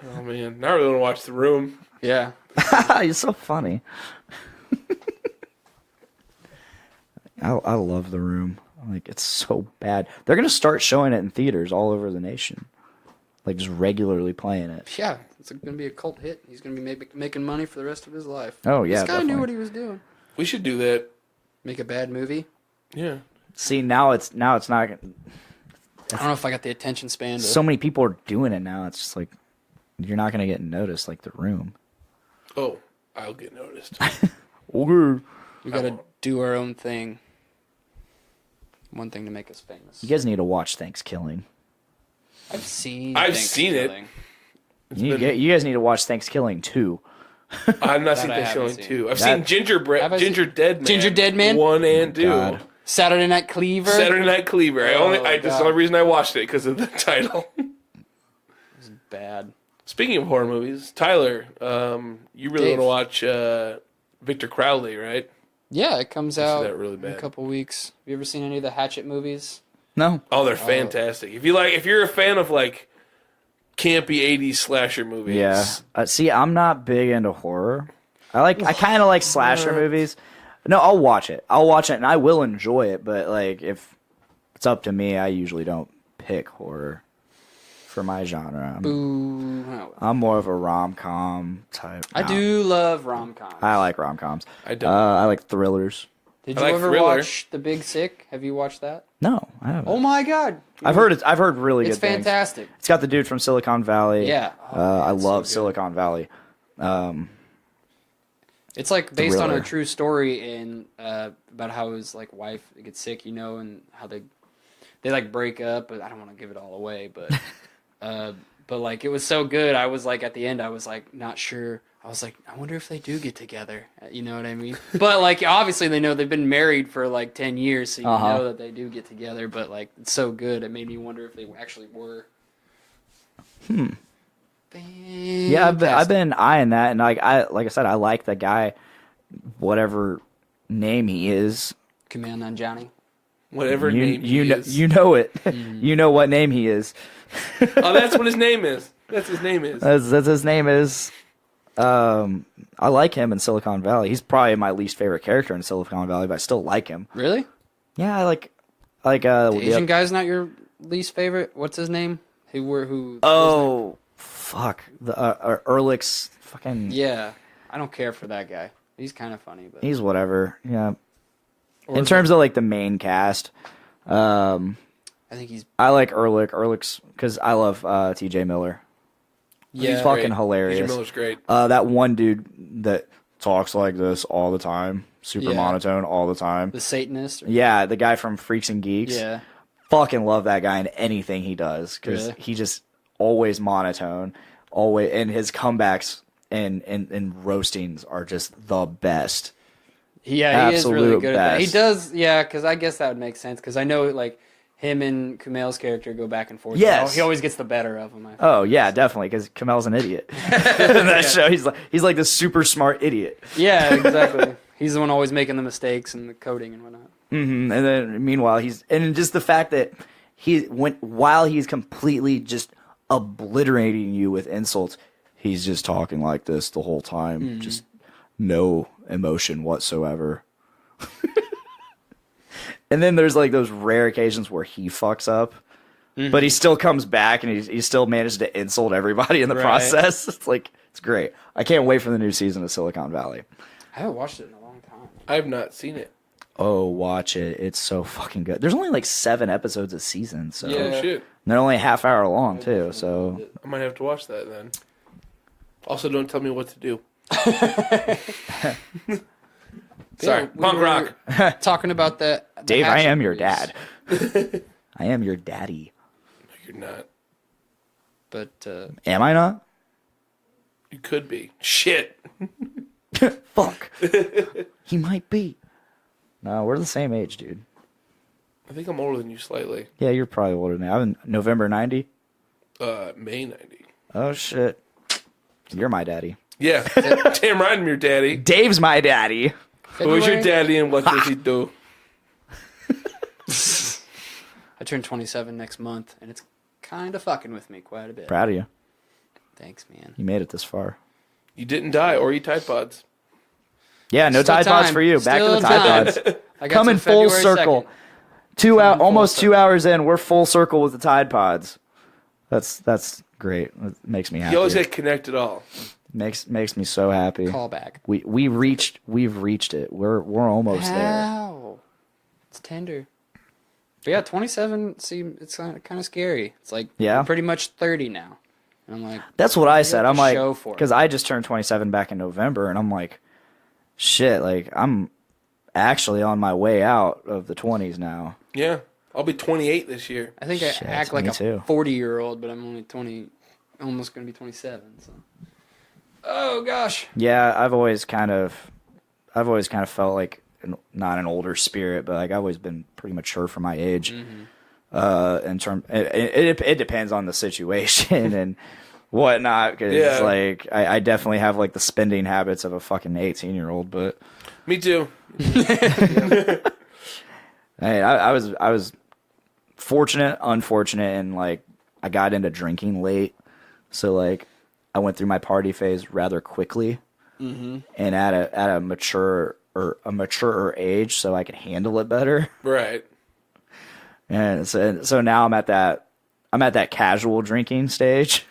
Oh, man. Now I really want to watch The Room. Yeah. You're so funny. I love The Room. Like, it's so bad. They're going to start showing it in theaters all over the nation. Like, just regularly playing it. Yeah. It's going to be a cult hit. He's going to be making money for the rest of his life. Oh, yeah, This guy definitely. knew what he was doing. We should do that. Make a bad movie. Yeah. See, now it's not... I don't know if I got the attention span to... So many people are doing it now. It's just like, you're not going to get noticed like The Room. Oh, I'll get noticed. Okay. We got to do our own thing. One thing to make us famous. You guys need to watch Thanksgiving. I've seen it. You guys need to watch Thanksgiving too. I've not seen I haven't Thanksgiving seen. 2. I've That- seen Have I Ginger Dead Man. Ginger Dead Man? 1 and 2. God. Saturday Night Cleaver. Saturday Night Cleaver. That's the God. only reason I watched it, because of the title. Bad. Speaking of horror movies, Tyler, you really Dave. want to watch Victor Crowley, right? Yeah, it comes I see out that really in bad. a couple weeks. Have you ever seen any of the Hatchet movies? No. Oh, they're fantastic. If you're a fan of like campy 80s slasher movies. Yeah. See, I'm not big into horror. I kind of like slasher movies. No, I'll watch it, and I will enjoy it. But like, if it's up to me, I usually don't pick horror for my genre. Boo. Oh, I'm more of a rom-com type. I do love rom-coms. I like rom-coms. I don't. I like thrillers. Did I you like ever Thriller. watch The Big Sick? Have you watched that? No, I haven't. Oh my God. I've heard really It's good things. fantastic. It's got the dude from Silicon Valley. Yeah. I it's love so good. Silicon Valley. It's like based on a Thriller. true story and about how his like wife gets sick, and how they like break up. But I don't want to give it all away. But but like it was so good. I was like at the end, I was like not sure. I was like, I wonder if they do get together. You know what I mean? But like obviously they know they've been married for like 10 years, so you know that they do get together. But like it's so good, it made me wonder if they actually were. Yeah, I've been eyeing that, and like I said, I like the guy, whatever name he is. Kumail Nanjiani. Whatever name he is. You know it. You know what name he is. Oh, that's what his name is. That's his name is. That's his name is. I like him in Silicon Valley. He's probably my least favorite character in Silicon Valley, but I still like him. Really? Yeah, I like The Asian guy's not your least favorite? What's his name? Who? Oh, fuck. The Ehrlich's fucking. Yeah, I don't care for that guy. He's kind of funny, but He's whatever. Yeah. Or In is terms of like the main cast, I think he's I like Ehrlich. Ehrlich's because I love T.J. Miller. yeah. He's fucking Great. hilarious. T.J. Miller's great. That one dude that talks like this all the time, super Yeah. monotone all the time. the Satanist. Yeah, the guy from Freaks and Geeks. Yeah. Fucking love that guy in anything he does because Really? he just always monotone, always, and his comebacks and roastings are just the best. Yeah, he is really Absolute good at that. He best. does, yeah, because I guess that would make sense. Because I know, like, him and Kumail's character go back and forth. Yes. He always gets the better of him. I think. Oh yeah, definitely because Kamel's an idiot. In that show, he's like the super smart idiot. Yeah, exactly. He's the one always making the mistakes and the coding and whatnot. And then meanwhile and just the fact that while he's completely just obliterating you with insults, he's just talking like this the whole time, just no emotion whatsoever. And then there's like those rare occasions where he fucks up, but he still comes back and he still managed to insult everybody in the Right. process. It's great. I can't wait for the new season of Silicon Valley. I haven't watched it in a long time. I have not seen it. Oh, watch it. It's so fucking good. There's only like 7 episodes a season, so Oh, shit. and they're only a half hour long too. So I might have to watch that then. Also, don't tell me what to do. Sorry, Yeah, we punk were rock. Talking about the Dave, I Hatchet am your movies. dad. I am your daddy. You're not. But Am I not? You could be. Shit. Fuck. He might be. No, we're the same age, dude. I think I'm older than you slightly. Yeah, you're probably older than me. I'm in November 90. May 90. Oh shit. You're my daddy. Yeah, damn right I'm your daddy. Dave's my daddy. Who's your daddy and what does he do? I turn 27 next month, and it's kind of fucking with me quite a bit. Proud of you. Thanks, man. You made it this far. You didn't die or eat Tide Pods. Yeah, no Still Tide Pods time. for you. Back to the Still Tide time. Pods. I got Coming to full February circle. 2nd. Almost 2 hours in, we're full circle with the Tide Pods. That's great. It makes me happy. You always get connected all. Makes me so happy. Call back. We've reached it. We're almost there. How? It's tender. But yeah, 27 it's kind of scary. It's like I'm pretty much 30 now. And I'm like, that's what I said. I'm like, because I just turned 27 back in November, and I'm like, shit, like I'm actually on my way out of the 20s now. Yeah, I'll be 28 this year. I think I act like a 40-year-old, but I'm only 20, almost going to be 27. So, oh gosh. Yeah, I've always kind of felt like not an older spirit, but like I've always been pretty mature for my age. Mm-hmm. In term, it depends on the situation and whatnot. Because like I definitely have like the spending habits of a fucking 18-year-old. But me too. Hey, I was fortunate, unfortunate, and like I got into drinking late, so like I went through my party phase rather quickly, and at a maturer age, so I could handle it better. Right. And so now I'm at that casual drinking stage.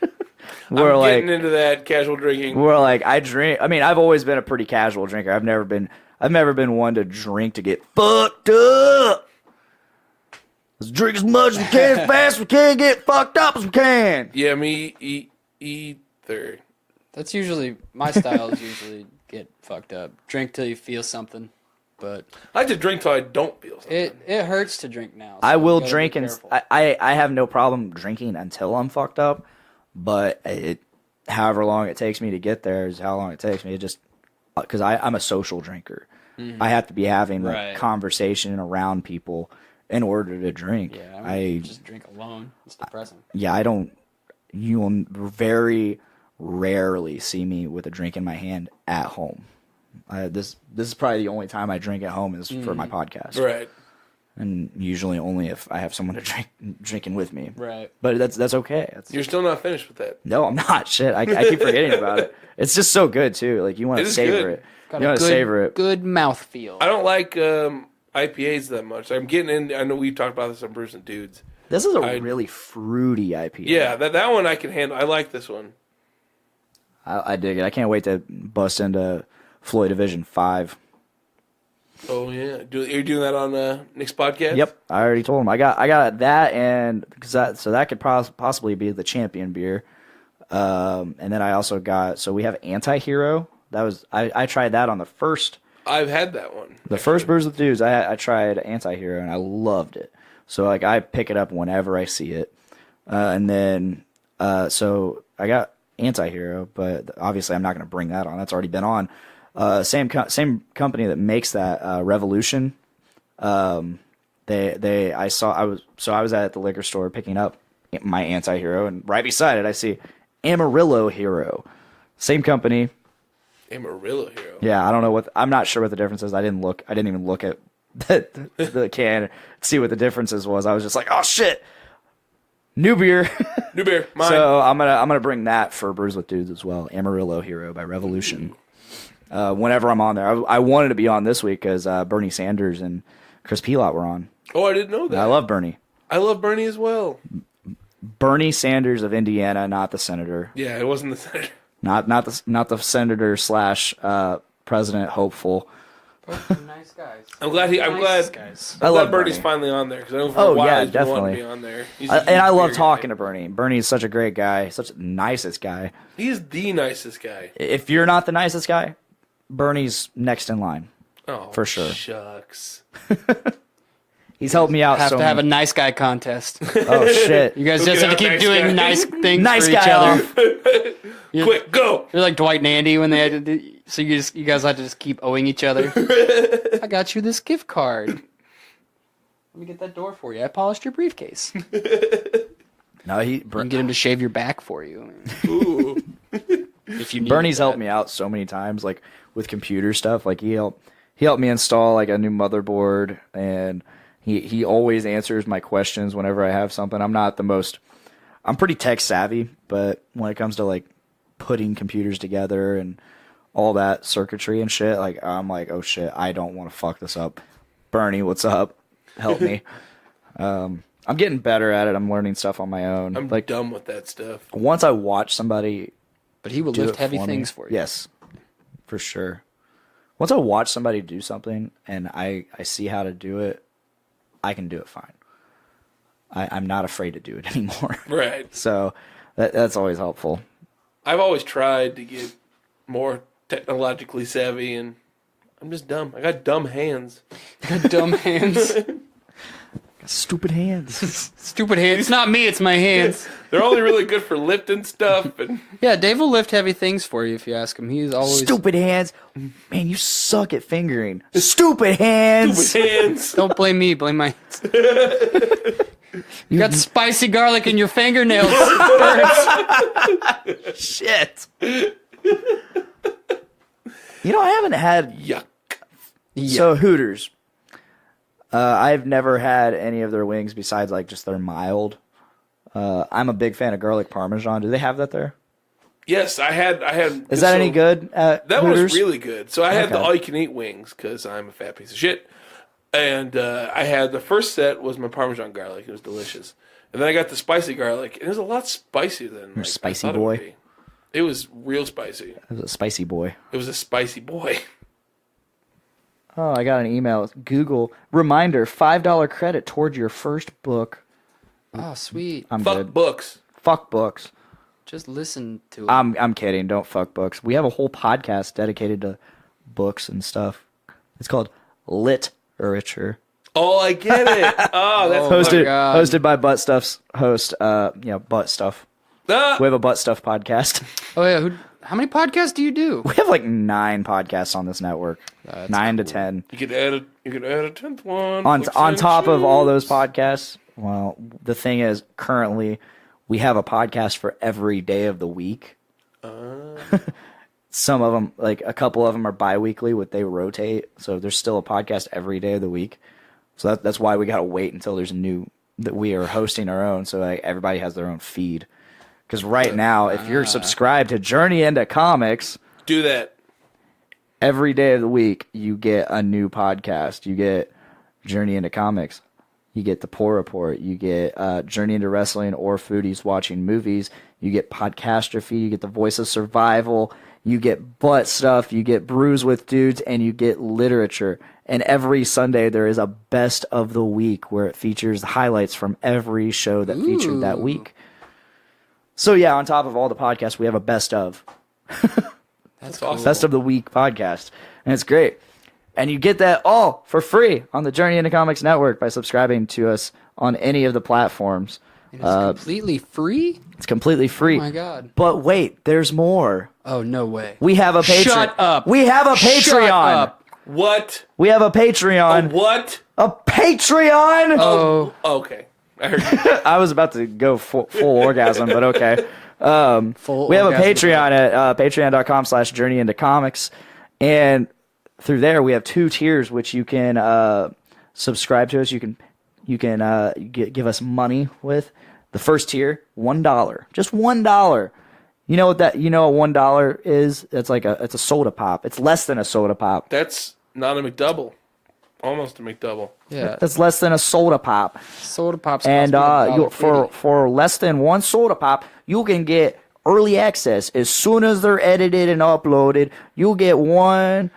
Where I'm getting into that casual drinking. Where like I drink. I mean, I've always been a pretty casual drinker. I've never been one to drink to get fucked up. Let's drink as much as we can, as fast as we can, get fucked up as we can. Yeah, me either. That's usually my style. Is usually get fucked up, drink till you feel something. But I like to drink till I don't feel something. It hurts to drink now. So I will drink, and I have no problem drinking until I'm fucked up. But however long it takes me to get there is how long it takes me. It just because I'm a social drinker. Mm-hmm. I have to be having a conversation around people in order to drink. Yeah, I just drink alone. It's depressing. Yeah, I don't. You will very rarely see me with a drink in my hand at home. This is probably the only time I drink at home is for my podcast. Right. And usually only if I have someone to drinking with me. Right. But that's okay. You're still not finished with that. No, I'm not. Shit, I keep forgetting about it. It's just so good too. Like you want to savor it. You want to savor it. Good mouthfeel. I don't like IPAs that much. I'm getting in. I know we've talked about this on Bruce and Dudes. This is a really fruity IPA. Yeah, that one I can handle. I like this one. I dig it. I can't wait to bust into Floyd Division 5. Oh yeah, are you doing that on Nick's podcast? Yep, I already told him. I got that, and so that could possibly be the champion beer. And then I also got, so we have Anti-Hero. That was I tried that on the first. I've had that one. The first Brews with Dudes, I tried Anti-Hero and I loved it. So like I pick it up whenever I see it. And then so I got Anti-Hero, but obviously I'm not going to bring that on. That's already been on. Same company that makes that, Revolution. I was at the liquor store picking up my Anti-Hero, and right beside it I see Amarillo Hero. Same company. Amarillo Hero. Yeah, I don't know I'm not sure what the difference is. I didn't even look at the can to see what the differences was. I was just like, oh shit. New beer. New beer. Mine. So I'm gonna bring that for Brews with Dudes as well. Amarillo Hero by Revolution. Whenever I'm on there, I wanted to be on this week because Bernie Sanders and Chris Pilot were on. Oh, I didn't know that. I love Bernie. I love Bernie as well. Bernie Sanders of Indiana, not the senator. Yeah, it wasn't the senator. Not the senator / president hopeful. Nice guys. I'm glad guys. I love Bernie's finally on there because I know for a while he's been wanting to be on there. I love talking to Bernie. Bernie's such a great guy, such the nicest guy. He's the nicest guy. If you're not the nicest guy, Bernie's next in line. Oh, for sure. Shucks. He's helped me out. Have to have a nice guy contest. Oh shit! You guys just have to keep doing nice things for each guy other. Quick, go! You're like Dwight and Andy when they had to. So you guys had to just keep owing each other. I got you this gift card. Let me get that door for you. I polished your briefcase. No, you can get him to shave your back for you. Ooh. if you need Bernie's that. helped me out so many times, like with computer stuff. Like he helped me install like a new motherboard, and he always answers my questions whenever I have something. I'm pretty tech savvy, but when it comes to like putting computers together and all that circuitry and shit, like I'm like, oh shit, I don't want to fuck this up. Bernie, what's up? Help me. I'm getting better at it. I'm learning stuff on my own. I'm like dumb with that stuff. once I watch somebody, But he will do lift it heavy for me. things for you. Yes, for sure. Once I watch somebody do something and I see how to do it, I can do it fine. I'm not afraid to do it anymore. Right. So that's always helpful. I've always tried to get more technologically savvy, and I'm just dumb. I got dumb hands. Dumb hands. Stupid hands. Stupid hands. It's not me, it's my hands. They're only really good for lifting stuff. And Yeah, Dave will lift heavy things for you if you ask him. He's always... Stupid hands. Man, you suck at fingering. Stupid hands. stupid hands. Don't blame me, blame my hands. You got spicy garlic in your fingernails. It burns. Shit. You know, I haven't had... Yuck. So, Hooters. I've never had any of their wings besides, like, just their mild. I'm a big fan of garlic parmesan. Do they have that there? Yes, I had. Is that any good at That Hooters? was really good. So I had the Okay. all-you-can-eat wings because I'm a fat piece of shit. And I had the first set was my Parmesan garlic. It was delicious. And then I got the spicy garlic, and it was a lot spicier than like, spicy I thought boy. It would be. It was real spicy. It was a spicy boy. It was a spicy boy. Oh, I got an email. Google reminder: $5 credit toward your first book. Oh, sweet. I'm Fuck good. books. Fuck books. Just listen to it. I'm kidding. Don't fuck books. We have a whole podcast dedicated to books and stuff. It's called Literature. Oh, I get it. Oh, that's Hosted God. hosted by Butt Stuff's host. Butt Stuff. Ah! We have a Butt Stuff podcast. Oh, yeah. How many podcasts do you do? We have like 9 podcasts on this network. 9 to 10. You could add a 10th one. On top of all those podcasts, well, the thing is, currently, we have a podcast for every day of the week. Some of them, like a couple of them, are bi-weekly, they rotate. So there's still a podcast every day of the week. So that's why we got to wait until there's a new that we are hosting our own. So like everybody has their own feed. Because right now, if you're subscribed to Journey into Comics, do that. every day of the week, you get a new podcast. You get Journey into Comics. You get the Poor Report. You get Journey into Wrestling or Foodies Watching Movies. You get Podcastrophe. You get the Voice of Survival. You get Butt Stuff. You get Brews with Dudes. And you get Literature. And every Sunday, there is a Best of the Week where it features highlights from every show that featured that week. So, yeah, on top of all the podcasts, we have a Best of. That's awesome. Best of the Week podcast. And it's great. And you get that all for free on the Journey into Comics Network by subscribing to us on any of the platforms. And it's completely free? It's completely free. Oh, my God. But wait, there's more. Oh, no way. We have a Patreon. Shut up. We have a Patreon. Shut up. What? We have a Patreon. What? A Patreon? Oh. Okay. I heard you. I was about to go full orgasm, but okay. Full We have a orgasm. Patreon at patreon.com/journey into comics. And through there, we have 2 tiers, which you can subscribe to us. You can give us money with. The first tier, $1, just $1. You know what that? You know what $1 is? It's a soda pop. It's less than a soda pop. That's not a McDouble. Almost a McDouble. Yeah. That's less than a soda pop. Soda pops. And cost me for less than 1 soda pop, you can get early access as soon as they're edited and uploaded. You'll get one.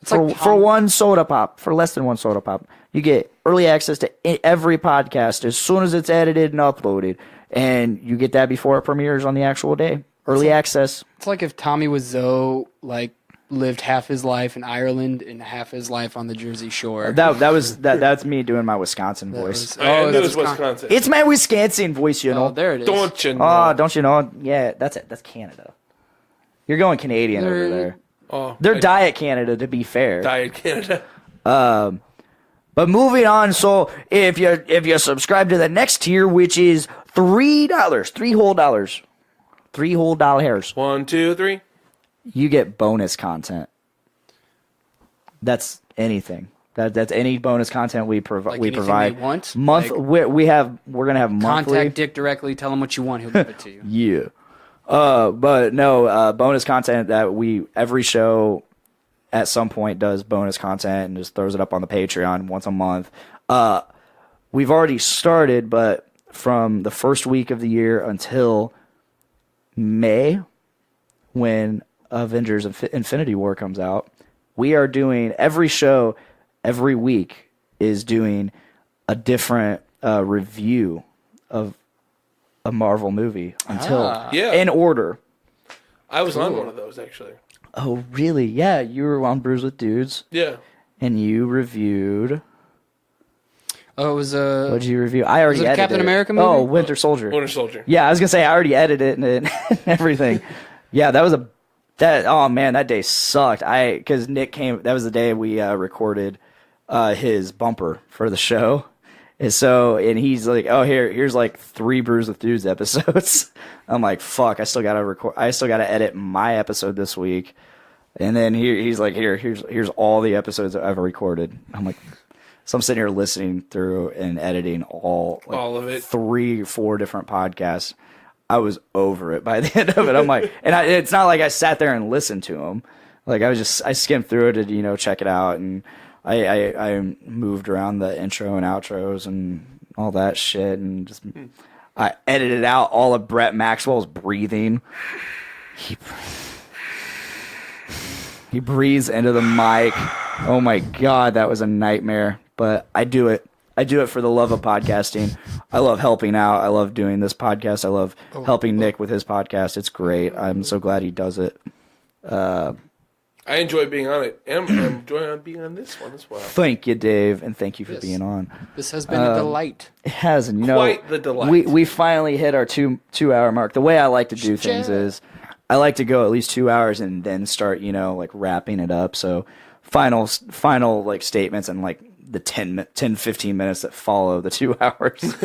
For 1 soda pop, for less than 1 soda pop, you get early access to every podcast as soon as it's edited and uploaded, and you get that before it premieres on the actual day. Early access. It's like if Tommy Wiseau lived half his life in Ireland and half his life on the Jersey Shore. That's me doing my Wisconsin voice. I knew it that's was Wisconsin. It's my Wisconsin voice, you know. Oh, there it is. Don't you know? Oh, don't you know? Yeah, that's it. That's Canada. You're going Canadian over there. Oh, They're Diet Canada, to be fair. Diet Canada. But moving on, so if you subscribe to the next tier, which is $3, $3 whole dollars. $3 whole dollars. 1, 2, 3. you get bonus content. That's anything. That's any bonus content we provide. Like anything they want? We're gonna have monthly. Contact Dick directly. Tell him what you want. He'll give it to you. Yeah. But no, bonus content that every show at some point does bonus content and just throws it up on the Patreon once a month. We've already started, but from the first week of the year until May, when Avengers Infinity War comes out, we are doing every show every week is doing a different review of a Marvel movie in order. I was on one of those actually. Oh, really? Yeah, you were on Brews with Dudes. Yeah. And you reviewed. Oh, it was What did you review? I already edited Captain it. America movie? Oh, Winter Soldier. Winter Soldier. Yeah, I was gonna say I already edited it and everything. Yeah, that was oh man, that day sucked. Because Nick came. That was the day we recorded his bumper for the show. And he's like, oh, here's like 3 Brews with Dudes episodes. I'm like, fuck, I still gotta edit my episode this week. And then he's like, here's all the episodes that I've recorded. I'm like, so I'm sitting here listening through and editing all of it, 3-4 different podcasts. I was over it by the end of it. I'm like, it's not like I sat there and listened to them. Like I skimmed through it to check it out, and I moved around the intro and outros and all that shit, and just I edited out all of Brett Maxwell's breathing. He breathes into the mic. Oh my god, that was a nightmare. But I do it. I do it for the love of podcasting. I love helping out. I love doing this podcast. I love helping Nick with his podcast. It's great. I'm so glad he does it. I enjoy being on it. And I'm enjoying being on this one as well. Thank you, Dave, and thank you for being on. This has been a delight. It has, and Quite the delight. We finally hit our two-hour mark. The way I like to do things is I like to go at least 2 hours and then start, like wrapping it up. So final like statements and like the 10-15 minutes that follow the 2 hours,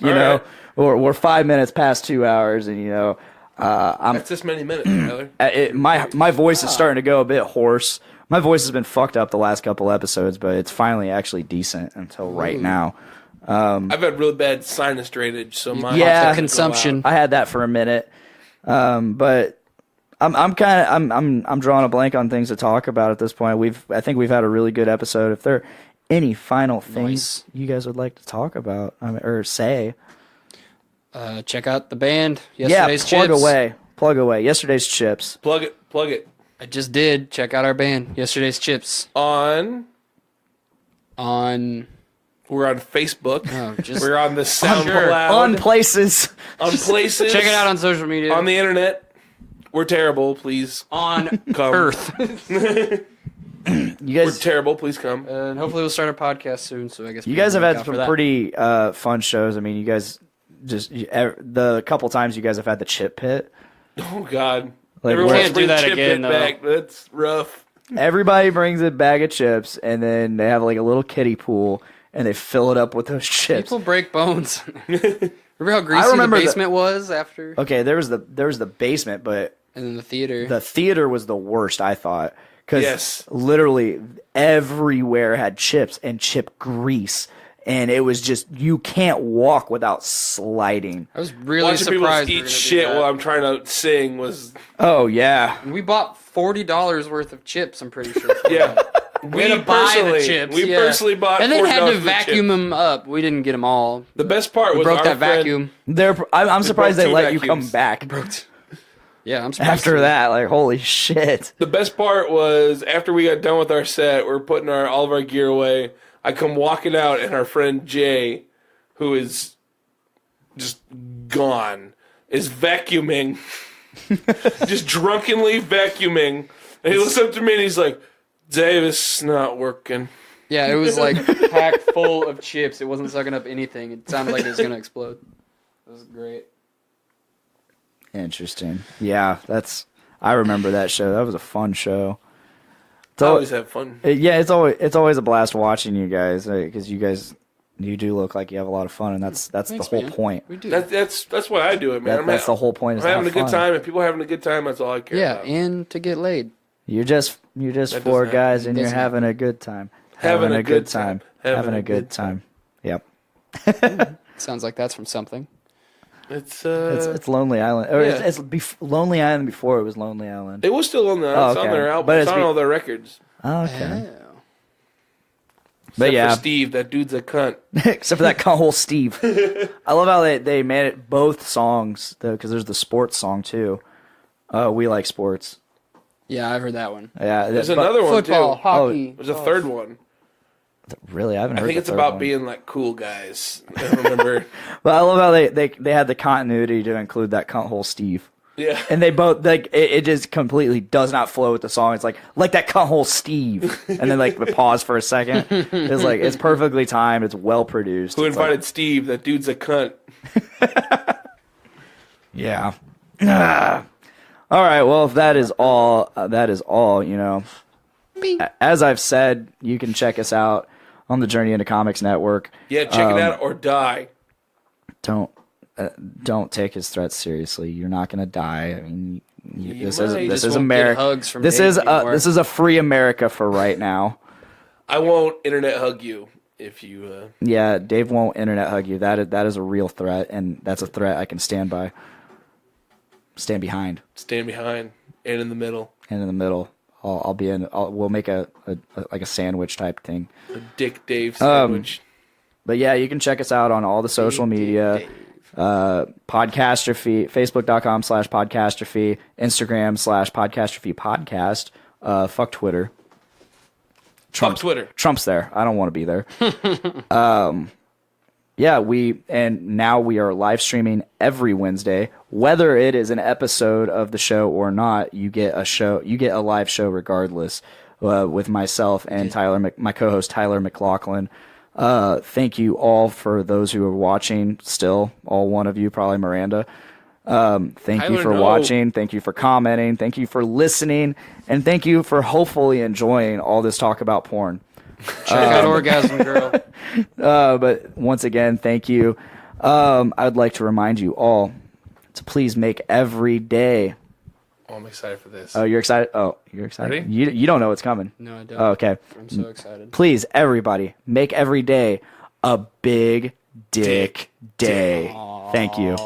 know, or 5 minutes past 2 hours, and that's this many minutes, Tyler. My voice is starting to go a bit hoarse. My voice has been fucked up the last couple episodes, but it's finally actually decent until right now. I've had really bad sinus drainage, so my consumption. I had that for a minute, but I'm drawing a blank on things to talk about at this point. I think we've had a really good episode. If there are any final things you guys would like to talk about or say, check out the band. Yesterday's Chips. Plug away. Yesterday's Chips. Plug it. I just did. Check out our band. Yesterday's Chips. On. We're on Facebook. We're on the SoundCloud. On places. Check it out on social media. On the internet. We're terrible. Please. On Earth. You guys, we're terrible. Please come. And hopefully we'll start a podcast soon. So I guess you guys have had some pretty fun shows. I mean, you guys the couple times you guys have had the chip pit. Oh God! Like, everyone can't do that again. Back. That's rough. Everybody brings a bag of chips, and then they have like a little kiddie pool, and they fill it up with those chips. People break bones. Remember how greasy the basement was after? Okay, there was the basement, but and then the theater. The theater was the worst, I thought. Because literally everywhere had chips and chip grease. And it was just, you can't walk without sliding. I was really surprised. People eat shit while I'm trying to sing was... Oh, yeah. We bought $40 worth of chips, I'm pretty sure. Yeah. We had to buy the chips. We personally bought $40 and then had to vacuum them up. We didn't get them all. The best part was broke that vacuum. I'm surprised they let you come back. Yeah, I'm surprised. After that, like, holy shit. The best part was after we got done with our set, we're putting all of our gear away. I come walking out, and our friend Jay, who is just gone, is vacuuming. Just drunkenly vacuuming. And he looks up to me, and he's like, Dave, it's not working. Yeah, it was like packed full of chips. It wasn't sucking up anything. It sounded like it was going to explode. It was great. Interesting. Yeah, I remember that show. That was a fun show. I always have fun. Yeah, it's always a blast watching you guys because you guys You do look like you have a lot of fun, and that's Thanks, the whole man. point. We do. That's why I do it, man. That's the whole point. Is I'm having a to have good fun. time, and people having a good time. That's all I care Yeah, about. and to get laid. You're just That four doesn't guys, and you're Doesn't having a good time. Having a good time. Having a good time. Yep. Sounds like that's from something. It's It's Lonely Island. Or yeah. it's Lonely Island before it was Lonely Island. it was still on the. Oh, It's on okay. their album. But it's it's on all their records. Oh, okay. Oh. But Except yeah. for Steve, that dude's a cunt. Except for that whole Steve. I love how they made it both songs, though, because there's the sports song, too. We Like Sports. Yeah, I've heard that one. Yeah, There's but- another one Football, too. hockey. There's a third one. Really, I haven't heard I think the it's third about one. being like cool guys. I don't remember. But I love how they had the continuity to include that cunt hole Steve. Yeah. And they both it just completely does not flow with the song. It's like that cunt hole Steve, and then like the pause for a second. It's like it's perfectly timed. It's well produced. Who It's invited Steve? That dude's a cunt. Yeah. All right. Well, if that is all, you know. As I've said, you can check us out on the Journey into Comics Network. Yeah, check it out or die. Don't take his threats seriously. You're not going to die. I mean, this might. is You this just is won't get America. hugs from This Dave is anymore. this is a free America for right now. I won't internet hug you if you. Yeah, Dave won't internet hug you. That is a real threat, and that's a threat I can stand behind, Stand behind and in the middle. and in the middle. I'll be in. We'll make a like a sandwich type thing. A Dick Dave sandwich. But yeah, you can check us out on all the social media. Podcastrophe, Facebook.com/Podcastrophe, Instagram/Podcastrophe podcast. Fuck Twitter. Fuck Twitter. Trump's there. I don't want to be there. Yeah, now we are live streaming every Wednesday. Whether it is an episode of the show or not, you get a live show regardless. With myself and my co-host Tyler McLaughlin. Thank you all for those who are watching. Still, all one of you, probably Miranda. Thank you for watching. Thank you for commenting. Thank you for listening, and thank you for hopefully enjoying all this talk about porn. Check out Orgasm Girl. But once again, thank you. I'd like to remind you all to please make every day. Oh, I'm excited for this. Oh, you're excited? Oh, you're excited? Ready? You don't know what's coming. No, I don't. Oh, okay. I'm so excited. Please, everybody, make every day a big dick day. Thank you.